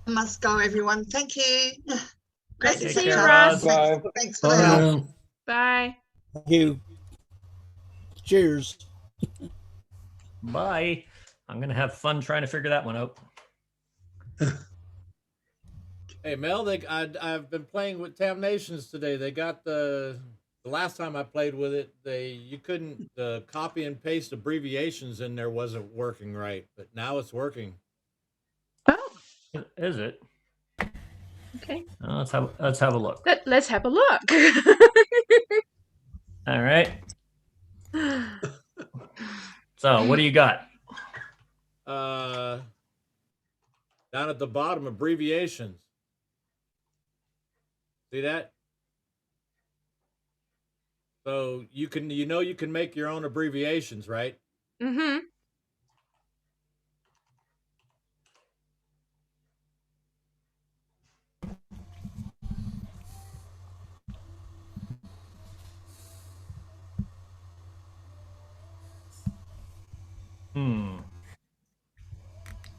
I must go, everyone. Thank you. Great to Take see you, care, Russ. Russ. Thanks for the help. Bye. Thank you. Cheers. Bye. I'm going to have fun trying to figure that one out. Hey Mel, I've been playing with Tam Nations today. They got the last time I played with it, you couldn't copy and paste abbreviations in there wasn't working right, but now it's working. Oh, is it? Okay. Let's have a look. Let's have a look. All right. So what do you got? Down at the bottom, abbreviations. See that? So you can make your own abbreviations, right? Mm-hmm.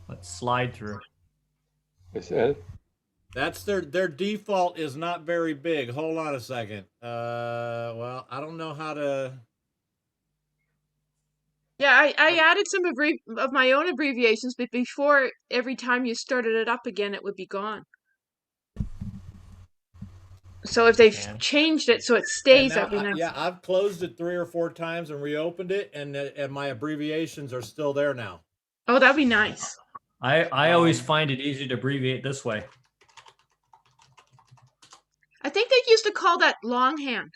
Let's slide through. That's their default is not very big. Hold on a second. Well, I don't know how to. Yeah, I added some of my own abbreviations, but before every time you started it up again, it would be gone. So if they've changed it so it stays, that'd be nice. Yeah, I've closed it 3 or 4 times and reopened it, and my abbreviations are still there now. Oh, that'd be nice. I always find it easy to abbreviate this way. I think they used to call that longhand.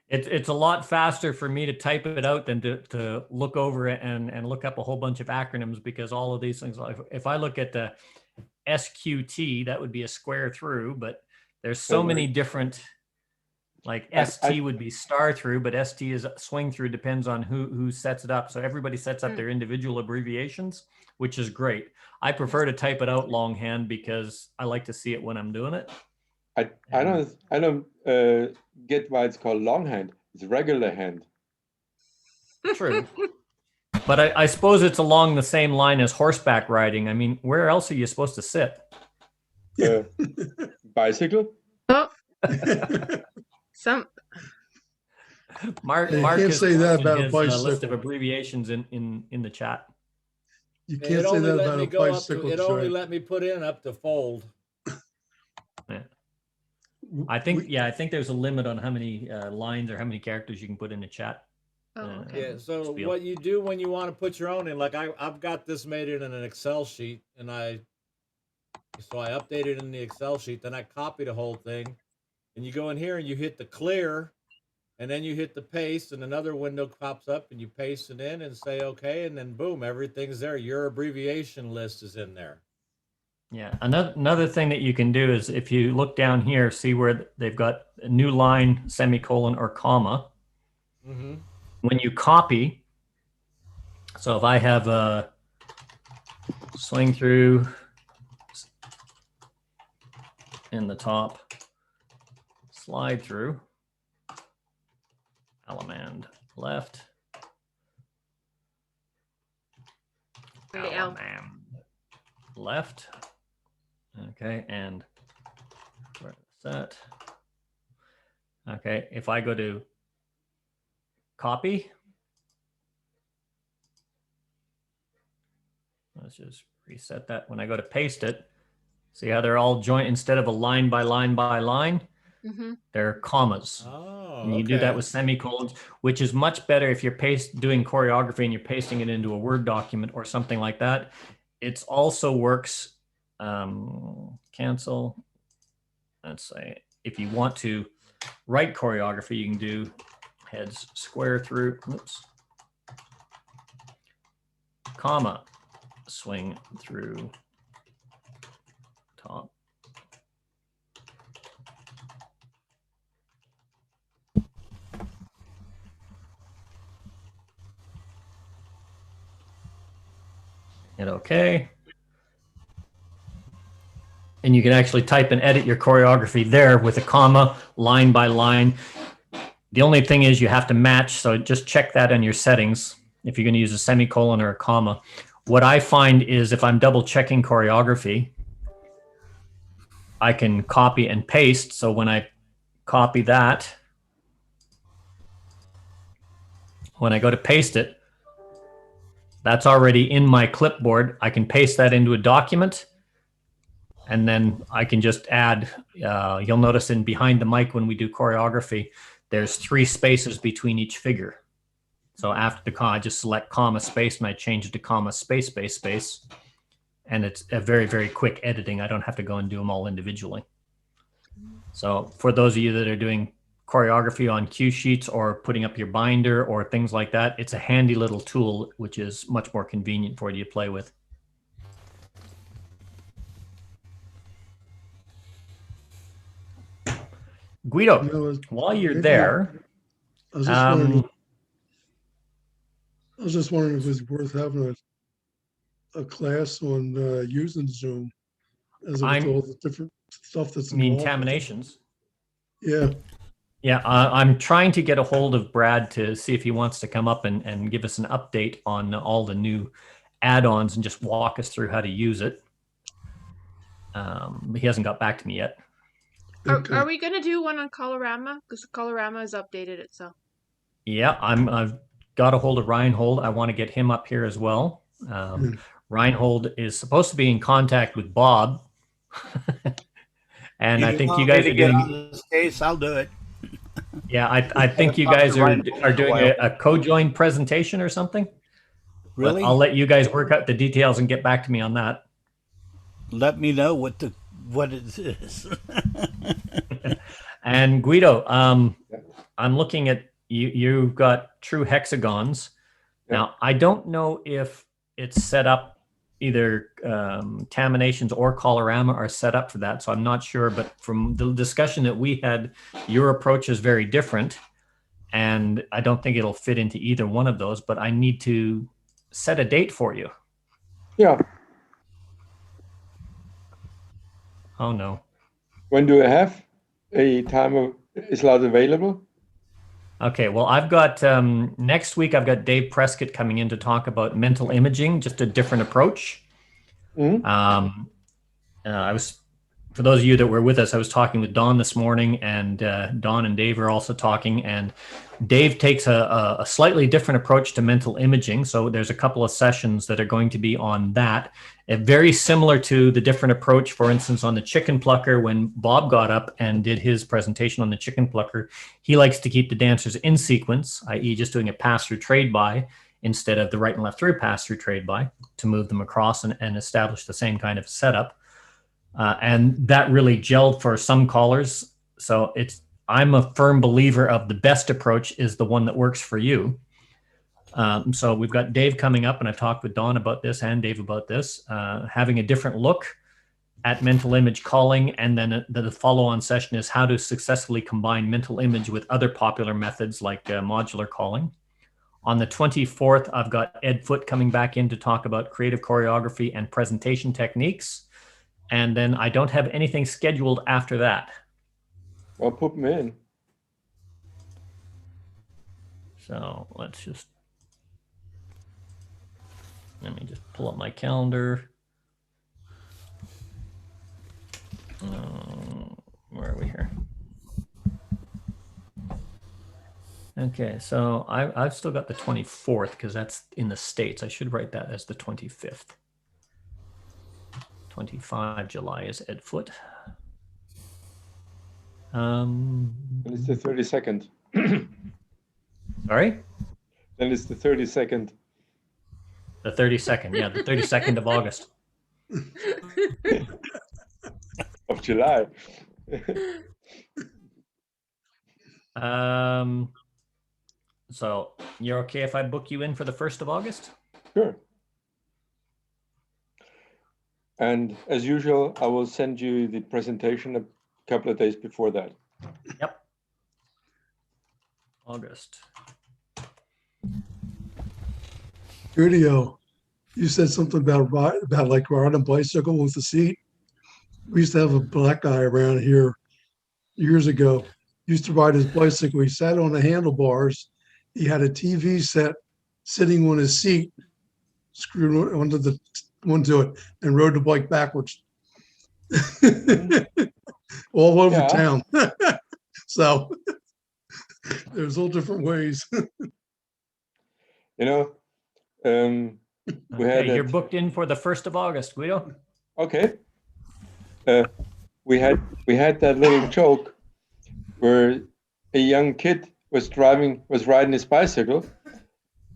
It's a lot faster for me to type it out than to look over it and look up a whole bunch of acronyms, because all of these things, if I look at the SQT, that would be a square through, but there's so many different, like ST would be star through, but ST is swing through, depends on who sets it up. So everybody sets up their individual abbreviations, which is great. I prefer to type it out longhand because I like to see it when I'm doing it. I don't get why it's called longhand. It's regular hand. True. But I suppose it's along the same line as horseback riding. I mean, where else are you supposed to sit? Bicycle? Oh. Mark You can't is say that posting about a his, list bicycle. of abbreviations in the chat. You It can't say only that let about me a go up bicycle. to, it only Troy. let me put in up to fold. I think there's a limit on how many lines or how many characters you can put in a chat. Oh, okay. Yeah, so spiel. what you do when you want to put your own in, like I've got this made in an Excel sheet, and I updated in the Excel sheet, then I copy the whole thing, and you go in here and you hit the clear, and then you hit the paste, and another window pops up, and you paste it in and say okay, and then boom, everything's there. Your abbreviation list is in there. Yeah, another thing that you can do is if you look down here, see where they've got a new line, semicolon, or comma. Mm-hmm. When you copy, so if I have a swing through in the top, slide through, Alamand left, Alamand left. Okay, and where's that? Okay, if I go to copy, let's just reset that. When I go to paste it, see how they're all joined instead of a line by line by line? Mm-hmm. They're commas. Oh, and you do that with semicolons, which is much better if you're doing choreography and you're pasting it into a Word document or something like that. It also works. Cancel. Let's say if you want to write choreography, you can do heads square through, oops, comma, swing through top. Hit OK. And you can actually type and edit your choreography there with a comma, line by line. The only thing is you have to match, so just check that in your settings if you're going to use a semicolon or a comma. What I find is if I'm double checking choreography, I can copy and paste. So when I copy that, when I go to paste it, that's already in my clipboard. I can paste that into a document. And then I can just add, you'll notice in behind the mic when we do choreography, there's 3 spaces between each figure. So after the comma, I just select comma space and I change it to comma space, space, space. And it's a very, very quick editing. I don't have to go and do them all individually. So for those of you that are doing choreography on cue sheets or putting up your binder or things like that, it's a handy little tool, which is much more convenient for you to play with. Guido, while you're there, I was just wondering if it's worth having a class on using Zoom as opposed to all the different stuff that's involved. Taminations. Yeah. Yeah, I'm trying to get a hold of Brad to see if he wants to come up and give us an update on all the new add-ons and just walk us through how to use it. He hasn't got back to me yet. Are we going to do one on Colorama? Because Colorama has updated itself. Yeah, I've got a hold of Reinhold. I want to get him up here as well. Reinhold is supposed to be in contact with Bob. And I think you guys are doing on this case. I'll do it. Yeah, I think you guys are doing a co-joined presentation or something. Really? But I'll let you guys work out the details and get back to me on that. Let me know what it is. And Guido, I'm looking at you. You've got true hexagons. Yeah. Now, I don't know if it's set up. Either Taminations or Colorama are set up for that, so I'm not sure. But from the discussion that we had, your approach is very different, and I don't think it'll fit into either one of those. But I need to set a date for you. Yeah. Oh no. When do I have a time of slot available? Okay, well, I've got next week, I've got Dave Prescott coming in to talk about mental imaging, just a different approach. Mm-hmm. I was for those of you that were with us, I was talking with Don this morning, and Don and Dave are also talking. And Dave takes a slightly different approach to mental imaging. So there's a couple of sessions that are going to be on that. Very similar to the different approach, for instance, on the chicken plucker. When Bob got up and did his presentation on the chicken plucker, he likes to keep the dancers in sequence, i.e. just doing a pass-through trade-by instead of the right and left through pass-through trade-by to move them across and establish the same kind of setup. And that really gelled for some callers. So I'm a firm believer of the best approach is the one that works for you. So we've got Dave coming up, and I've talked with Don about this and Dave about this, having a different look at mental image calling. And then the follow-on session is how to successfully combine mental image with other popular methods like modular calling. On the 24th, I've got Ed Foote coming back in to talk about creative choreography and presentation techniques. And then I don't have anything scheduled after that. Well, put them in. So let me just pull up my calendar. Where are we here? Okay, so I've still got the 24th because that's in the States. I should write that as the 25th. 25 July is Ed Foote. And it's the 32nd. Sorry? Then it's the 32nd. The 32nd, yeah, the 32nd of August. Of July. So you're okay if I book you in for the 1st of August? Sure. And as usual, I will send you the presentation a couple of days before that. Yep. August. Studio, you said something about like riding a bicycle with a seat. We used to have a black guy around here years ago. He used to ride his bicycle. He sat on the handlebars. He had a TV set sitting on his seat, screwed onto it, and rode the bike backwards all over town. So there's all different ways. We had you're booked in for the 1st of August, Guido. Okay. We had that little joke where a young kid was riding his bicycle,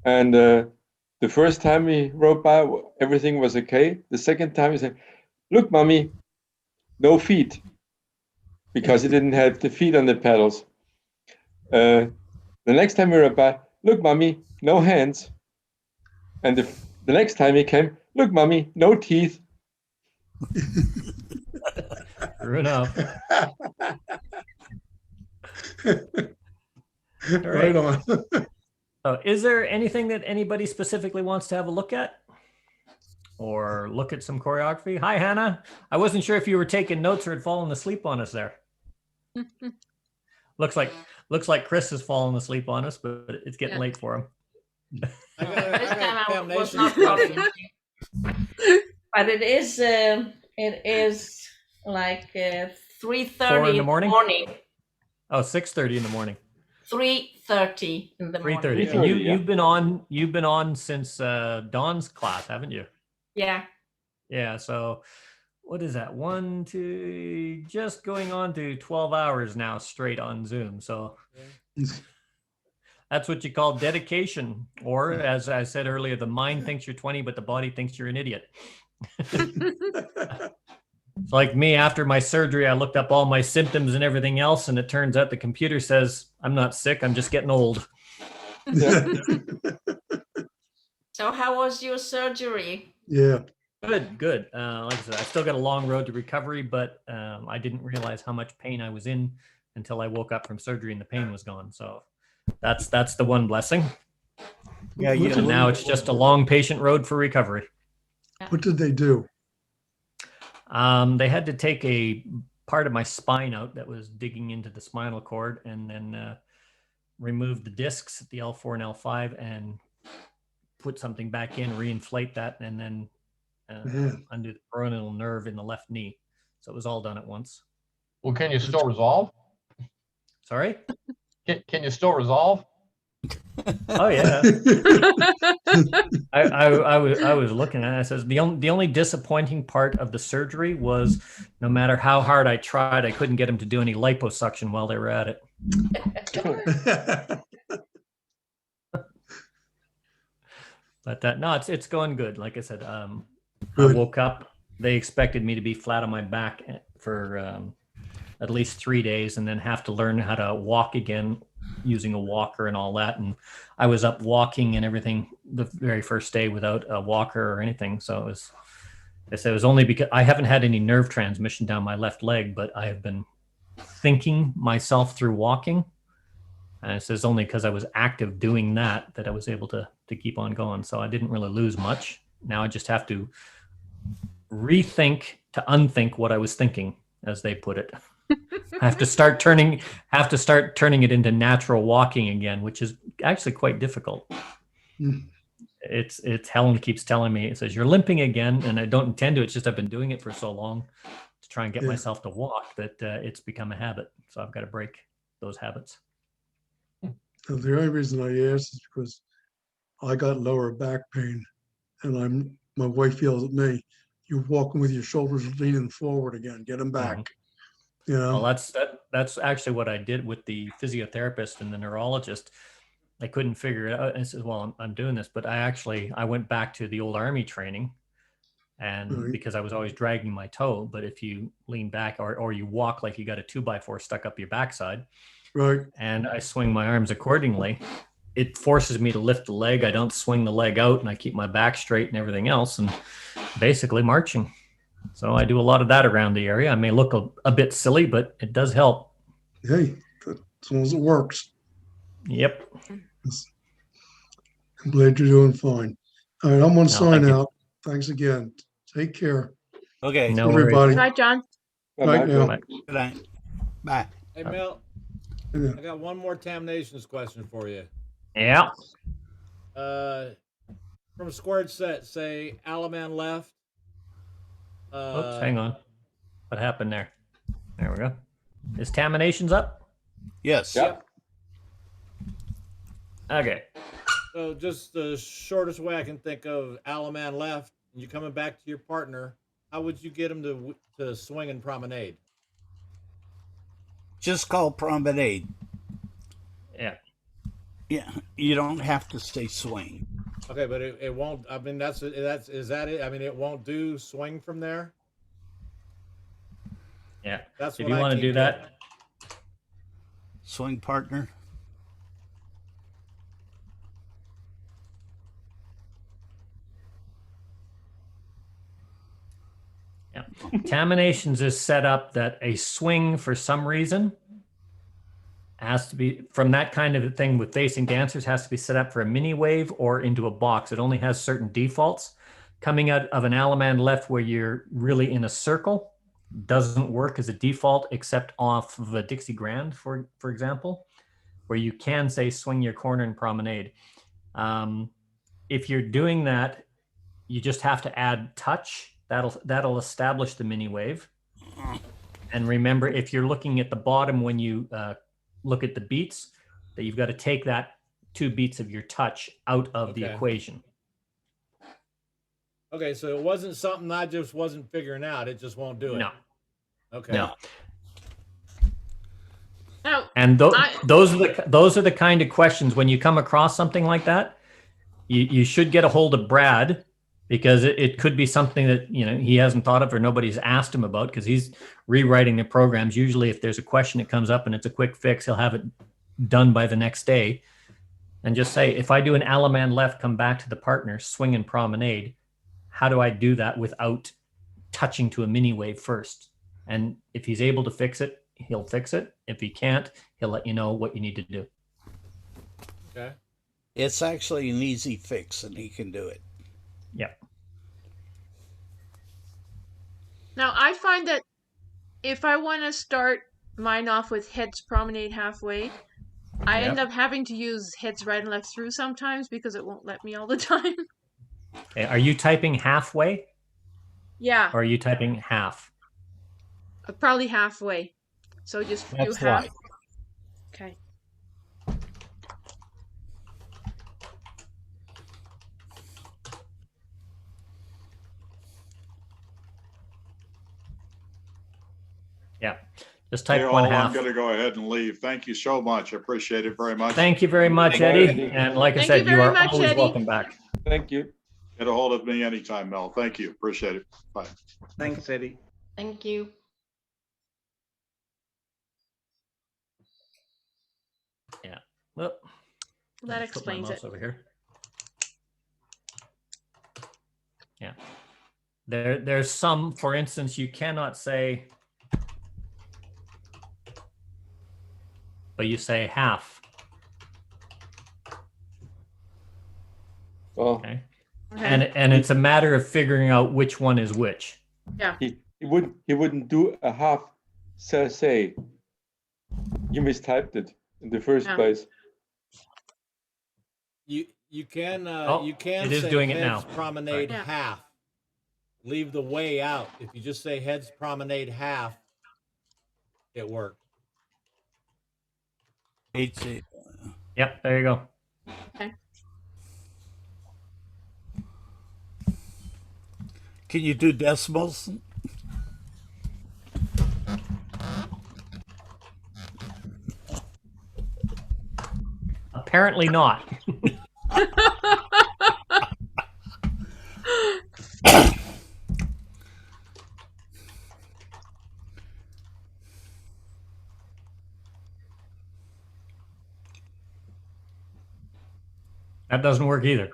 and the first time he rode by, everything was okay. The second time he said, "Look, mommy, no feet," because he didn't have the feet on the pedals. The next time he rode by, "Look, mommy, no hands." And the next time he came, "Look, mommy, no teeth." True enough. Right on. So is there anything that anybody specifically wants to have a look at? Or look at some choreography? Hi, Hannah. I wasn't sure if you were taking notes or had fallen asleep on us there. Looks like Chris has fallen asleep on us, but it's getting late for him. I got a was foundation not question. But it is like 3:30 in the morning. Oh, 6:30 in the morning. 3:30 in the morning. 3:30. And you've been on since Dawn's class, haven't you? Yeah. Yeah. So what is that? 1, 2, just going on to 12 hours now straight on Zoom. So that's what you call dedication. Or as I said earlier, the mind thinks you're 20, but the body thinks you're an idiot. It's like me after my surgery, I looked up all my symptoms and everything else, and it turns out the computer says I'm not sick, I'm just getting old. So how was your surgery? Yeah. Good. Like I said, I still got a long road to recovery, but I didn't realize how much pain I was in until I woke up from surgery and the pain was gone. So that's the one blessing. Yeah. And now it's just a long, patient road for recovery. What did they do? They had to take a part of my spine out that was digging into the spinal cord, and then remove the discs at the L4 and L5 and put something back in, reinflate that, and then undo the coronal nerve in the left knee. So it was all done at once. Well, can you still resolve? Sorry? Can you still resolve? Oh yeah. I was looking at it. It says the only disappointing part of the surgery was no matter how hard I tried, I couldn't get them to do any liposuction while they were at it. But no, it's going good. Like I said, I woke up. They expected me to be flat on my back for at least 3 days, and then have to learn how to walk again using a walker and all that. And I was up walking and everything the very first day without a walker or anything. So it was only because I haven't had any nerve transmission down my left leg, but I have been thinking myself through walking. And it says only because I was active doing that I was able to keep on going. So I didn't really lose much. Now I just have to rethink to unthink what I was thinking, as they put it. I have to start turning it into natural walking again, which is actually quite difficult. It's Helen keeps telling me, it says you're limping again, and I don't intend to. It's just I've been doing it for so long to try and get myself to walk that it's become a habit. So I've got to break those habits. The only reason I asked is because I got lower back pain, and my wife yells at me, "You're walking with your shoulders leaning forward again. Get them back." Mm-hmm. You know? Well, that's actually what I did with the physiotherapist and the neurologist. I couldn't figure it out. I said, "Well, I'm doing this," but I went back to the old Army training, and because I was always dragging my toe. But if you lean back or you walk like you got a 2x4 stuck up your backside, right, and I swing my arms accordingly, it forces me to lift the leg. I don't swing the leg out, and I keep my back straight and everything else, and basically marching. So I do a lot of that around the area. I may look a bit silly, but it does help. Hey, as long as it works. Yep. I'm glad you're doing fine. All right, I'm going to sign thank you. out. Thanks again. Take care. Okay. No everybody. Bye, John. Right now. Bye. Good night. Bye. Hey, Mel, Yeah. I got one more Tam Nations question for you. Yeah. From Squared Set, say Alaman left. Oops, hang on. What happened there? There we go. Is Taminations up? Yes. Yep. Okay. So just the shortest way I can think of, Alaman left, and you're coming back to your partner. How would you get him to swing and promenade? Just call promenade. Yeah. Yeah. You don't have to say swing. Okay, but it won't. I mean, is that it? I mean, it won't do swing from there. Yeah. That's if what you I want to keep do that. Swing partner. Yeah. Taminations is set up that a swing for some reason has to be from that kind of a thing with facing dancers has to be set up for a mini wave or into a box. It only has certain defaults. Coming out of an Alaman left where you're really in a circle doesn't work as a default except off of a Dixie Grand, for example, where you can say swing your corner and promenade. If you're doing that, you just have to add touch. That'll establish the mini wave. And remember, if you're looking at the bottom when you look at the beats, that you've got to take that 2 beats of your touch out of the equation. Okay, so it wasn't something I just wasn't figuring out. It just won't do it. No. Okay. No. Now, And those are the kind of questions when you come across something like that, you should get a hold of Brad, because it could be something that he hasn't thought of or nobody's asked him about, because he's rewriting the programs. Usually if there's a question that comes up and it's a quick fix, he'll have it done by the next day. And just say, if I do an Alaman left, come back to the partner, swing and promenade, how do I do that without touching to a mini wave first? And if he's able to fix it, he'll fix it. If he can't, he'll let you know what you need to do. Okay. It's actually an easy fix, and he can do it. Yeah. Now, I find that if I want to start mine off with heads promenade halfway, I end up having to use heads right and left through sometimes because it won't let me all the time. Okay. Are you typing halfway? Yeah. Or are you typing half? Probably halfway. So just do That's half. why. Okay. Yeah. Just Hey, type one all, I'm half. going to go ahead and leave. Thank you so much. I appreciate it very much. Thank you very much, Thank you, Eddie. Eddie. And like I Thank you said, you very are much, always Eddie. welcome back. Thank you. Get a hold of me anytime, Mel. Thank you. Appreciate it. Bye. Thanks, Eddie. Thank you. Yeah. Well, That I'll put my explains mouse it. over here. Yeah. There's some, for instance, you cannot say, but you say half. Well, Okay. Okay. And it's a matter of figuring out which one is which. Yeah. he wouldn't do a half say. You mistyped it in the first Yeah. place. You can Oh, you can it is say doing it heads now. promenade Yeah. half. Leave the way out. If you just say heads promenade half, it works. Yep, there you go. Okay. Can you do decimals? Apparently not. That doesn't work either.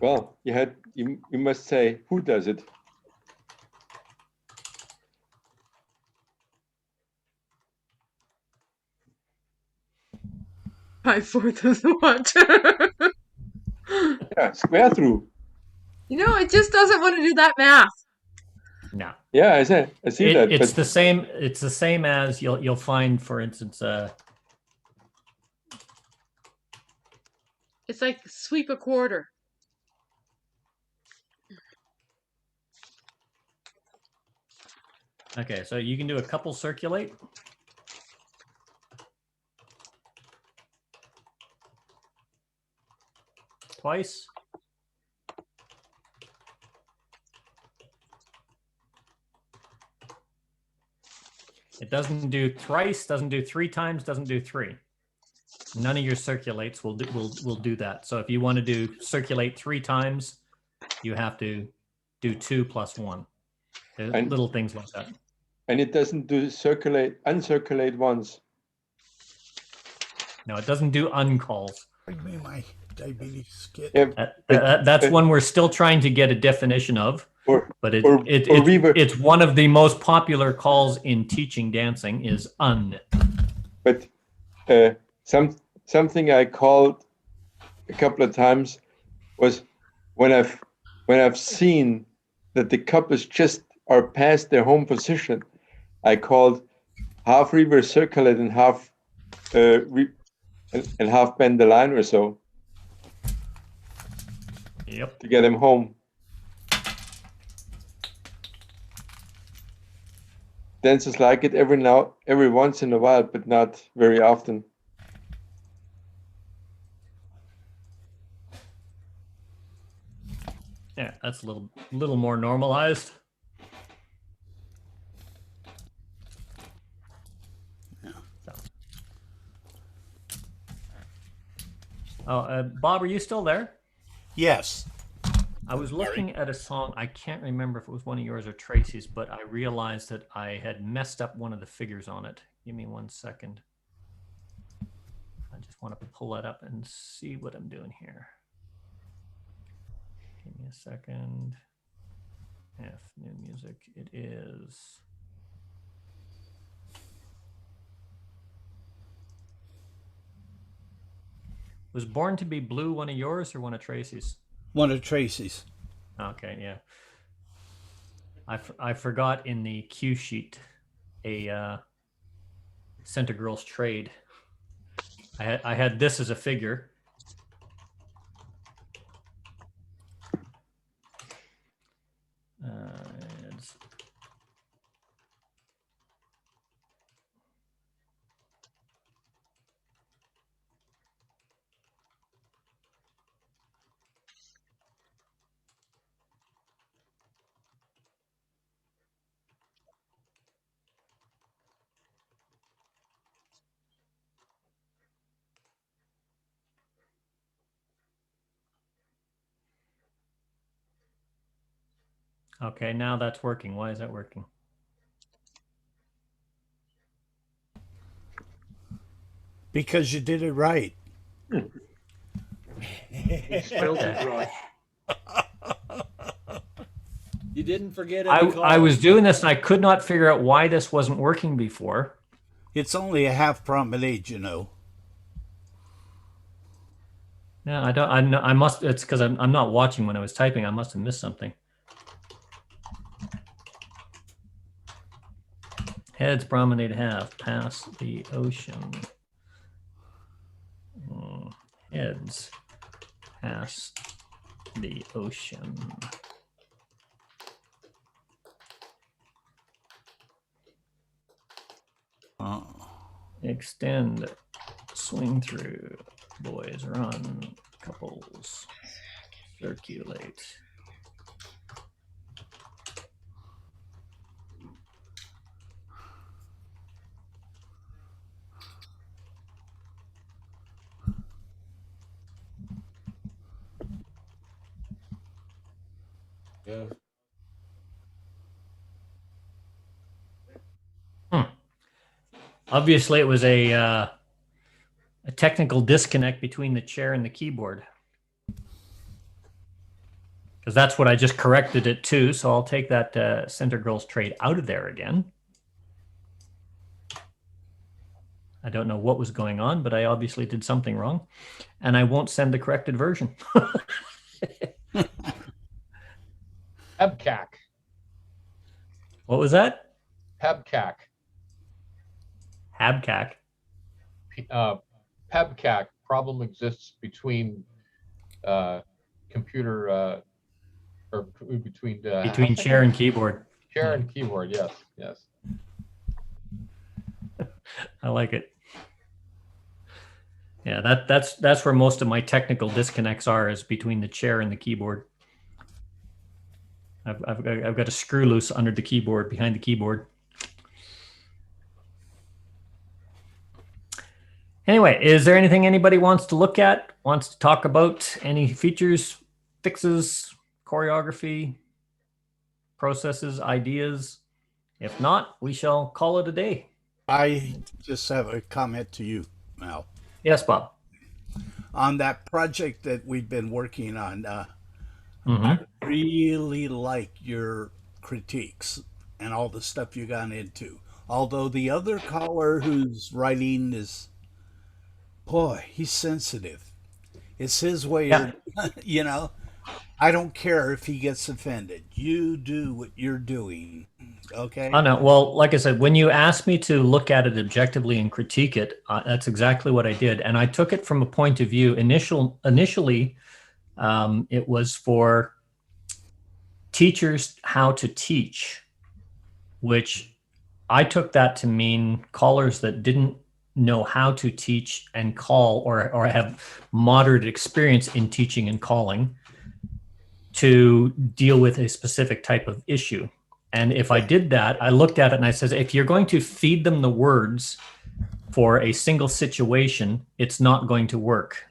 Well, you must say who does it. By fourth of what? Yeah, square through. You know, it just doesn't want to do that math. No. Yeah, I see that. It's But the same. It's the same as you'll find, for instance, It's like sweep a quarter. okay, so you can do a couple circulate. Twice. It doesn't do thrice, doesn't do three times, doesn't do three. None of your circulates will do that. So if you want to do circulate three times, you have to do 2 plus 1. There's And- little things like that. and it doesn't do uncirculate once. No, it doesn't do uncalls. Bring me my diabetes kit. Yeah, That's one we're still trying to get a definition of. But Reaver. it's one of the most popular calls in teaching dancing is un. But something I called a couple of times was when I've seen that the couples just are past their home position, I called half reverse circulate and half and half bend the line or so. Yep. To get them home. Dancers like it every once in a while, but not very often. Yeah, that's a little more normalized. Yeah. Oh, Bob, are you still there? Yes. I was looking at a song. I can't remember if it was one of yours or Tracy's, but I realized that I had messed up one of the figures on it. Give me 1 second. I just want to pull that up and see what I'm doing here. Give me a second. F, new music. It is. Was Born to Be Blue one of yours or one of Tracy's? One of Tracy's. Okay, yeah. I forgot in the cue sheet a Center Girls Trade. I had this as a figure. heads. Okay, now that's working. Why is that working? Because you did it right. He spelled it right. You didn't forget any I was colors. doing this and I could not figure out why this wasn't working before. It's only a half promenade, you know. Yeah, I don't. I know. I must. It's because I'm not watching when I was typing. I must have missed something. Heads promenade half past the ocean. Heads past the ocean. Extend, swing through, boys run, couples, circulate. Yeah. Obviously, it was a technical disconnect between the chair and the keyboard. Because that's what I just corrected it to. So I'll take that center girls trade out of there again. I don't know what was going on, but I obviously did something wrong. And I won't send the corrected version. Hebcac. What was that? Hebcac. Habcac. Hebcac. Problem exists between computer or between Chair and keyboard. Chair and keyboard. Yes. Yes. I like it. Yeah, that's where most of my technical disconnects are, is between the chair and the keyboard. I've got a screw loose under the keyboard, behind the keyboard. Anyway, is there anything anybody wants to look at, wants to talk about? Any features, fixes, choreography, processes, ideas? If not, we shall call it a day. I just have a comment to you, Mel. Yes, Bob. On that project that we've been working on, I really like your critiques and all the stuff you got into. Although the other caller who's writing is, boy, he's sensitive. It's his way of, you know, I don't care if he gets offended. You do what you're doing. Okay. I know. Well, like I said, when you asked me to look at it objectively and critique it, that's exactly what I did. And I took it from a point of view. Initially, it was for teachers how to teach, which I took that to mean callers that didn't know how to teach and call, or have moderate experience in teaching and calling, to deal with a specific type of issue. And if I did that, I looked at it and I said, if you're going to feed them the words for a single situation, it's not going to work.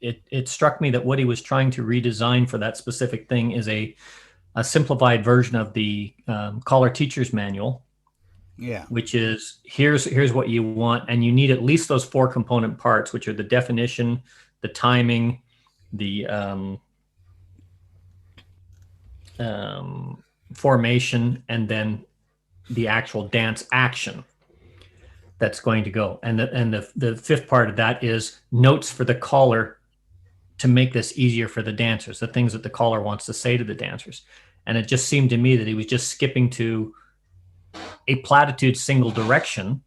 It struck me that what he was trying to redesign for that specific thing is a simplified version of the caller teacher's manual. Yeah. Which is, here's what you want, and you need at least those 4 component parts, which are the definition, the timing, the formation, and then the actual dance action that's going to go. And the fifth part of that is notes for the caller to make this easier for the dancers, the things that the caller wants to say to the dancers. And it just seemed to me that he was just skipping to a platitude single direction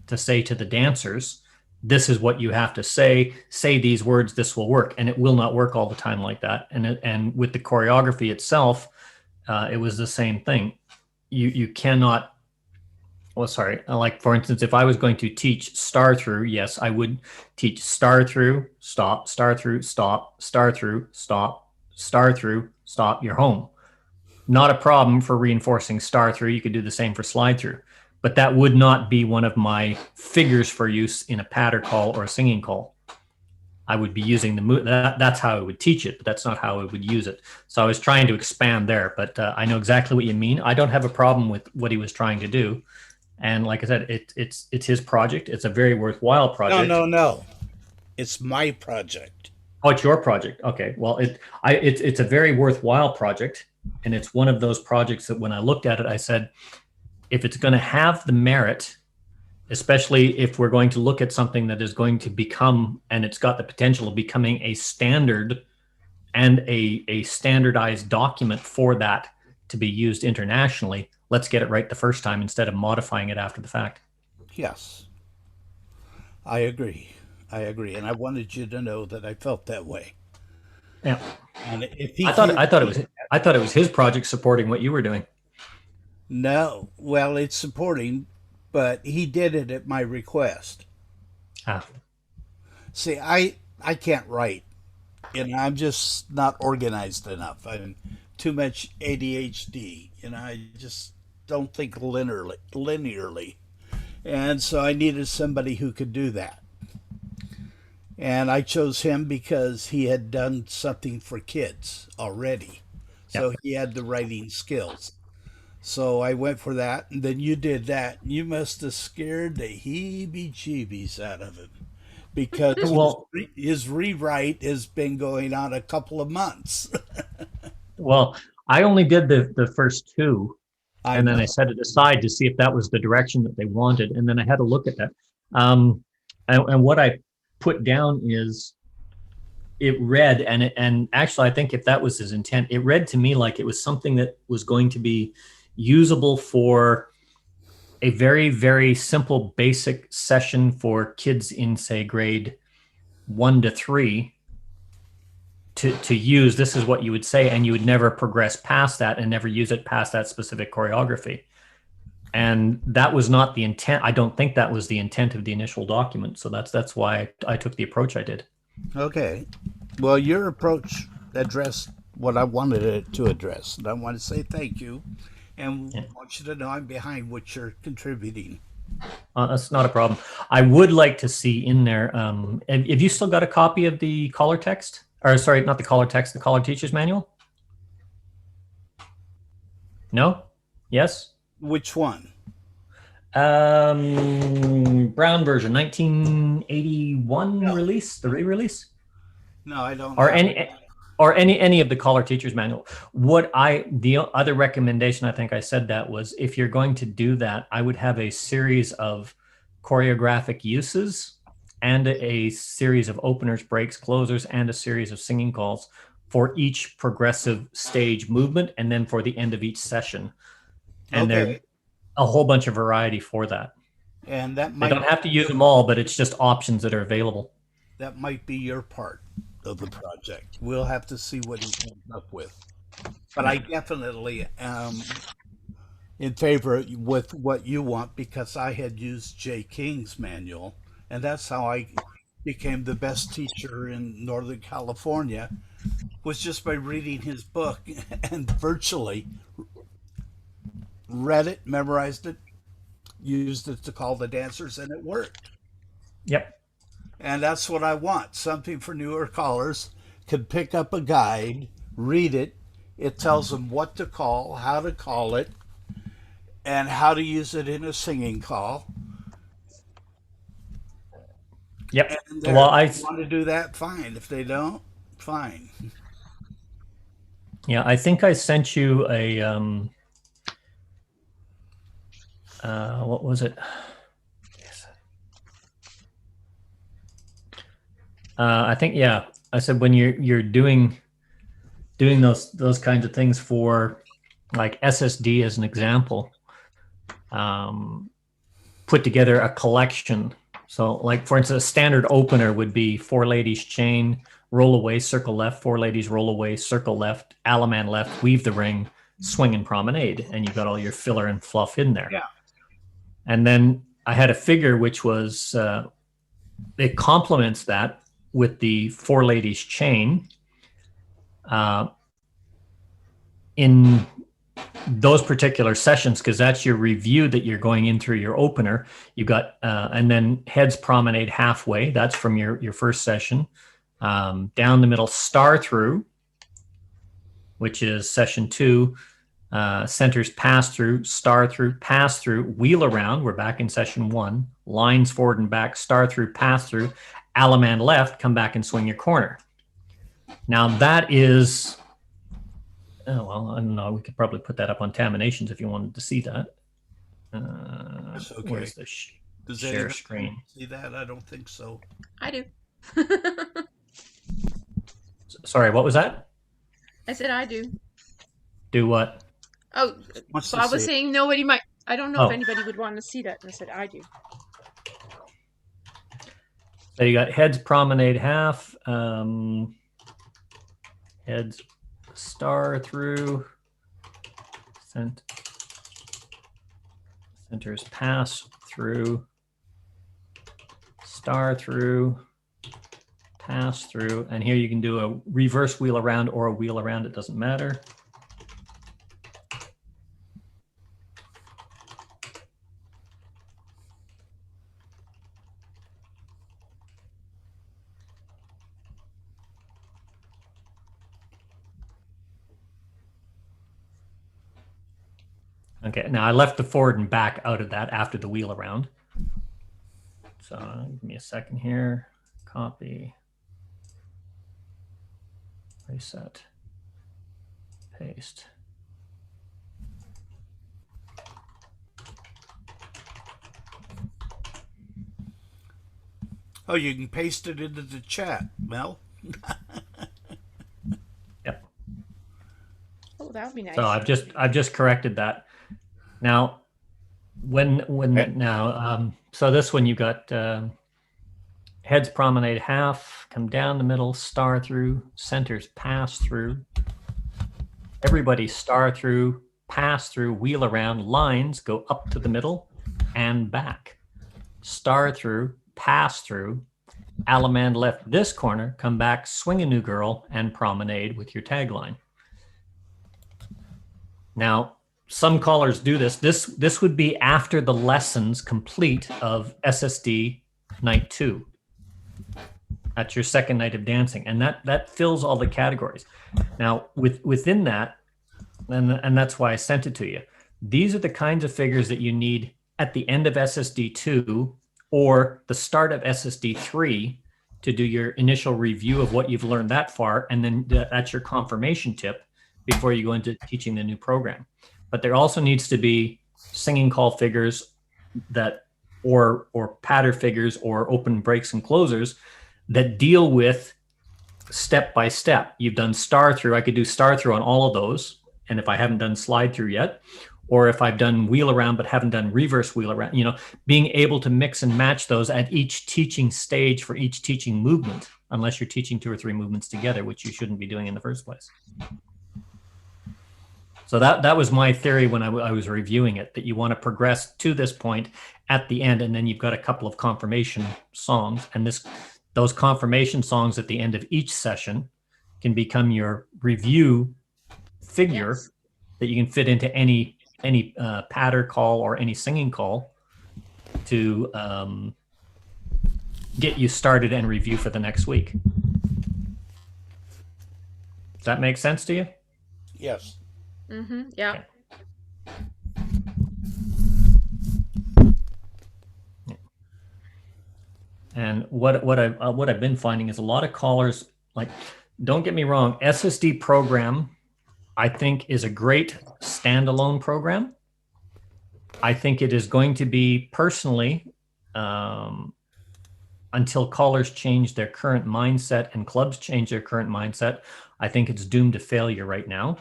to say to the dancers, this is what you have to say these words, this will work. And it will not work all the time like that. And with the choreography itself, it was the same thing. You cannot. Well, sorry. Like for instance, if I was going to teach star through, yes, I would teach star through, stop, star through, stop, star through, stop, star through, stop. You're home. Not a problem for reinforcing star through. You could do the same for slide through, but that would not be one of my figures for use in a patter call or a singing call. I would be using that's how I would teach it, but that's not how I would use it. So I was trying to expand there, but I know exactly what you mean. I don't have a problem with what he was trying to do. And like I said, it's his project. It's a very worthwhile project. No. It's my project. Oh, it's your project. Okay. Well, it's a very worthwhile project. And it's one of those projects that when I looked at it, I said, if it's going to have the merit, especially if we're going to look at something that is going to become, and it's got the potential of becoming a standard and a standardized document for that to be used internationally, let's get it right the first time instead of modifying it after the fact. Yes. I agree. And I wanted you to know that I felt that way. Yeah. And I thought it was his project supporting what you were doing. No. Well, it's supporting, but he did it at my request. See, I can't write, and I'm just not organized enough. I'm too much ADHD, and I just don't think linearly. And so I needed somebody who could do that. And I chose him because he had done something for kids already. So he had the writing skills. So I went for that, and then you did that. You must have scared the heebie-jeebies out of him, because his rewrite has been going on a couple of months. Well, I only did the first two, and then I set it aside to see if that was the direction that they wanted, and then I had a look at that. And what I put down is it read, and actually I think if that was his intent, it read to me like it was something that was going to be usable for a very, very simple basic session for kids in, say, grade 1 to 3 to use. This is what you would say, and you would never progress past that and never use it past that specific choreography. And that was not the intent. I don't think that was the intent of the initial document. So that's why I took the approach I did. Okay. Well, your approach addressed what I wanted it to address. And I want to say thank you. And I want you to know I'm behind what you're contributing. That's not a problem. I would like to see in there, have you still got a copy of the collar text? Or sorry, not the collar text, the collar teacher's manual? No? Yes? Which one? Brown version, 1981 release, the re-release? No, I don't. Or any of the collar teacher's manual. The other recommendation, I think I said that, was if you're going to do that, I would have a series of choreographic uses and a series of openers, breaks, closers, and a series of singing calls for each progressive stage movement, and then for the end of each session. And there's a whole bunch of variety for that. And that might, I don't have to use them all, but it's just options that are available. That might be your part of the project. We'll have to see what he comes up with. But I definitely am in favor with what you want, because I had used Jay King's manual, and that's how I became the best teacher in Northern California, was just by reading his book and virtually read it, memorized it, used it to call the dancers, and it worked. Yep. And that's what I want. Something for newer callers could pick up a guide, read it. It tells them what to call, how to call it, and how to use it in a singing call. Yep. Well, I want to do that, fine. If they don't, fine. Yeah, I think I sent you a what was it? I think, yeah, I said when you're doing those kinds of things for like SSD as an example, put together a collection. So like, for instance, a standard opener would be 4 ladies chain, roll away, circle left, 4 ladies, roll away, circle left, Alaman left, weave the ring, swing and promenade, and you've got all your filler and fluff in there. Yeah. And then I had a figure which was, it complements that with the Four Ladies chain. In those particular sessions, because that's your review that you're going in through your opener, you got, and then heads promenade halfway. That's from your first session. Down the middle, star through, which is session 2. Centers pass through, star through, pass through, wheel around. We're back in session 1. Lines forward and back, star through, pass through, Alaman left, come back and swing your corner. Now that is, oh, well, I don't know. We could probably put that up on Taminations if you wanted to see that. Okay. Where's the Does share anyone screen? see that? I don't think so. I do. Sorry, what was that? I said I do. Do what? Oh, Wants so to I was see it. saying nobody might. I don't know if Oh. anybody would want to see that. And I said I do. So you got heads promenade half, heads star through, centers pass through, star through, pass through, and here you can do a reverse wheel around or a wheel around, it doesn't matter. Okay, now I left the forward and back out of that after the wheel around. So give me a second here. Copy. Reset. Paste. Oh, you can paste it into the chat, Mel. Yep. Oh, that would be nice. So I've just corrected that. Now, so this one you got heads promenade half, come down the middle, star through, centers pass through, everybody star through, pass through, wheel around, lines go up to the middle and back, star through, pass through, Alaman left this corner, come back, swing a new girl, and promenade with your tagline. Now, some callers do this. This would be after the lessons complete of SSD night 2. That's your second night of dancing, and that fills all the categories. Now, within that, and that's why I sent it to you. These are the kinds of figures that you need at the end of SSD 2 or the start of SSD 3 to do your initial review of what you've learned that far, and then that's your confirmation tip before you go into teaching the new program. But there also needs to be singing call figures that, or patter figures or open breaks and closers that deal with step by step. You've done star through. I could do star through on all of those. And if I haven't done slide through yet, or if I've done wheel around but haven't done reverse wheel around, being able to mix and match those at each teaching stage for each teaching movement, unless you're teaching 2 or 3 movements together, which you shouldn't be doing in the first place. So that was my theory when I was reviewing it, that you want to progress to this point at the end, and then you've got a couple of confirmation songs, and those confirmation songs at the end of each session can become your review figure that you can fit into any patter call or any singing call to get you started and review for the next week. Does that make sense to you? Yes. Mm-hmm. Yeah. Okay. And what I've been finding is a lot of callers, like, don't get me wrong, SSD program, I think, is a great standalone program. I think it is going to be, personally, until callers change their current mindset and clubs change their current mindset, I think it's doomed to failure right now.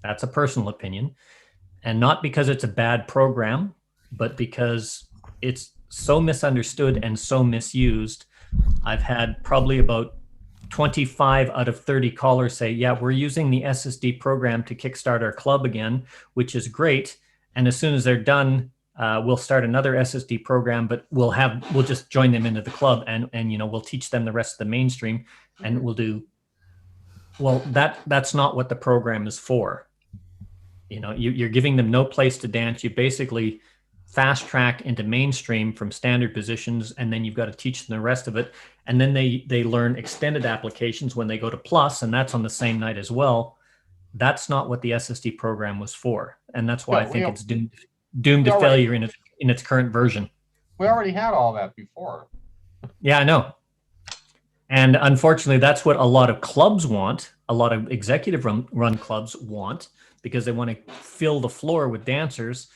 That's a personal opinion. And not because it's a bad program, but because it's so misunderstood and so misused. I've had probably about 25 out of 30 callers say, yeah, we're using the SSD program to kickstart our club again, which is great. And as soon as they're done, we'll start another SSD program, but we'll just join them into the club, and we'll teach them the rest of the mainstream, and we'll do. Well, that's not what the program is for. You're giving them no place to dance. You basically fast track into mainstream from standard positions, and then you've got to teach them the rest of it. And then they learn extended applications when they go to plus, and that's on the same night as well. That's not what the SSD program was for, and that's why I think it's doomed to failure in its current version. We already had all that before. Yeah, I know. And unfortunately, that's what a lot of clubs want. A lot of executive run clubs want, because they want to fill the floor with dancers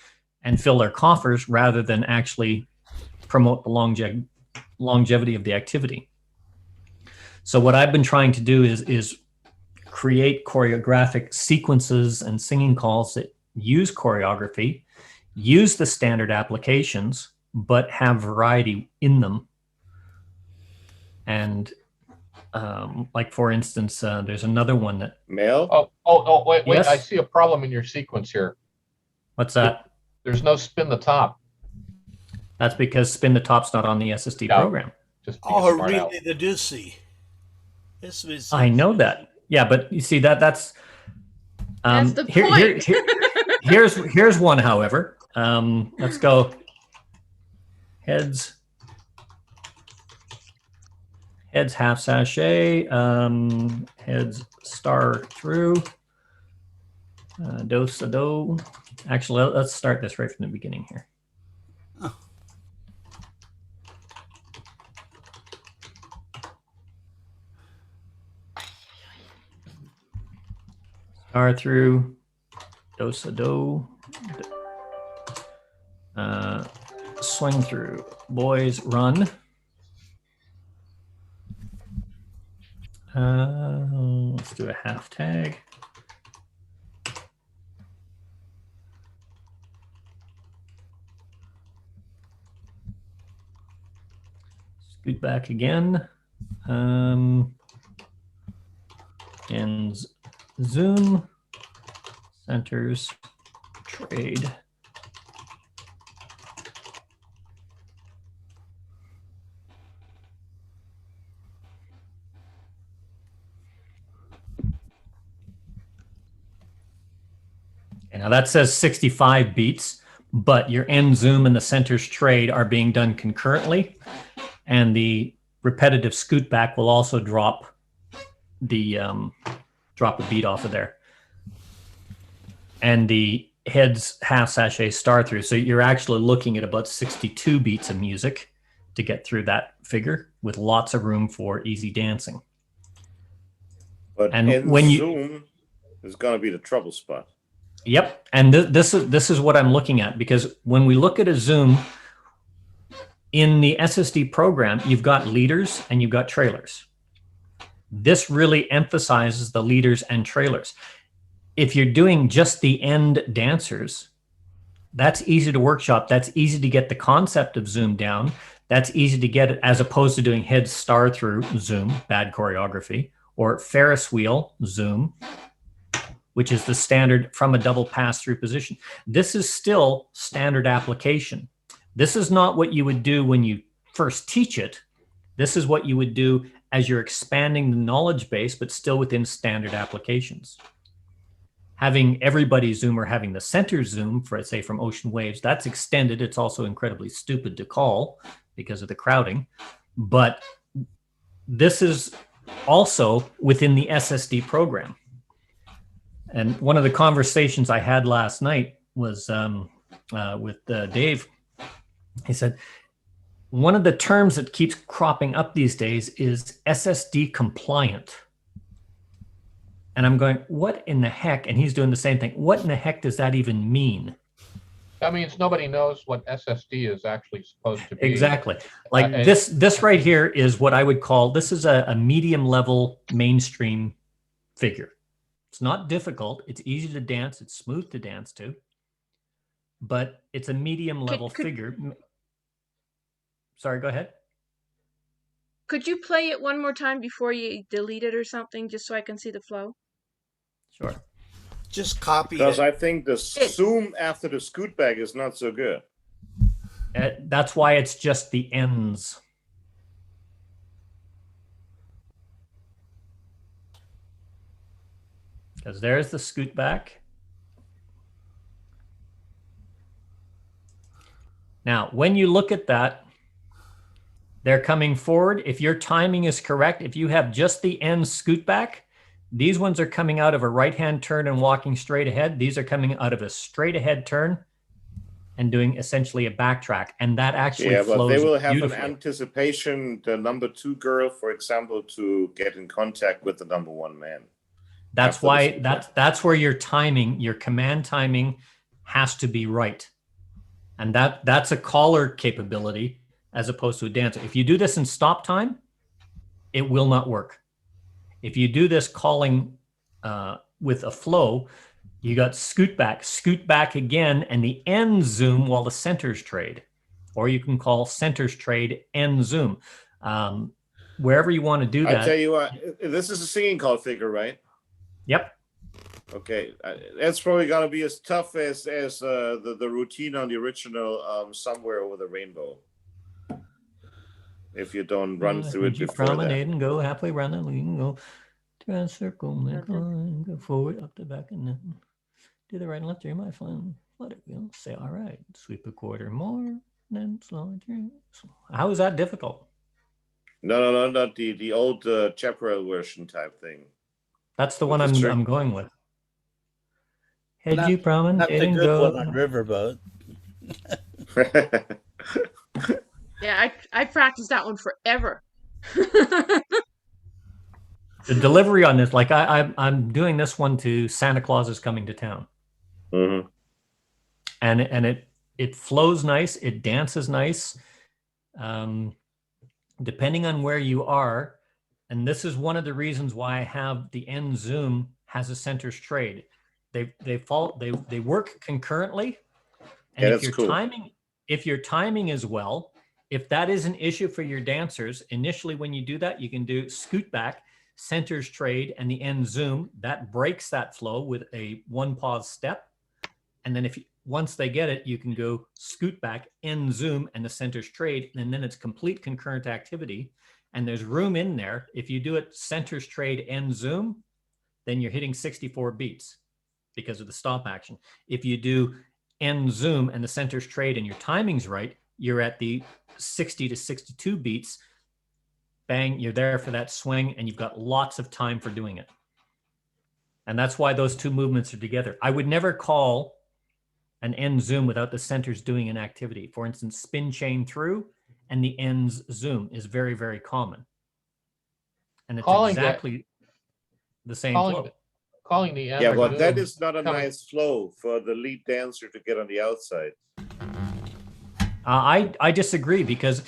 and fill their coffers rather than actually promote the longevity of the activity. So what I've been trying to do is create choreographic sequences and singing calls that use choreography, use the standard applications, but have variety in them. And like, for instance, there's another one that Mel. Wait. Yes? I see a problem in your sequence here. What's that? There's no spin the top. That's because spin the top's not on the SSD program. Just really, the Ducey. I know that. Yeah, but you see that's the point. Here's one, however. Let's go heads half sachet, heads star through, do sa do. Actually, let's start this right from the beginning here. Oh. Star through, do sa do, swing through, boys run. Let's do a half tag. Scoot back again. Ends zoom, centers trade. Now that says 65 beats, but your end zoom and the centers trade are being done concurrently, and the repetitive scoot back will also drop the beat off of there. And the heads half sachet star through. So you're actually looking at about 62 beats of music to get through that figure, with lots of room for easy dancing. But and when zoom is going to be the trouble spot. Yep, and this is what I'm looking at, because when we look at a zoom in the SSD program, you've got leaders and you've got trailers. This really emphasizes the leaders and trailers. If you're doing just the end dancers, that's easy to workshop. That's easy to get the concept of zoom down. That's easy to get it, as opposed to doing head star through zoom, bad choreography, or Ferris wheel zoom, which is the standard from a double pass-through position. This is still standard application. This is not what you would do when you first teach it. This is what you would do as you're expanding the knowledge base, but still within standard applications. Having everybody zoom, or having the center zoom, for say from Ocean Waves, that's extended. It's also incredibly stupid to call because of the crowding. But this is also within the SSD program. And one of the conversations I had last night was with Dave. He said, one of the terms that keeps cropping up these days is SSD compliant. And I'm going, what in the heck? And he's doing the same thing. What in the heck does that even mean? That means nobody knows what SSD is actually supposed to be. Exactly. Like this right here is what I would call, this is a medium level mainstream figure. It's not difficult. It's easy to dance. It's smooth to dance to. But it's a medium level figure. Sorry, go ahead. Could you play it one more time before you delete it or something, just so I can see the flow? Sure. Just copy Because it. I think the zoom after the scoot back is not so good. That's why it's just the ends. Because there's the scoot back. Now, when you look at that, they're coming forward. If your timing is correct, if you have just the end scoot back, these ones are coming out of a right-hand turn and walking straight ahead. These are coming out of a straight ahead turn and doing essentially a backtrack. And that actually flows but they will have beautifully. an anticipation, the number 2 girl, for example, to get in contact with the number 1 man. That's why that's where your timing, your command timing has to be right. And that's a caller capability as opposed to a dancer. If you do this in stop time, it will not work. If you do this calling with a flow, you got scoot back again, and the end zoom while the centers trade. Or you can call centers trade end zoom. Wherever you want to do that. I tell you what, this is a singing call figure, right? Yep. Okay, that's probably going to be as tough as the routine on the original Somewhere Over the Rainbow. If you don't run through it before promenade that. and go halfway around the lead and go turn circle, make line, go forward, up the back, and then do the right and left here, my fun. Let it go. Say, all right, sweep a quarter more, then slow it through. How is that difficult? No, not the old Chaparral version type thing. That's the one I'm going with. Had you promenade Not the and good go one on Riverboat. Yeah, I practiced that one forever. The delivery on this, like I'm doing this one to Santa Claus is Coming to Town. Mm-hmm. And it flows nice, it dances nice. Depending on where you are, and this is one of the reasons why I have the end zoom has a centers trade. They work concurrently, and Yeah, if your cool. timing is well, if that is an issue for your dancers, initially when you do that, you can do scoot back, centers trade, and the end zoom. That breaks that flow with a 1 pause step, and then once they get it, you can go scoot back, end zoom, and the centers trade, and then it's complete concurrent activity. And there's room in there. If you do it centers trade, end zoom, then you're hitting 64 beats because of the stop action. If you do end zoom and the centers trade and your timing's right, you're at the 60 to 62 beats. Bang, you're there for that swing, and you've got lots of time for doing it. And that's why those two movements are together. I would never call an end zoom without the centers doing an activity. For instance, spin chain through and the ends zoom is very, very common. And it's exactly the same flow. Calling the end. Yeah, but that is not a nice flow for the lead dancer to get on the outside. I disagree, because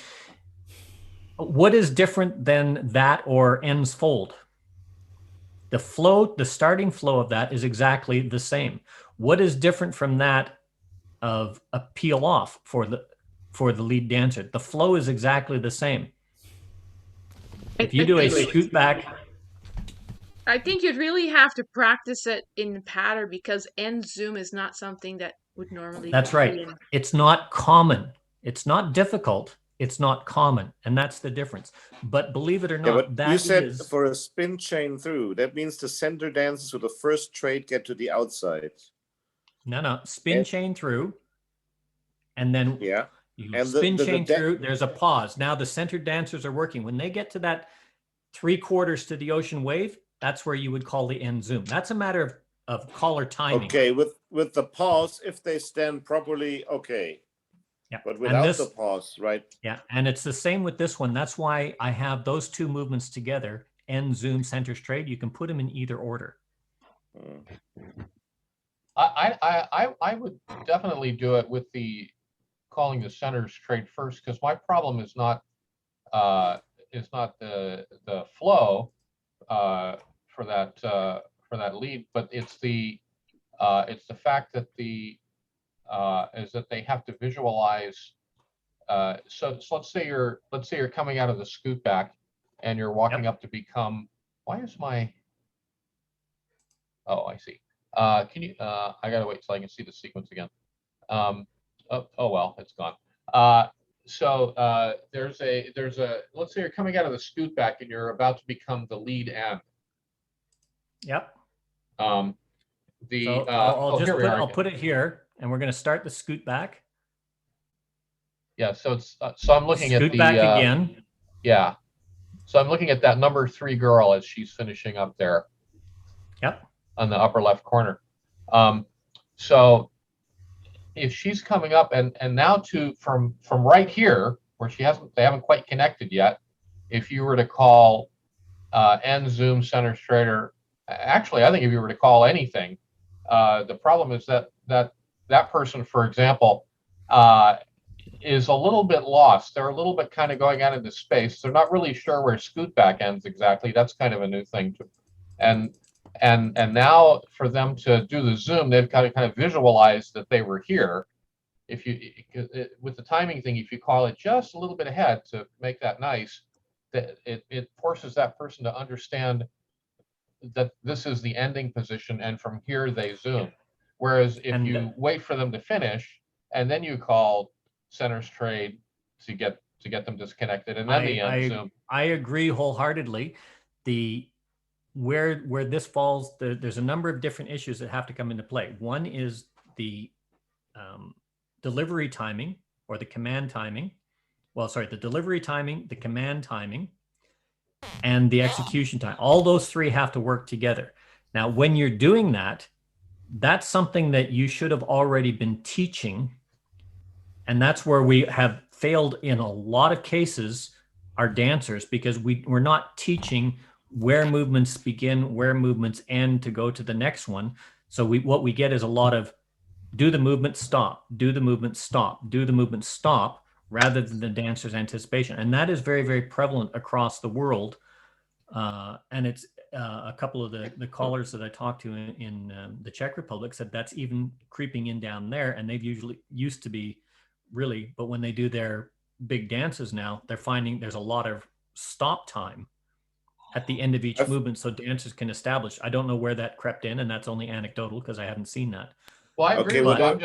what is different than that or ends fold? The flow, the starting flow of that is exactly the same. What is different from that of a peel off for the lead dancer? The flow is exactly the same. If you do a scoot back, I think you'd really have to practice it in the pattern, because end zoom is not something that would normally. That's right. It's not common. It's not difficult. It's not common, and that's the difference. But believe it or not, but you said for a spin chain through, that means the center dancers with the first trade get to the outside. No, spin chain through, and then you spin chain through. There's a pause. Now the center dancers are working. When they get to that 3/4 to the ocean wave, that's where you would call the end zoom. That's a matter of caller timing. Okay, with the pause, if they stand properly, okay. Yeah, but without the pause, right? Yeah, and it's the same with this one. That's why I have those two movements together, end zoom, centers trade. You can put them in either order. I would definitely do it with the calling the centers trade first, because my problem is not the flow for that lead, but it's the fact that is that they have to visualize. So let's say you're coming out of the scoot back, and you're walking up to become, why is my, oh, I see. Can you, I gotta wait till I can see the sequence again. Oh well, it's gone. There's a, let's say you're coming out of the scoot back and you're about to become the lead end. Yep. I'll put it here, and we're going to start the scoot back. Yeah, so it's so I'm looking at the scoot back again. Yeah, so I'm looking at that number 3 girl as she's finishing up there. Yep. On the upper left corner. So if she's coming up and now from right here where they haven't quite connected yet, if you were to call end zoom center straight, or actually I think if you were to call anything, the problem is that person, for example, is a little bit lost. They're a little bit kind of going out into space. They're not really sure where scoot back ends exactly. That's kind of a new thing too. And now for them to do the zoom, they've got to kind of visualize that they were here. If you, with the timing thing, if you call it just a little bit ahead to make that nice, that it forces that person to understand that this is the ending position, and from here they zoom. Whereas if you wait for them to finish and then you call center trade to get them disconnected, and then the end zoom. I agree wholeheartedly. Where this falls, there's a number of different issues that have to come into play. One is the delivery timing, or the command timing. Well, sorry, the delivery timing, the command timing, and the execution time. All those three have to work together. Now, when you're doing that, that's something that you should have already been teaching. And that's where we have failed in a lot of cases, our dancers, because we're not teaching where movements begin, where movements end to go to the next one. So what we get is a lot of do the movement, stop, do the movement, stop, do the movement, stop, rather than the dancer's anticipation. And that is very, very prevalent across the world. And it's a couple of the callers that I talked to in the Czech Republic said that's even creeping in down there. And they've usually used to be really, but when they do their big dances now, they're finding there's a lot of stop time at the end of each movement, so dancers can establish. I don't know where that crept in, and that's only anecdotal because I haven't seen that. Well, I agree. But I'm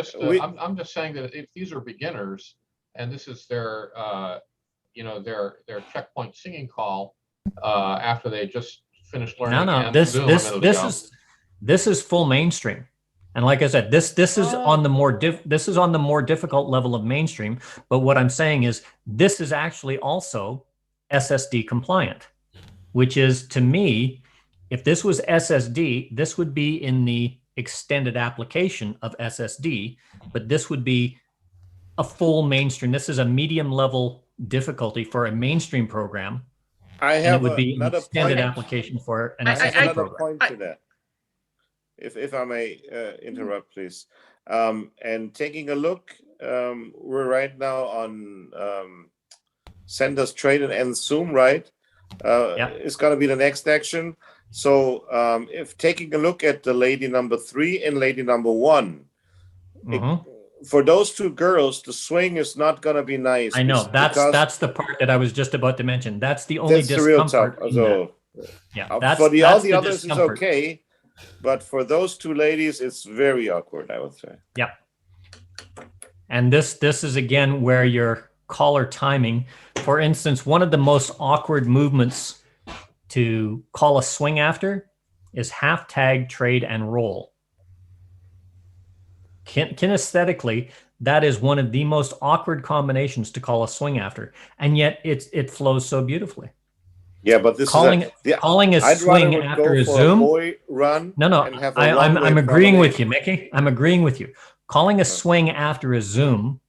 just saying that if these are beginners and this is their their checkpoint singing call after they just finished learning. No, this is full mainstream. And like I said, this is on the more difficult level of mainstream. But what I'm saying is this is actually also SSD compliant, which is, to me, if this was SSD, this would be in the extended application of SSD, but this would be a full mainstream. This is a medium level difficulty for a mainstream program. It would be an extended appliation for an SSD program. Point to that. If I may interrupt, please. And taking a look, we're right now on Senders Trade and End Zoom, right? It's going to be the next action. So if taking a look at the lady number 3 and lady number 1, for those two girls, the swing is not going to be nice. I know that's the part that I was just about to mention. That's the only discomfort. So, for all the others is okay. But for those two ladies, it's very awkward, I would say. Yep. And this is again where your caller timing, for instance, one of the most awkward movements to call a swing after is half tag, trade, and roll. Kinesthetically, that is one of the most awkward combinations to call a swing after, and yet it flows so beautifully. Yeah, but this calling a swing after a zoom. I'm agreeing with you, Mickey. I'm agreeing with you. Calling a swing after a zoom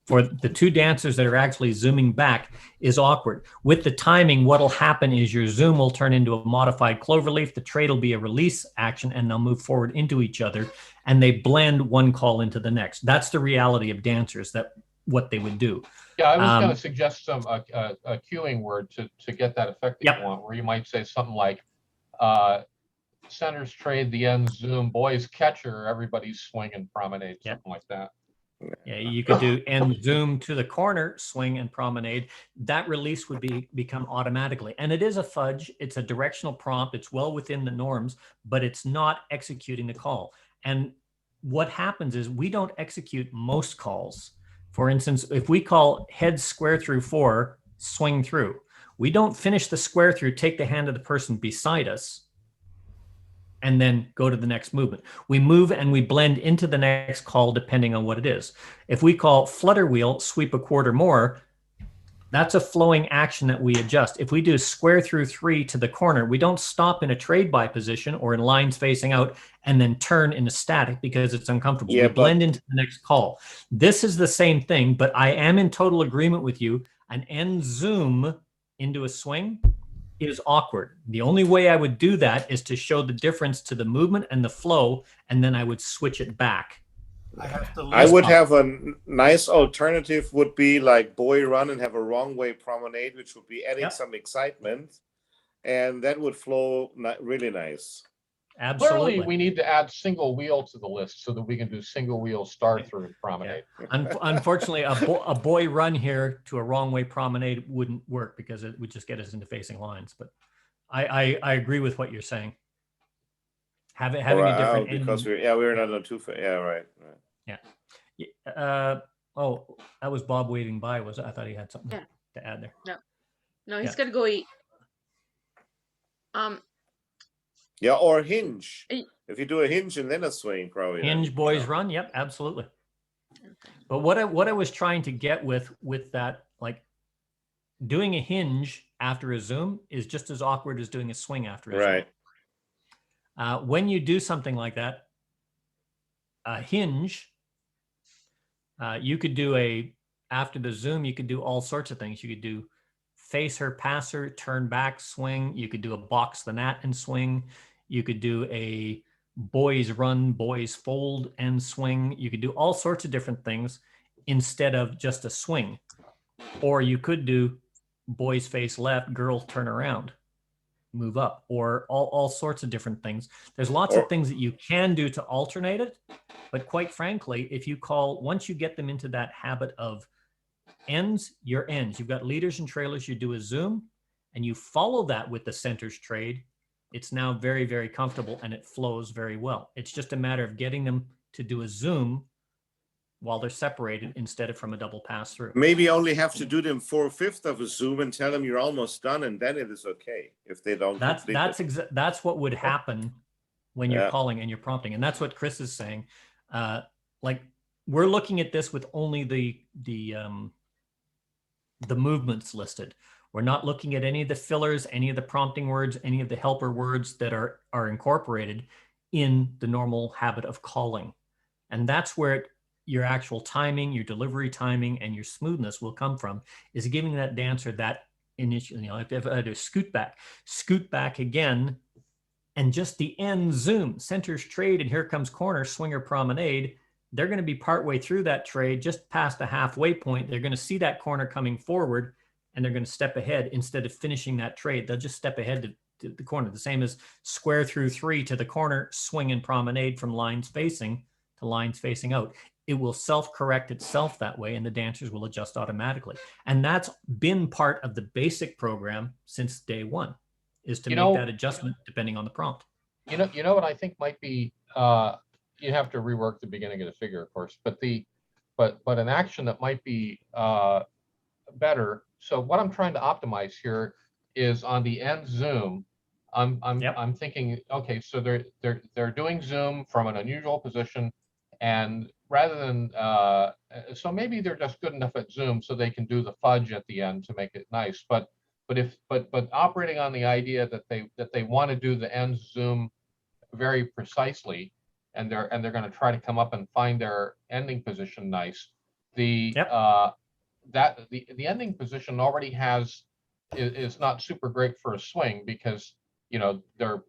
for the two dancers that are actually zooming back is awkward. With the timing, what'll happen is your zoom will turn into a modified cloverleaf. The trade will be a release action, and they'll move forward into each other, and they blend one call into the next. That's the reality of dancers. What they would do. Yeah, I was going to suggest some a cueing word to get that effect that you want, where you might say something like centers trade, the end zoom, boys catcher, everybody's swinging promenade, something like that. Yeah, you could do end zoom to the corner, swing and promenade. That release would become automatically. And it is a fudge. It's a directional prompt. It's well within the norms, but it's not executing the call. And what happens is we don't execute most calls. For instance, if we call heads square through 4, swing through, we don't finish the square through, take the hand of the person beside us, and then go to the next movement. We move and we blend into the next call depending on what it is. If we call flutter wheel, sweep a quarter more, that's a flowing action that we adjust. If we do square through 3 to the corner, we don't stop in a trade by position or in lines facing out and then turn into static because it's uncomfortable. Yeah, we blend into the next call. This is the same thing, but I am in total agreement with you. An end zoom into a swing is awkward. The only way I would do that is to show the difference to the movement and the flow, and then I would switch it back. I would have a nice alternative would be like boy run and have a wrong way promenade, which would be adding some excitement, and that would flow really nice. Absolutely. Clearly, we need to add single wheel to the list so that we can do single wheel start through and promenade. Yeah. Unfortunately, a boy run here to a wrong way promenade wouldn't work because it would just get us into facing lines. But I agree with what you're saying. Having a different because we're not on two. Yeah, right. Yeah. Oh, that was Bob waving by. I thought he had something to add there. No, he's gonna go eat. Yeah, or hinge. If you do a hinge and then a swing, probably. Hinge boys run. Yep, absolutely. But what I was trying to get with that, like doing a hinge after a zoom is just as awkward as doing a swing after a zoom. When you do something like that, a hinge, you could do after the zoom, you could do all sorts of things. You could do face her, pass her, turn back, swing. You could do a box the gnat and swing. You could do a boys run, boys fold and swing. You could do all sorts of different things instead of just a swing. Or you could do boys face left, girls turn around, move up, or all sorts of different things. There's lots of things that you can do to alternate it. But quite frankly, if you once you get them into that habit of ends, your ends, you've got leaders and trailers, you do a zoom and you follow that with the centers trade. It's now very, very comfortable and it flows very well. It's just a matter of getting them to do a zoom while they're separated instead of from a double pass through. Maybe only have to do them 4/5 of a zoom and tell them you're almost done, and then it is okay if they don't. That's what would happen when you're calling and you're prompting, and that's what Chris is saying. Like we're looking at this with only the movements listed. We're not looking at any of the fillers, any of the prompting words, any of the helper words that are incorporated in the normal habit of calling. And that's where your actual timing, your delivery timing, and your smoothness will come from, is giving that dancer that initial, if I do scoot back again, and just the end zoom, centers trade, and here comes corner, swinger promenade. They're going to be partway through that trade, just past the halfway point. They're going to see that corner coming forward, and they're going to step ahead instead of finishing that trade. They'll just step ahead to the corner. The same as square through 3 to the corner, swing and promenade from lines facing to lines facing out. It will self-correct itself that way, and the dancers will adjust automatically. And that's been part of the basic program since day one, is to make that adjustment depending on the prompt. You know what I think might be, you have to rework the beginning of the figure, of course, but an action that might be better. So what I'm trying to optimize here is on the end zoom. I'm thinking, okay, so they're doing zoom from an unusual position, and rather than so maybe they're just good enough at zoom so they can do the fudge at the end to make it nice. But operating on the idea that they want to do the end zoom very precisely, and they're going to try to come up and find their ending position nice. The ending position already is not super great for a swing because they're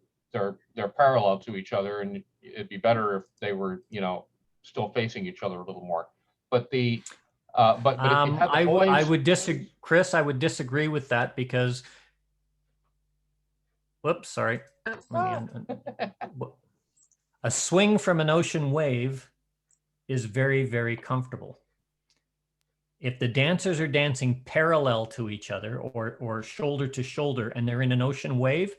parallel to each other, and it'd be better if they were still facing each other a little more. But if you had the boys, I would disagree, Chris. I would disagree with that because, whoops, sorry. A swing from an ocean wave is very, very comfortable. If the dancers are dancing parallel to each other or shoulder to shoulder and they're in an ocean wave,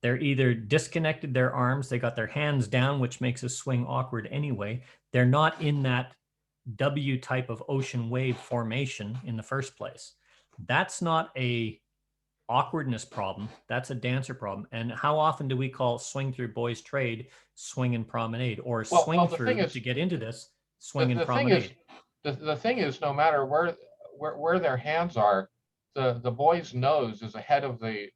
they're either disconnected their arms, they got their hands down, which makes a swing awkward anyway. They're not in that W type of ocean wave formation in the first place. That's not a awkwardness problem. That's a dancer problem. And how often do we call swing through boys trade swing and promenade, or swing through to get into this swing and promenade? The thing is, no matter where their hands are, the boy's nose is ahead of the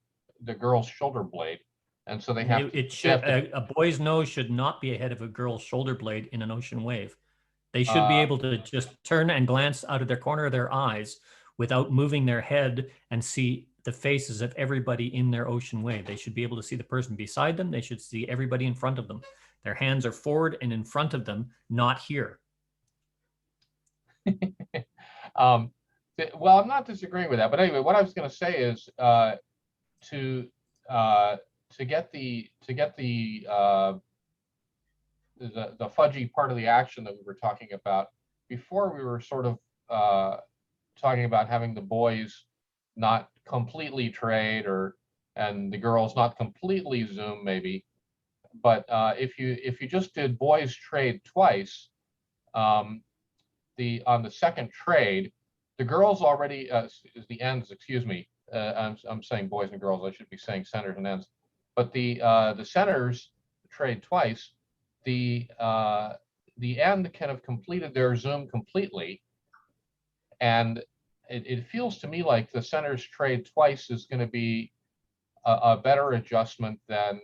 girl's shoulder blade, and so they have a boy's nose should not be ahead of a girl's shoulder blade in an ocean wave. They should be able to just turn and glance out of their corner of their eyes without moving their head and see the faces of everybody in their ocean wave. They should be able to see the person beside them. They should see everybody in front of them. Their hands are forward and in front of them, not here. Well, I'm not disagreeing with that, but anyway, what I was going to say is to get the fudgy part of the action that we were talking about before. We were sort of talking about having the boys not completely trade, and the girls not completely zoom, maybe. But if you just did boys trade twice, on the second trade, the girls already the ends. Excuse me, I'm saying boys and girls. I should be saying centers and ends. But the centers trade twice. The end kind of completed their zoom completely, and it feels to me like the centers trade twice is going to be a better adjustment than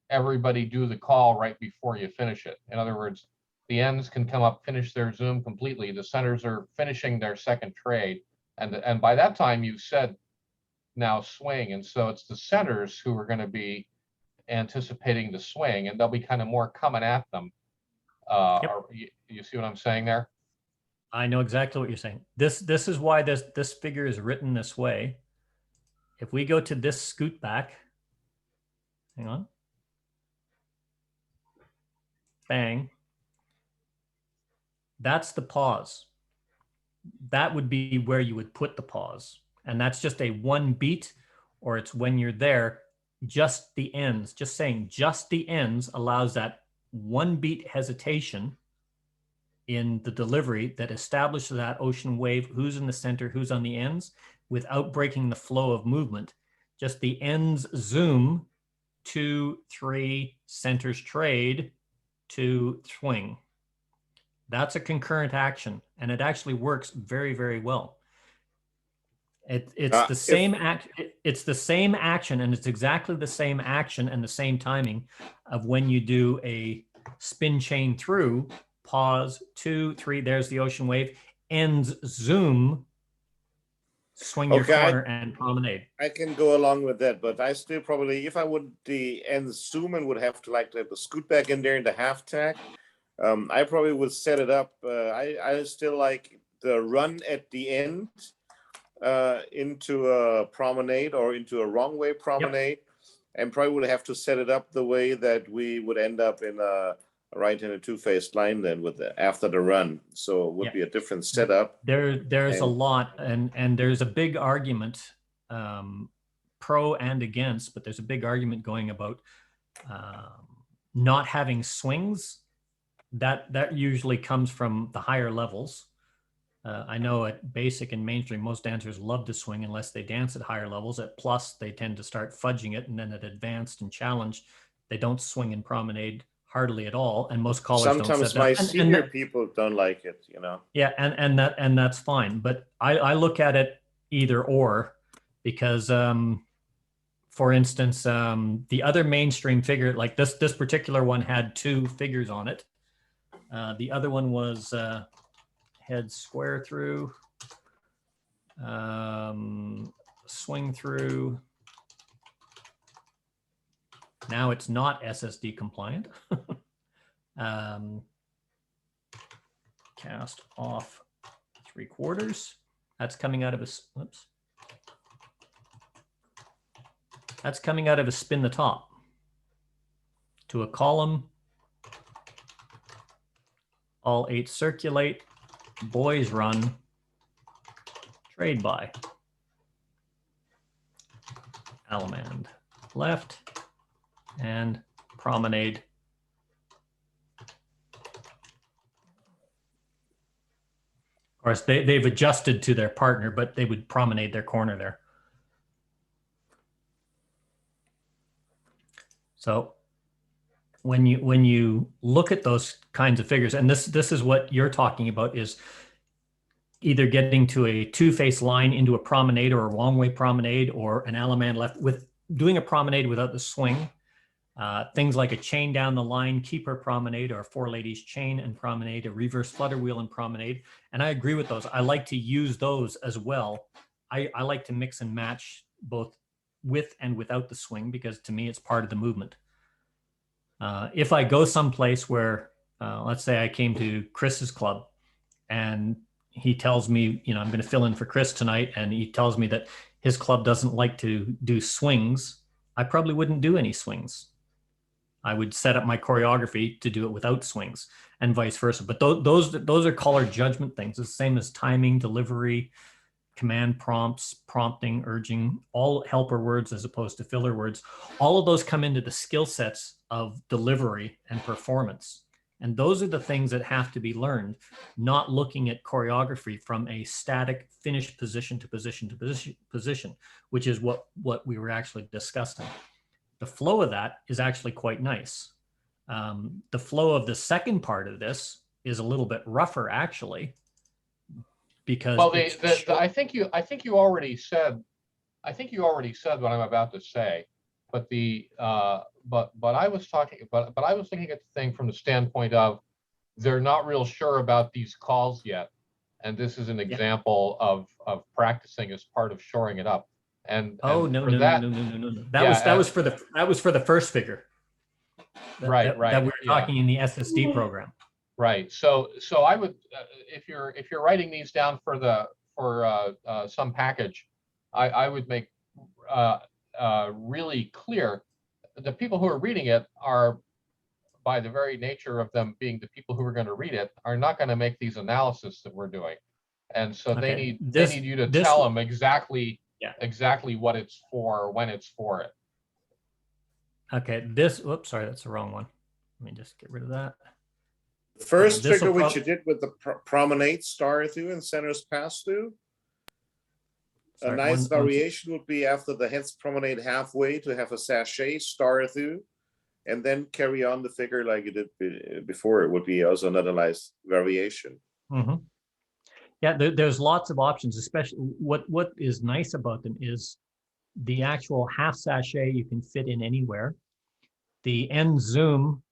everybody do the call right before you finish it. In other words, the ends can come up, finish their zoom completely. The centers are finishing their second trade, and by that time you've said now swing, and so it's the centers who are going to be anticipating the swing, and they'll be kind of more coming at them. You see what I'm saying there? I know exactly what you're saying. This is why this figure is written this way. If we go to this scoot back, hang on, bang, that's the pause. That would be where you would put the pause. And that's just a one beat, or it's when you're there, just the ends. Just saying just the ends allows that one beat hesitation in the delivery that establishes that ocean wave, who's in the center, who's on the ends, without breaking the flow of movement. Just the ends zoom, 2, 3, centers trade, 2, swing. That's a concurrent action, and it actually works very, very well. It's the same act. It's the same action, and it's exactly the same action and the same timing of when you do a spin chain through, pause, 2, 3. There's the ocean wave. Ends zoom, swing your corner and promenade. I can go along with that, but I still probably, if I would the ends zoom and would have to have the scoot back in there in the half tack. I probably would set it up. I still like the run at the end into a promenade or into a wrong way promenade, and probably would have to set it up the way that we would end up in a right-handed two-faced line then after the run. So it would be a different setup. There's a lot, and there's a big argument, pro and against, but there's a big argument going about not having swings. That usually comes from the higher levels. I know at basic and mainstream, most dancers love to swing unless they dance at higher levels. At plus, they tend to start fudging it, and then at advanced and challenge, they don't swing in promenade hardly at all. And most callers sometimes don't set my that. senior people don't like it, you know. Yeah, and that's fine. But I look at it either or, because for instance, the other mainstream figure, like this particular one had 2 figures on it. The other one was head square through, swing through. Now it's not SSD compliant. Cast off 3/4. That's coming out of a, whoops. That's coming out of a spin the top to a column all 8 circulate, boys run, trade by. Allemande left and promenade. Of course, they've adjusted to their partner, but they would promenade their corner there. So when you look at those kinds of figures, and this is what you're talking about, is either getting to a two-face line into a promenade or a wrong way promenade, or an Allemande left, with doing a promenade without the swing. Things like a chain down the line, keeper promenade, or a four ladies chain and promenade, a reverse flutter wheel and promenade. And I agree with those. I like to use those as well. I like to mix and match both with and without the swing, because to me, it's part of the movement. If I go someplace where, let's say I came to Chris's club and he tells me, I'm going to fill in for Chris tonight, and he tells me that his club doesn't like to do swings, I probably wouldn't do any swings. I would set up my choreography to do it without swings, and vice versa. But those are caller judgment things. It's the same as timing, delivery, command prompts, prompting, urging, all helper words as opposed to filler words. All of those come into the skill sets of delivery and performance. And those are the things that have to be learned, not looking at choreography from a static finished position to position to position, which is what we were actually discussing. The flow of that is actually quite nice. The flow of the second part of this is a little bit rougher, actually, because I think you already said what I'm about to say, but I was looking at the thing from the standpoint of they're not real sure about these calls yet, and this is an example of practicing as part of shoring it up. No. That was for the first figure. That we were talking in the SSD program. Right. So I would, if you're writing these down for some package, I would make really clear the people who are reading it are, by the very nature of them being the people who are going to read it, are not going to make these analysis that we're doing, and so they need you to tell them exactly what it's for, when it's for it. Okay, whoops, sorry, that's the wrong one. Let me just get rid of that. First figure which you did with the promenade star through and centers pass through. A nice variation would be after the heads promenade halfway to have a sachet star through, and then carry on the figure like you did before. It would be also another nice variation. Mm-hmm. Yeah, there's lots of options, especially what is nice about them is the actual half sachet you can fit in anywhere. The end zoom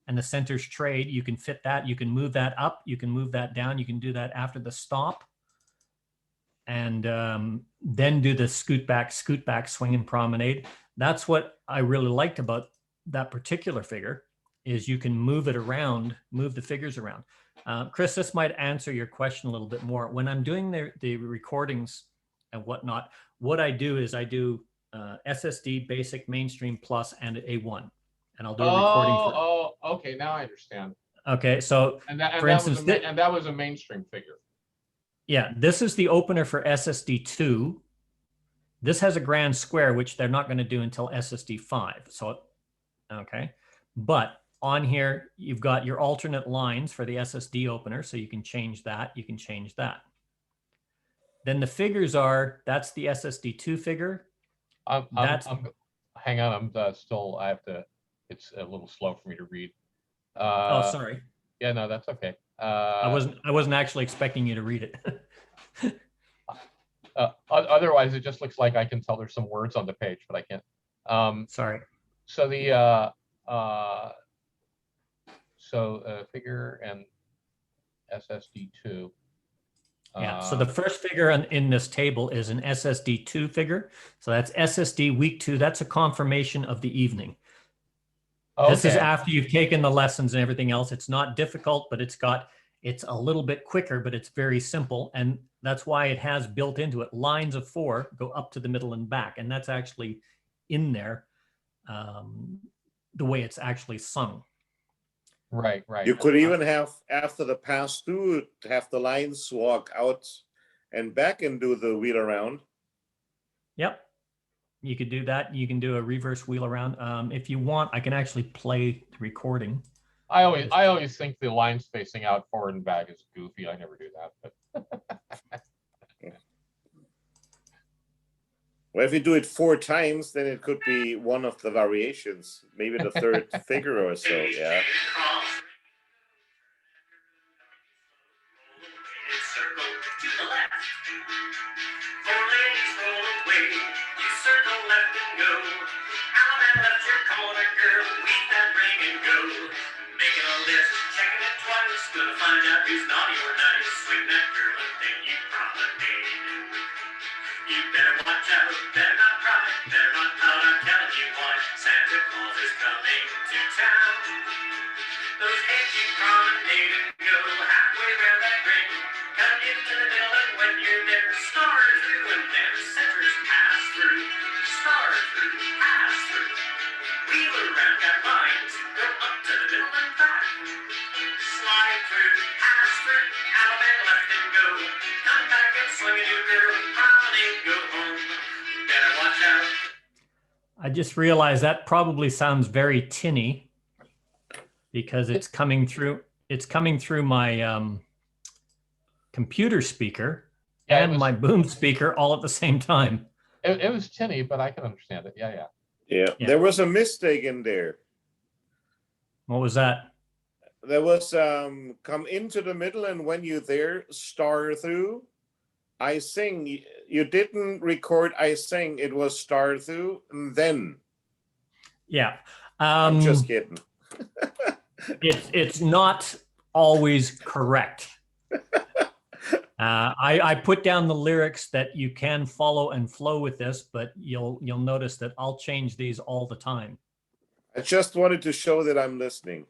and the centers trade, you can fit that. You can move that up. You can move that down. You can do that after the stop. And then do the scoot back, swing and promenade. That's what I really liked about that particular figure, is you can move it around, move the figures around. Chris, this might answer your question a little bit more. When I'm doing the recordings and whatnot, what I do is I do SSD, basic, mainstream, plus, and A1. And I'll do a recording. Okay, now I understand. Okay, so for instance, that was a mainstream figure. Yeah, this is the opener for SSD2. This has a grand square, which they're not going to do until SSD5. So, okay. But on here, you've got your alternate lines for the SSD opener. So you can change that. You can change that. Then the figures that's the SSD2 figure. Hang on, I have to, it's a little slow for me to read. Oh, sorry. Yeah, no, that's okay. I wasn't actually expecting you to read it. Otherwise, it just looks like I can tell there's some words on the page, but I can't. Sorry. So the figure and SSD2. Yeah. So the first figure in this table is an SSD2 figure. So that's SSD week 2. That's a confirmation of the evening. Okay. This is after you've taken the lessons and everything else. It's not difficult, but it's a little bit quicker, but it's very simple. And that's why it has built into it lines of 4 go up to the middle and back. And that's actually in there, the way it's actually sung. Right, right. You could even have, after the pass through, have the lines walk out and back and do the wheel around. Yep. You could do that. You can do a reverse wheel around. If you want, I can actually play the recording. I always think the lines facing out forward and back is goofy. I never do that. But Well, if you do it 4 times, then it could be one of the variations, maybe the third figure or so. Yeah. You better watch out, better not cry, better not pout, I'm telling you why. Santa Claus is coming to town. Those heads you promenade and go halfway around that ring. Cut into the middle and when you're there, star through and then centers pass through. Star through, pass through. Wheel around, got lines, go up to the middle and back. Slide through, pass through, out of and left and go. Come back and swing a new girl, promenade, go home. Better watch out. I just realized that probably sounds very tinny because it's coming through. It's coming through my computer speaker and my boom speaker all at the same time. it was tinny, but I can understand it. Yeah. There was a mistake in there. What was that? There was come into the middle, and when you're there, star through. I sing. You didn't record I sing. It was star through, and then. Yeah. I'm just kidding. It's not always correct. I put down the lyrics that you can follow and flow with this, but you'll notice that I'll change these all the time. I just wanted to show that I'm listening.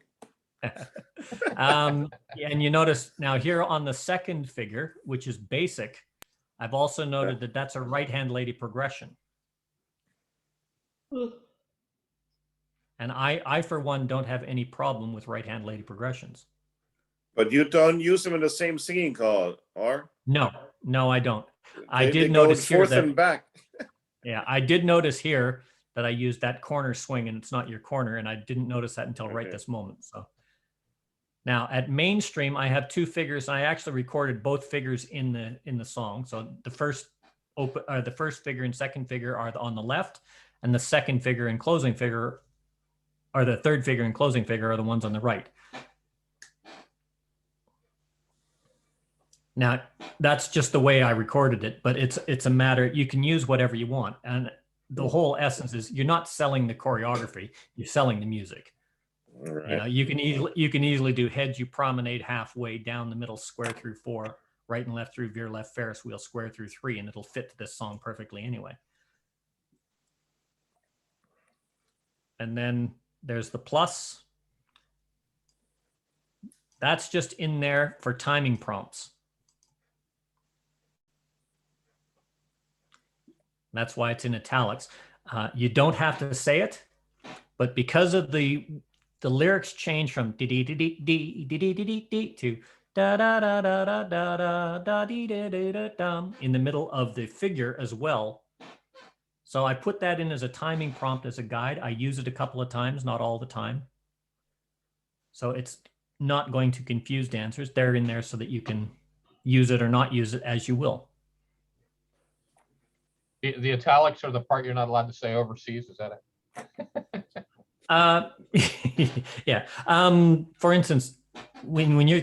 And you notice now here on the second figure, which is basic, I've also noted that that's a right-hand lady progression. And I, for one, don't have any problem with right-hand lady progressions. But you don't use them in the same singing call, or? No, I don't. I They did go notice here forth that, and back. yeah, I did notice here that I used that corner swing and it's not your corner, and I didn't notice that until right this moment. So now at mainstream, I have 2 figures, and I actually recorded both figures in the song. So the first figure and second figure are on the left, and the second figure and closing figure, or the third figure and closing figure, are the ones on the right. Now, that's just the way I recorded it, but it's a matter, you can use whatever you want. And the whole essence is you're not selling the choreography, you're selling the music. Right. You know, you can easily do heads, you promenade halfway, down the middle, square through 4, right and left through, veer left, Ferris wheel, square through 3, and it'll fit to this song perfectly anyway. And then there's the plus. That's just in there for timing prompts. That's why it's in italics. You don't have to say it, but because of the lyrics change from dee dee dee dee dee dee dee dee to da da da da da da da da dee da da da dum in the middle of the figure as well. So I put that in as a timing prompt, as a guide. I use it a couple of times, not all the time. So it's not going to confuse dancers. They're in there so that you can use it or not use it as you will. The italics are the part you're not allowed to say overseas. Is that it? Yeah. For instance, when you're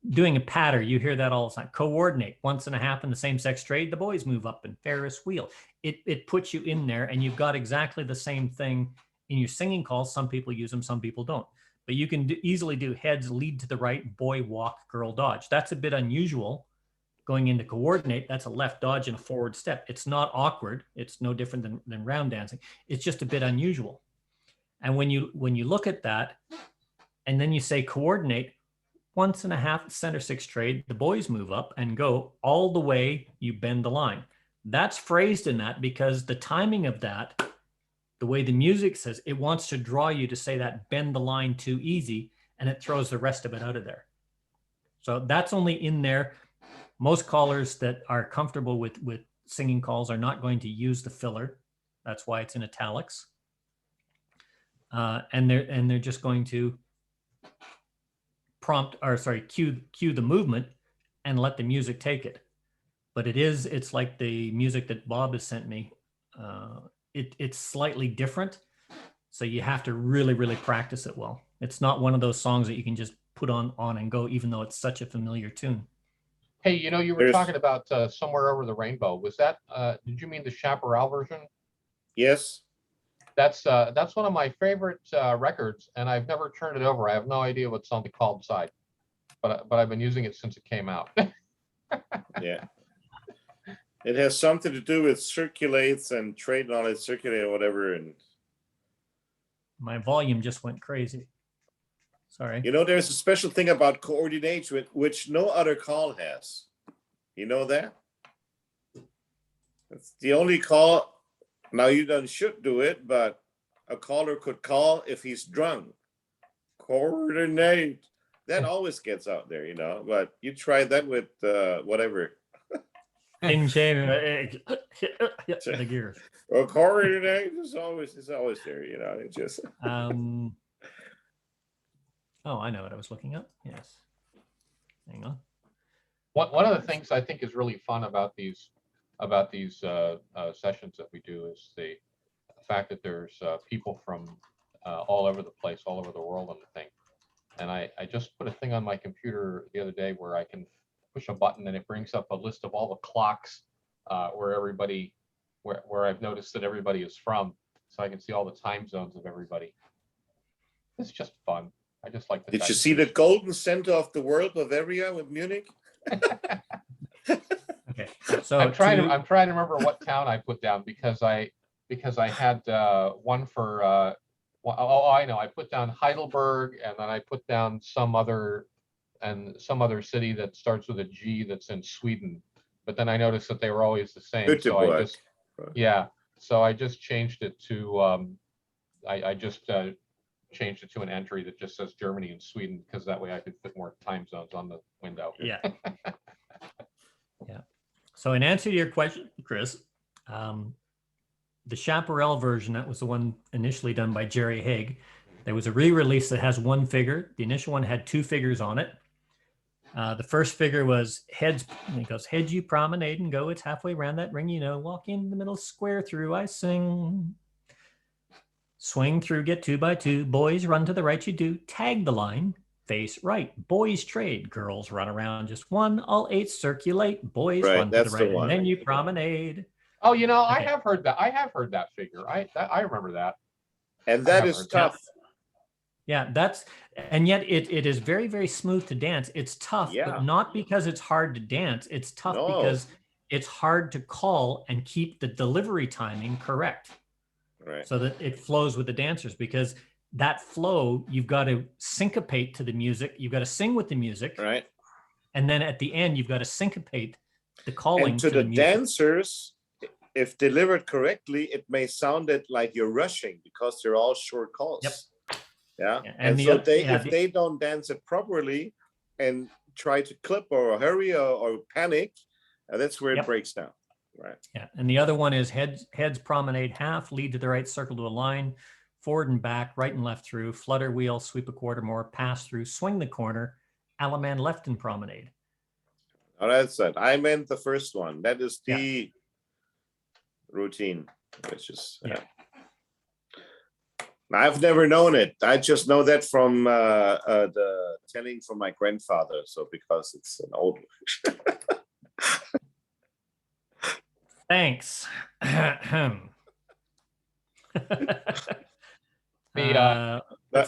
doing a patter, you hear that all the time. Coordinate, 1.5 in the same sex trade, the boys move up and Ferris wheel. It puts you in there, and you've got exactly the same thing in your singing calls. Some people use them, some people don't. But you can easily do heads, lead to the right, boy walk, girl dodge. That's a bit unusual. Going into coordinate, that's a left dodge and a forward step. It's not awkward. It's no different than round dancing. It's just a bit unusual. And when you look at that, and then you say coordinate, 1.5 center 6 trade, the boys move up and go all the way, you bend the line. That's phrased in that because the timing of that, the way the music says, it wants to draw you to say that bend the line too easy. and it throws the rest of it out of there. So that's only in there. Most callers that are comfortable with singing calls are not going to use the filler. That's why it's in italics. And they're just going to cue the movement and let the music take it. But it's like the music that Bob has sent me. It's slightly different. So you have to really, really practice it well. It's not one of those songs that you can just put on and go, even though it's such a familiar tune. Hey, you were talking about Somewhere Over the Rainbow. Was that, did you mean the Chaparral version? Yes. That's one of my favorite records, and I've never turned it over. I have no idea what's on the called side, but I've been using it since it came out. Yeah. It has something to do with circulates and trade knowledge, circulate or whatever. And my volume just went crazy. Sorry. There's a special thing about coordination which no other call has. You know that? It's the only call. Now you should do it, but a caller could call if he's drunk. Coordinate. That always gets out there, but you try that with whatever. King James, the gears. Well, coordinate is always there, It just. Oh, I know what I was looking up. Yes. Hang on. One of the things I think is really fun about these sessions that we do is the fact that there's people from all over the place, all over the world on the thing. And I just put a thing on my computer the other day where I can push a button and it brings up a list of all the clocks where I've noticed that everybody is from, so I can see all the time zones of everybody. It's just fun. I just like the Did you see the golden center of the world, Bavaria, with Munich? Okay, so I'm trying to remember what town I put down because I had one for I know, I put down Heidelberg, and then I put down some other city that starts with a G that's in Sweden, but then I noticed that they were always the same. So I just changed it to changed it to an entry that just says Germany and Sweden, because that way I could fit more time zones on the window. Yeah. Yeah. So in answer to your question, Chris, the Chaparral version, that was the one initially done by Jerry Haig. There was a re-release that has one figure. The initial one had two figures on it. The first figure was heads. It goes, head you promenade and go. It's halfway around that ring, walk in the middle square through. I sing. Swing through, get 2 by 2. Boys run to the right, you do. Tag the line, face right. Boys trade. Girls run around just one. All 8 circulate. Boys run to the right, and then you promenade. Oh, okay. I have heard that. I have heard that figure. I remember that. And that is tough. Yeah, and yet it is very, very smooth to dance. It's tough, but not because it's hard to dance. It's tough because it's hard to call and keep the delivery timing correct. Right. So that it flows with the dancers, because that flow, you've got to syncopate to the music. You've got to sing with the music. Right. And then at the end, you've got to syncopate the calling and to the music. Dancers. If delivered correctly, it may sound like you're rushing because they're all short calls. Yep. Yeah. And so if they don't dance it properly and try to clip or hurry or panic, that's where it breaks down. Right. Yeah. And the other one is heads promenade half, lead to the right, circle to a line, forward and back, right and left through, flutter wheel, sweep a quarter more, pass through, swing the corner, Alaman left and promenade. Oh, that's it. I meant the first one. That is the routine, which is I've never known it. I just know that from the telling from my grandfather. So because it's an old Thanks. Let's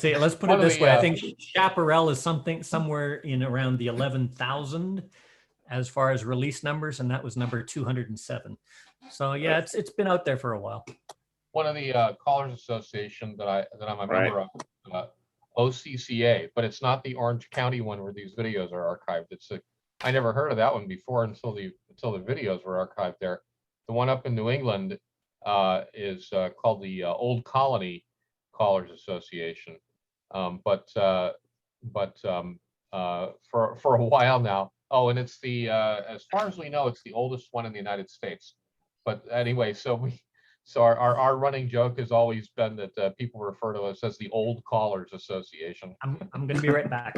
see. Let's put it this way. I think Chaparral is somewhere in around the 11,000 as far as release numbers, and that was number 207. So yeah, it's been out there for a while. One of the Callers Association that I'm a member of, OCCA, but it's not the Orange County one where these videos are archived. I never heard of that one before until the videos were archived there. The one up in New England is called the Old Colony Callers Association. But for a while now. Oh, and it's the as far as we know, it's the oldest one in the United States. But anyway, so our running joke has always been that people refer to us as the Old Callers Association. I'm going to be right back.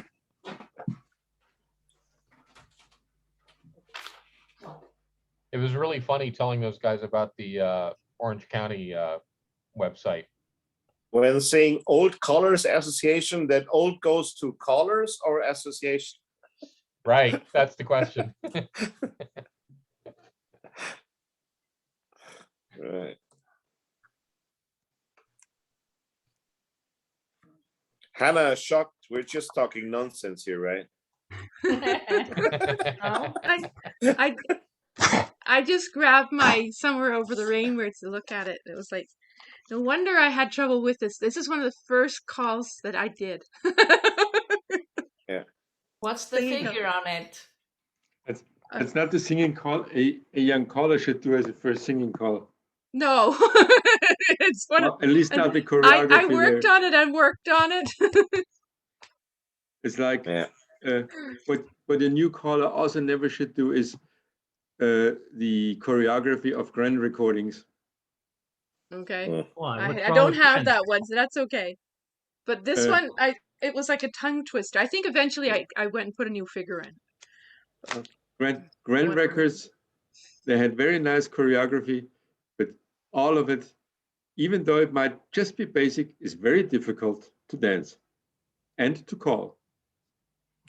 It was really funny telling those guys about the Orange County website. When saying Old Callers Association, that old goes to callers or association? Right, that's the question. Right. Hannah, shocked. We're just talking nonsense here, right? I just grabbed my Somewhere Over the Rainbow to look at it. It was like, no wonder I had trouble with this. This is one of the first calls that I did. Yeah. What's the figure on it? It's not the singing call a young caller should do as a first singing call. No, it's one. Well, at least not the choreography. I worked on it and worked on it. It's like what a new caller also never should do is the choreography of grand recordings. Okay. Why? I don't have that one, so that's okay. But this one, it was like a tongue twister. I think eventually I went and put a new figure in. Grand records, they had very nice choreography, but all of it, even though it might just be basic, is very difficult to dance and to call.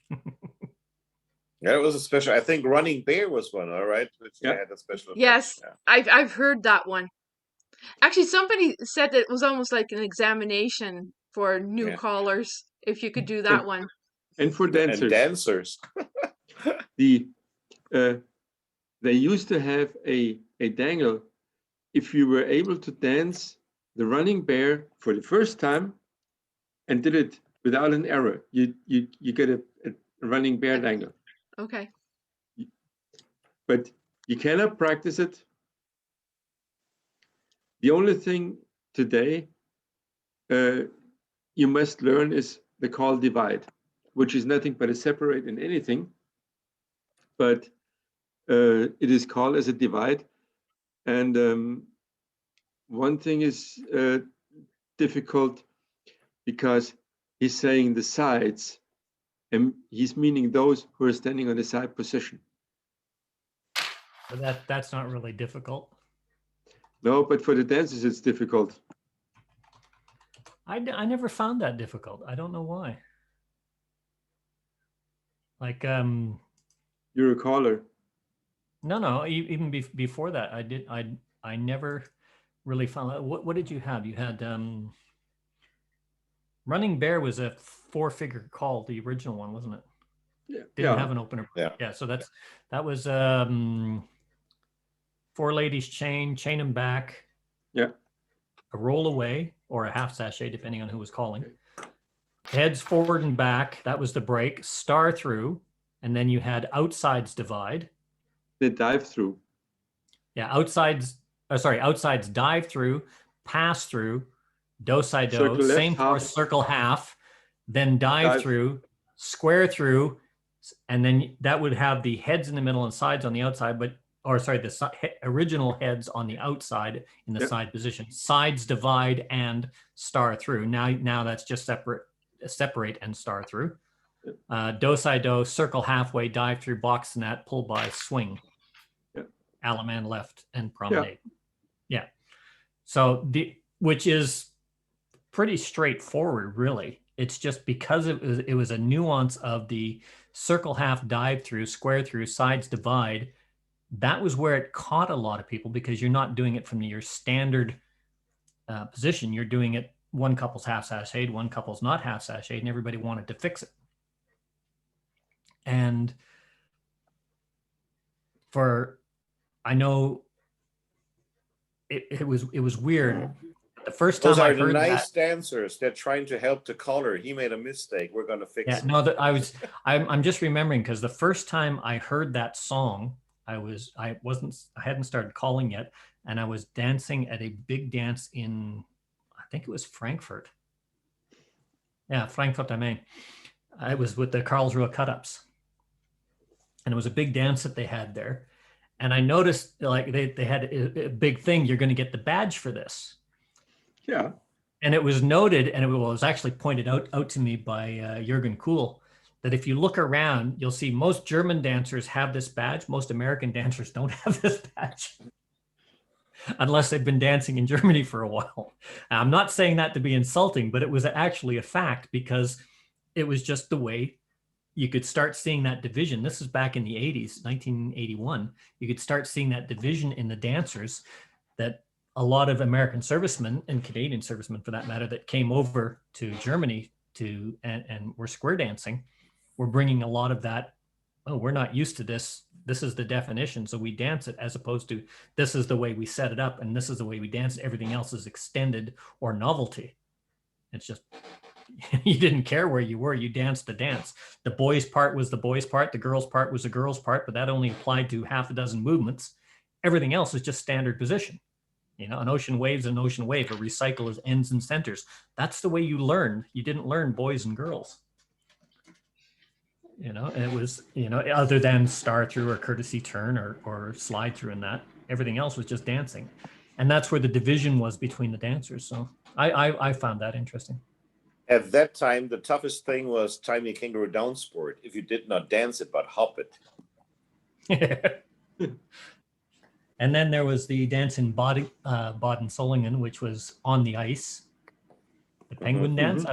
Yeah, it was a special. I think Running Bear was one, all right? Which had a special. Yes, yeah. I've heard that one. Actually, somebody said that it was almost like an examination for new callers, if you could do that one. And for dancers. And dancers. They used to have a dangle. If you were able to dance the Running Bear for the first time and did it without an error, you get a Running Bear dangle. Okay. But you cannot practice it. The only thing today you must learn is the call divide, which is nothing but a separate in anything, but it is called as a divide. And one thing is difficult because he's saying the sides, and he's meaning those who are standing on the side position. But that's not really difficult. No, but for the dancers, it's difficult. I never found that difficult. I don't know why. Like, you're a caller. No. Even before that, I never really found that. What did you have? You had Running Bear was a 4-figure call, the original one, wasn't it? Yeah. Didn't have an opener. Yeah. So that was 4 ladies chain them back. Yeah. A roll away or a half sachet, depending on who was calling. Heads forward and back. That was the break. Star through, and then you had outsides divide. The dive through. Yeah, outsides dive through, pass through, do-si-do, same force, circle half, then dive through, square through, and then that would have the heads in the middle and sides on the outside, the original heads on the outside in the side position. Sides divide and star through. Now that's just separate and star through. Do-si-do, circle halfway, dive through, box net, pull by, swing. Alaman left and promenade. Yeah. So which is pretty straightforward, really. It's just because it was a nuance of the circle half, dive through, square through, sides divide. That was where it caught a lot of people because you're not doing it from your standard position. You're doing it one couple's half sashayed, one couple's not half sashayed, and everybody wanted to fix it. And I know it was weird. The first time I heard nice dancers. They're trying to help the caller. He made a mistake. We're going to fix it. No, I'm just remembering because the first time I heard that song, I hadn't started calling yet, and I was dancing at a big dance in, I think it was Frankfurt. Yeah, Frankfurt am Main. I was with the Karlsruhe cut-ups, and it was a big dance that they had there. And I noticed like they had a big thing. You're going to get the badge for this. Yeah. And it was noted, and it was actually pointed out to me by Jürgen Kuhl, that if you look around, you'll see most German dancers have this badge. Most American dancers don't have this badge, unless they've been dancing in Germany for a while. I'm not saying that to be insulting, but it was actually a fact, because it was just the way you could start seeing that division. This is back in the 80s, 1981. You could start seeing that division in the dancers, that a lot of American servicemen and Canadian servicemen, for that matter, that came over to Germany and were square dancing, were bringing a lot of that. Oh, we're not used to this. This is the definition, so we dance it, as opposed to this is the way we set it up and this is the way we dance it. Everything else is extended or novelty. It's just, you didn't care where you were. You danced the dance. The boys' part was the boys' part. The girls' part was the girls' part, but that only applied to half a dozen movements. Everything else is just standard position. You know, an ocean wave's an ocean wave. A recycle is ends and centers. That's the way you learned. You didn't learn boys and girls. You know, it was, you know, other than star through or courtesy turn or slide through, and that everything else was just dancing. And that's where the division was between the dancers. So I found that interesting. At that time, the toughest thing was timing kangaroo down sport. If you did not dance it, but hop it. And then there was the dance in Baden-Solingen, which was on the ice. The penguin dance.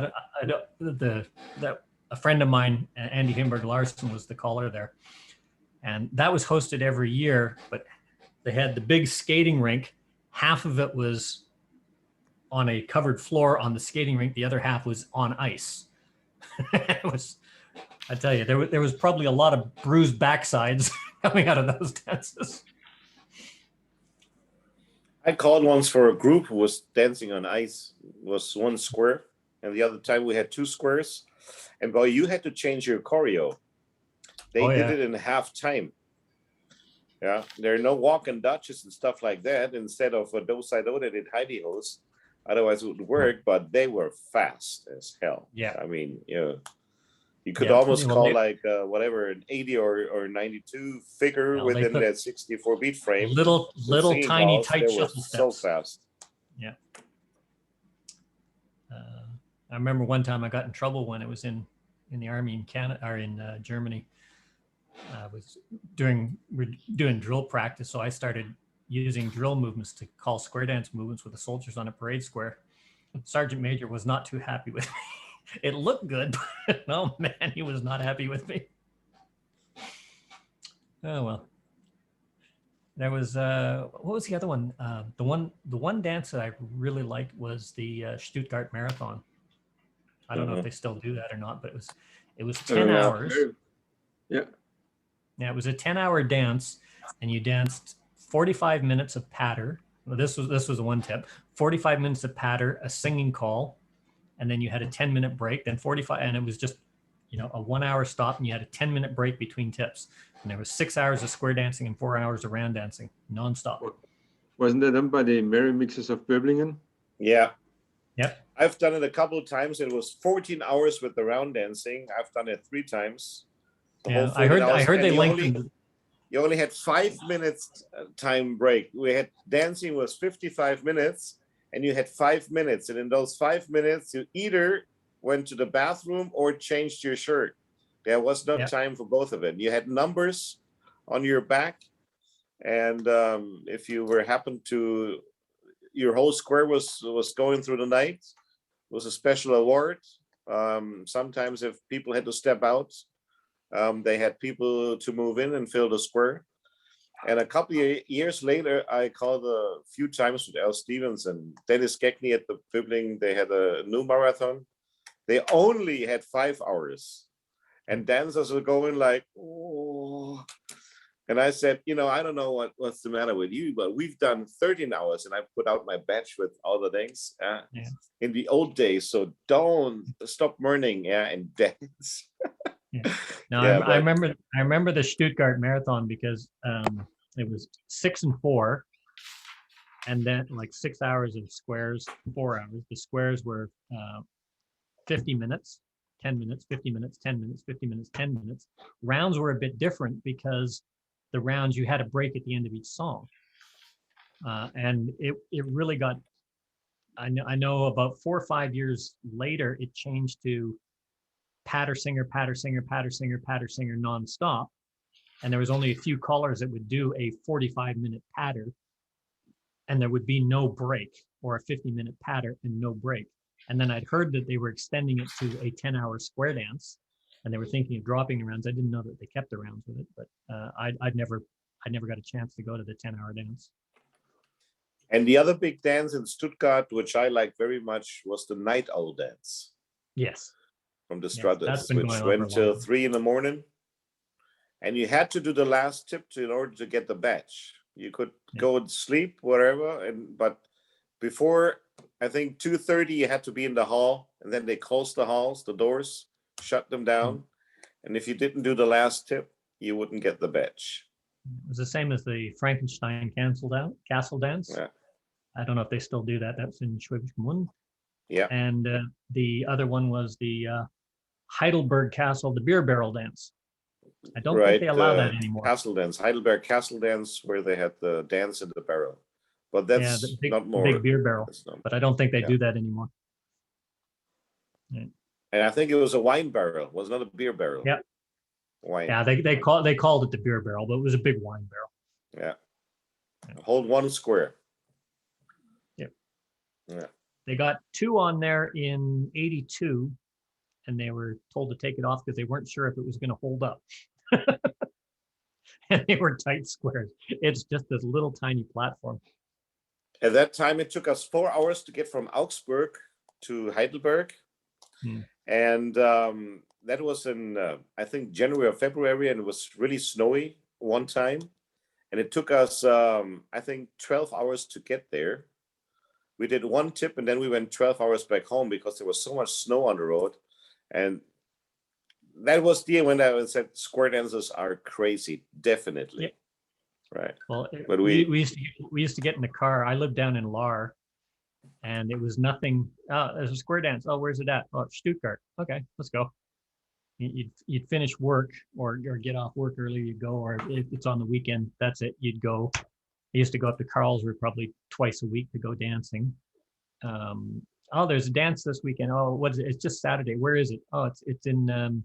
A friend of mine, Andy Himberg Larson, was the caller there. And that was hosted every year, but they had the big skating rink. Half of it was on a covered floor on the skating rink. The other half was on ice. It was, I tell you, there was probably a lot of bruised backsides coming out of those dances. I called once for a group who was dancing on ice. It was one square, and the other time we had two squares. And boy, you had to change your choreo. They did it in half time. Yeah, there are no walk and dutches and stuff like that. Instead of a do-side-o, they did hidey-hos. Otherwise, it would work, but they were fast as hell. Yeah. I mean, you could almost call like whatever, an 80 or 92 figure within that 64 beat frame. Little tiny tight shuffle steps. So fast. Yeah. I remember one time I got in trouble when it was in the army in Canada or in Germany. We're doing drill practice, so I started using drill movements to call square dance movements with the soldiers on a parade square. Sergeant Major was not too happy with me. It looked good, but oh man, he was not happy with me. Oh well. There was what was the other one? The one dance that I really liked was the Stuttgart Marathon. I don't know if they still do that or not, but it was 10 hours. Yeah. Yeah, it was a 10-hour dance, and you danced 45 minutes of patter. Well, this was the one tip. 45 minutes of patter, a singing call, and then you had a 10-minute break, then 45, and it was just, you know, a 1 hour stop, and you had a 10-minute break between tips. And there was 6 hours of square dancing and 4 hours of round dancing, nonstop. Wasn't that done by the Merry Mixers of Böblingen? Yeah. Yep. I've done it a couple of times. It was 14 hours with the round dancing. I've done it 3 times. Yeah, I heard they lengthened. You only had 5 minutes time break. We had dancing was 55 minutes, and you had 5 minutes. And in those 5 minutes, you either went to the bathroom or changed your shirt. There was no time for both of it. You had numbers on your back, and if you were happened to, your whole square was going through the night, it was a special award. Sometimes if people had to step out, they had people to move in and fill the square. And a couple of years later, I called a few times with Al Stevens and Dennis Geckney at the Böbling. They had a new marathon. They only had 5 hours. And dancers were going like, oh. And I said, you know, I don't know what's the matter with you, but we've done 13 hours and I put out my badge with all the things in the old days. So don't stop learning and dance. No, I remember the Stuttgart Marathon because it was 6 and 4, and then like 6 hours of squares, 4 hours. The squares were 50 minutes, 10 minutes, 50 minutes, 10 minutes, 50 minutes, 10 minutes. Rounds were a bit different because the rounds you had a break at the end of each song. And it really got, I know about 4 or 5 years later, it changed to patter singer, patter singer, patter singer, patter singer nonstop. And there was only a few callers that would do a 45-minute patter, and there would be no break, or a 50-minute patter and no break. And then I'd heard that they were extending it to a 10-hour square dance, and they were thinking of dropping the rounds. I didn't know that they kept the rounds with it, but I'd never got a chance to go to the 10-hour dance. And the other big dance in Stuttgart, which I like very much, was the Night Owl dance. Yes. From the Yes, Strutters, which went till 3 in the morning. And you had to do the last tip in order to get the badge. You could go and sleep, whatever, but before, I think 2:30, you had to be in the hall, and then they closed the halls, the doors, shut them down. And if you didn't do the last tip, you wouldn't get the badge. It was the same as the Frankenstein castle dance. Yeah. I don't know if they still do that. That's in Schwäbisch Gmünd. Yeah. And the other one was the Heidelberg Castle, the beer barrel dance. I don't think they allow that anymore. Castle dance, Heidelberg Castle dance, where they had the dance in the barrel. But that's not more. Big beer barrel. But I don't think they do that anymore. Yeah. And I think it was a wine barrel. It was not a beer barrel. Yeah. Wine. Yeah, they called it the beer barrel, but it was a big wine barrel. Yeah. Hold 1 square. Yep. Yeah. They got 2 on there in '82, and they were told to take it off because they weren't sure if it was going to hold up. And they were tight squares. It's just this little tiny platform. At that time, it took us 4 hours to get from Augsburg to Heidelberg. And that was in, I think, January or February, and it was really snowy one time. And it took us, I think, 12 hours to get there. We did 1 tip, and then we went 12 hours back home because there was so much snow on the road. And that was the when I said square dancers are crazy, definitely. Yep. Right. Well, but we used to get in the car. I lived down in Lahr, and it was nothing. Oh, there's a square dance. Oh, where's it at? Oh, Stuttgart. Okay, let's go. You'd finish work or get off work early. You'd go, or if it's on the weekend, that's it. You'd go. I used to go up to Carlsruhe probably twice a week to go dancing. Oh, there's a dance this weekend. Oh, what is it? It's just Saturday. Where is it? Oh, it's in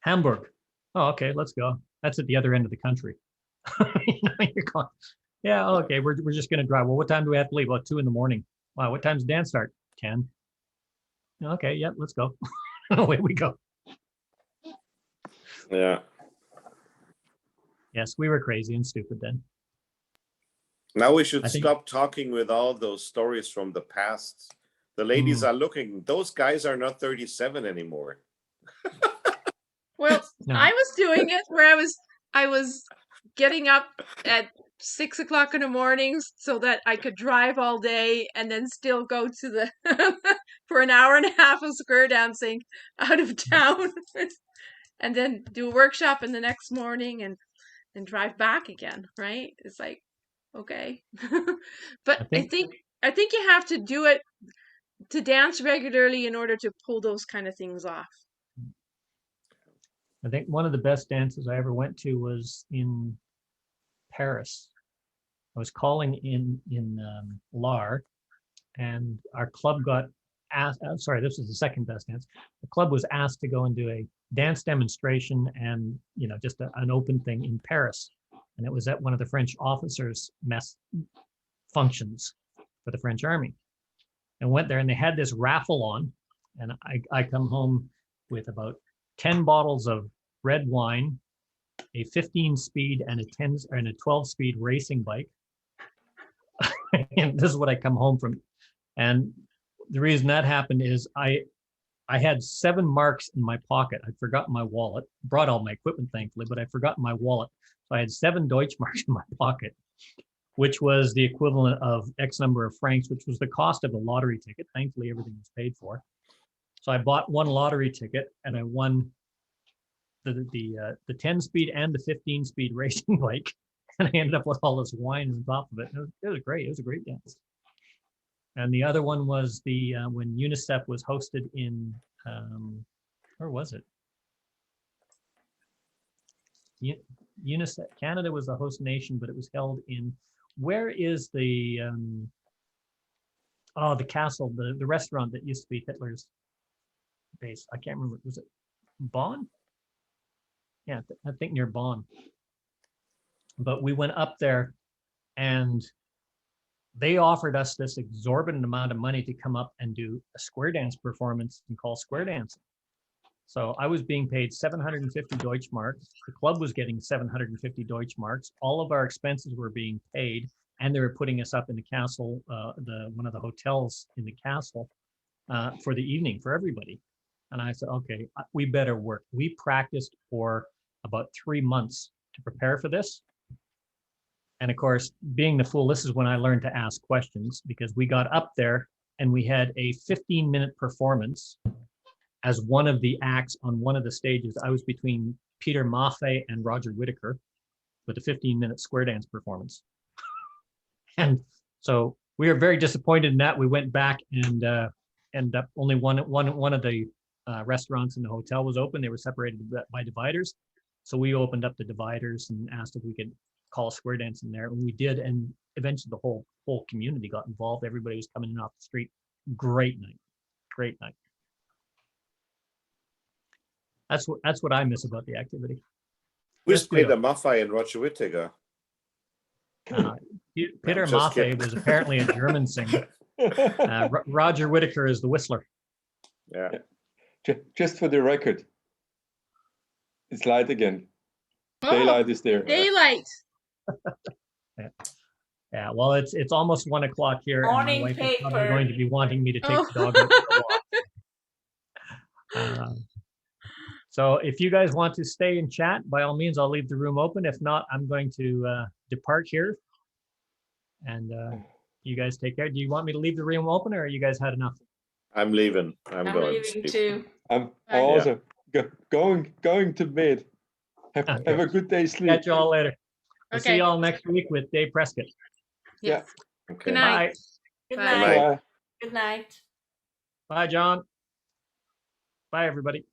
Hamburg. Oh, okay, let's go. That's at the other end of the country. You're going, yeah, okay, we're just going to drive. Well, what time do we have to leave? Well, 2 in the morning. Wow, what time's the dance start? 10. Okay, yeah, let's go. Away we go. Yeah. Yes, we were crazy and stupid then. Now we should stop talking with all those stories from the past. The ladies are looking. Those guys are not 37 anymore. Well, I was doing it where I was getting up at 6 o'clock in the morning so that I could drive all day and then still go to the for an hour and a half of square dancing out of town and then do a workshop in the next morning and drive back again, right? It's like, okay. But I think you have to do it to dance regularly in order to pull those kind of things off. I think one of the best dances I ever went to was in Paris. I was calling in Lahr, and our club got asked. Sorry, this was the second best dance. The club was asked to go and do a dance demonstration and just an open thing in Paris, and it was at one of the French officers' mess functions for the French Army. And went there, and they had this raffle on, and I come home with about 10 bottles of red wine, a 15-speed and a 12-speed racing bike. And this is what I come home from. And the reason that happened is I had 7 marks in my pocket. I'd forgotten my wallet, brought all my equipment, thankfully, but I'd forgotten my wallet. So I had 7 Deutschmarks in my pocket, which was the equivalent of X number of francs, which was the cost of a lottery ticket. Thankfully, everything was paid for. So I bought 1 lottery ticket, and I won the 10-speed and the 15-speed racing bike, and I ended up with all this wine on top of it. It was great. It was a great dance. And the other one was when UNICEF was hosted in where was it? UNICEF Canada was the host nation, but it was held in, where is the the castle, the restaurant that used to be Hitler's base? I can't remember. Was it Bonn? Yeah, I think near Bonn. But we went up there and they offered us this exorbitant amount of money to come up and do a square dance performance and call square dancing. So I was being paid 750 Deutschmarks. The club was getting 750 Deutschmarks. All of our expenses were being paid, and they were putting us up in the castle, one of the hotels in the castle, for the evening for everybody. And I said, okay, we better work. We practiced for about 3 months to prepare for this. And of course, being the fool, this is when I learned to ask questions, because we got up there and we had a 15-minute performance as one of the acts on one of the stages. I was between Peter Maffei and Roger Whittaker with a 15-minute square dance performance. And so we were very disappointed in that. We went back and ended up only one of the restaurants in the hotel was open. They were separated by dividers. So we opened up the dividers and asked if we could call square dance in there, and we did. And eventually the whole community got involved. Everybody was coming in off the street. Great night. Great night. That's what I miss about the activity. Who's Peter Maffei and Roger Whittaker? Peter Maffei was apparently a German singer. Roger Whittaker is the whistler. Yeah. Just for the record, it's light again. Oh, Daylight is there. Daylight. Yeah, well, it's almost 1 o'clock here, and my Morning wife is probably paper. going to be wanting me to take Oh. the dog out for a walk. So if you guys want to stay and chat, by all means, I'll leave the room open. If not, I'm going to depart here. And you guys take care. Do you want me to leave the room open, or you guys had enough? I'm leaving. I'm going. leaving too. I'm also going to bed. Have a good day's sleep. Catch you all later. We'll see Okay. you all next week with Dave Prescott. Yes. Okay. Good night. Good Bye. night. Bye. Good night. Bye, John. Bye, everybody.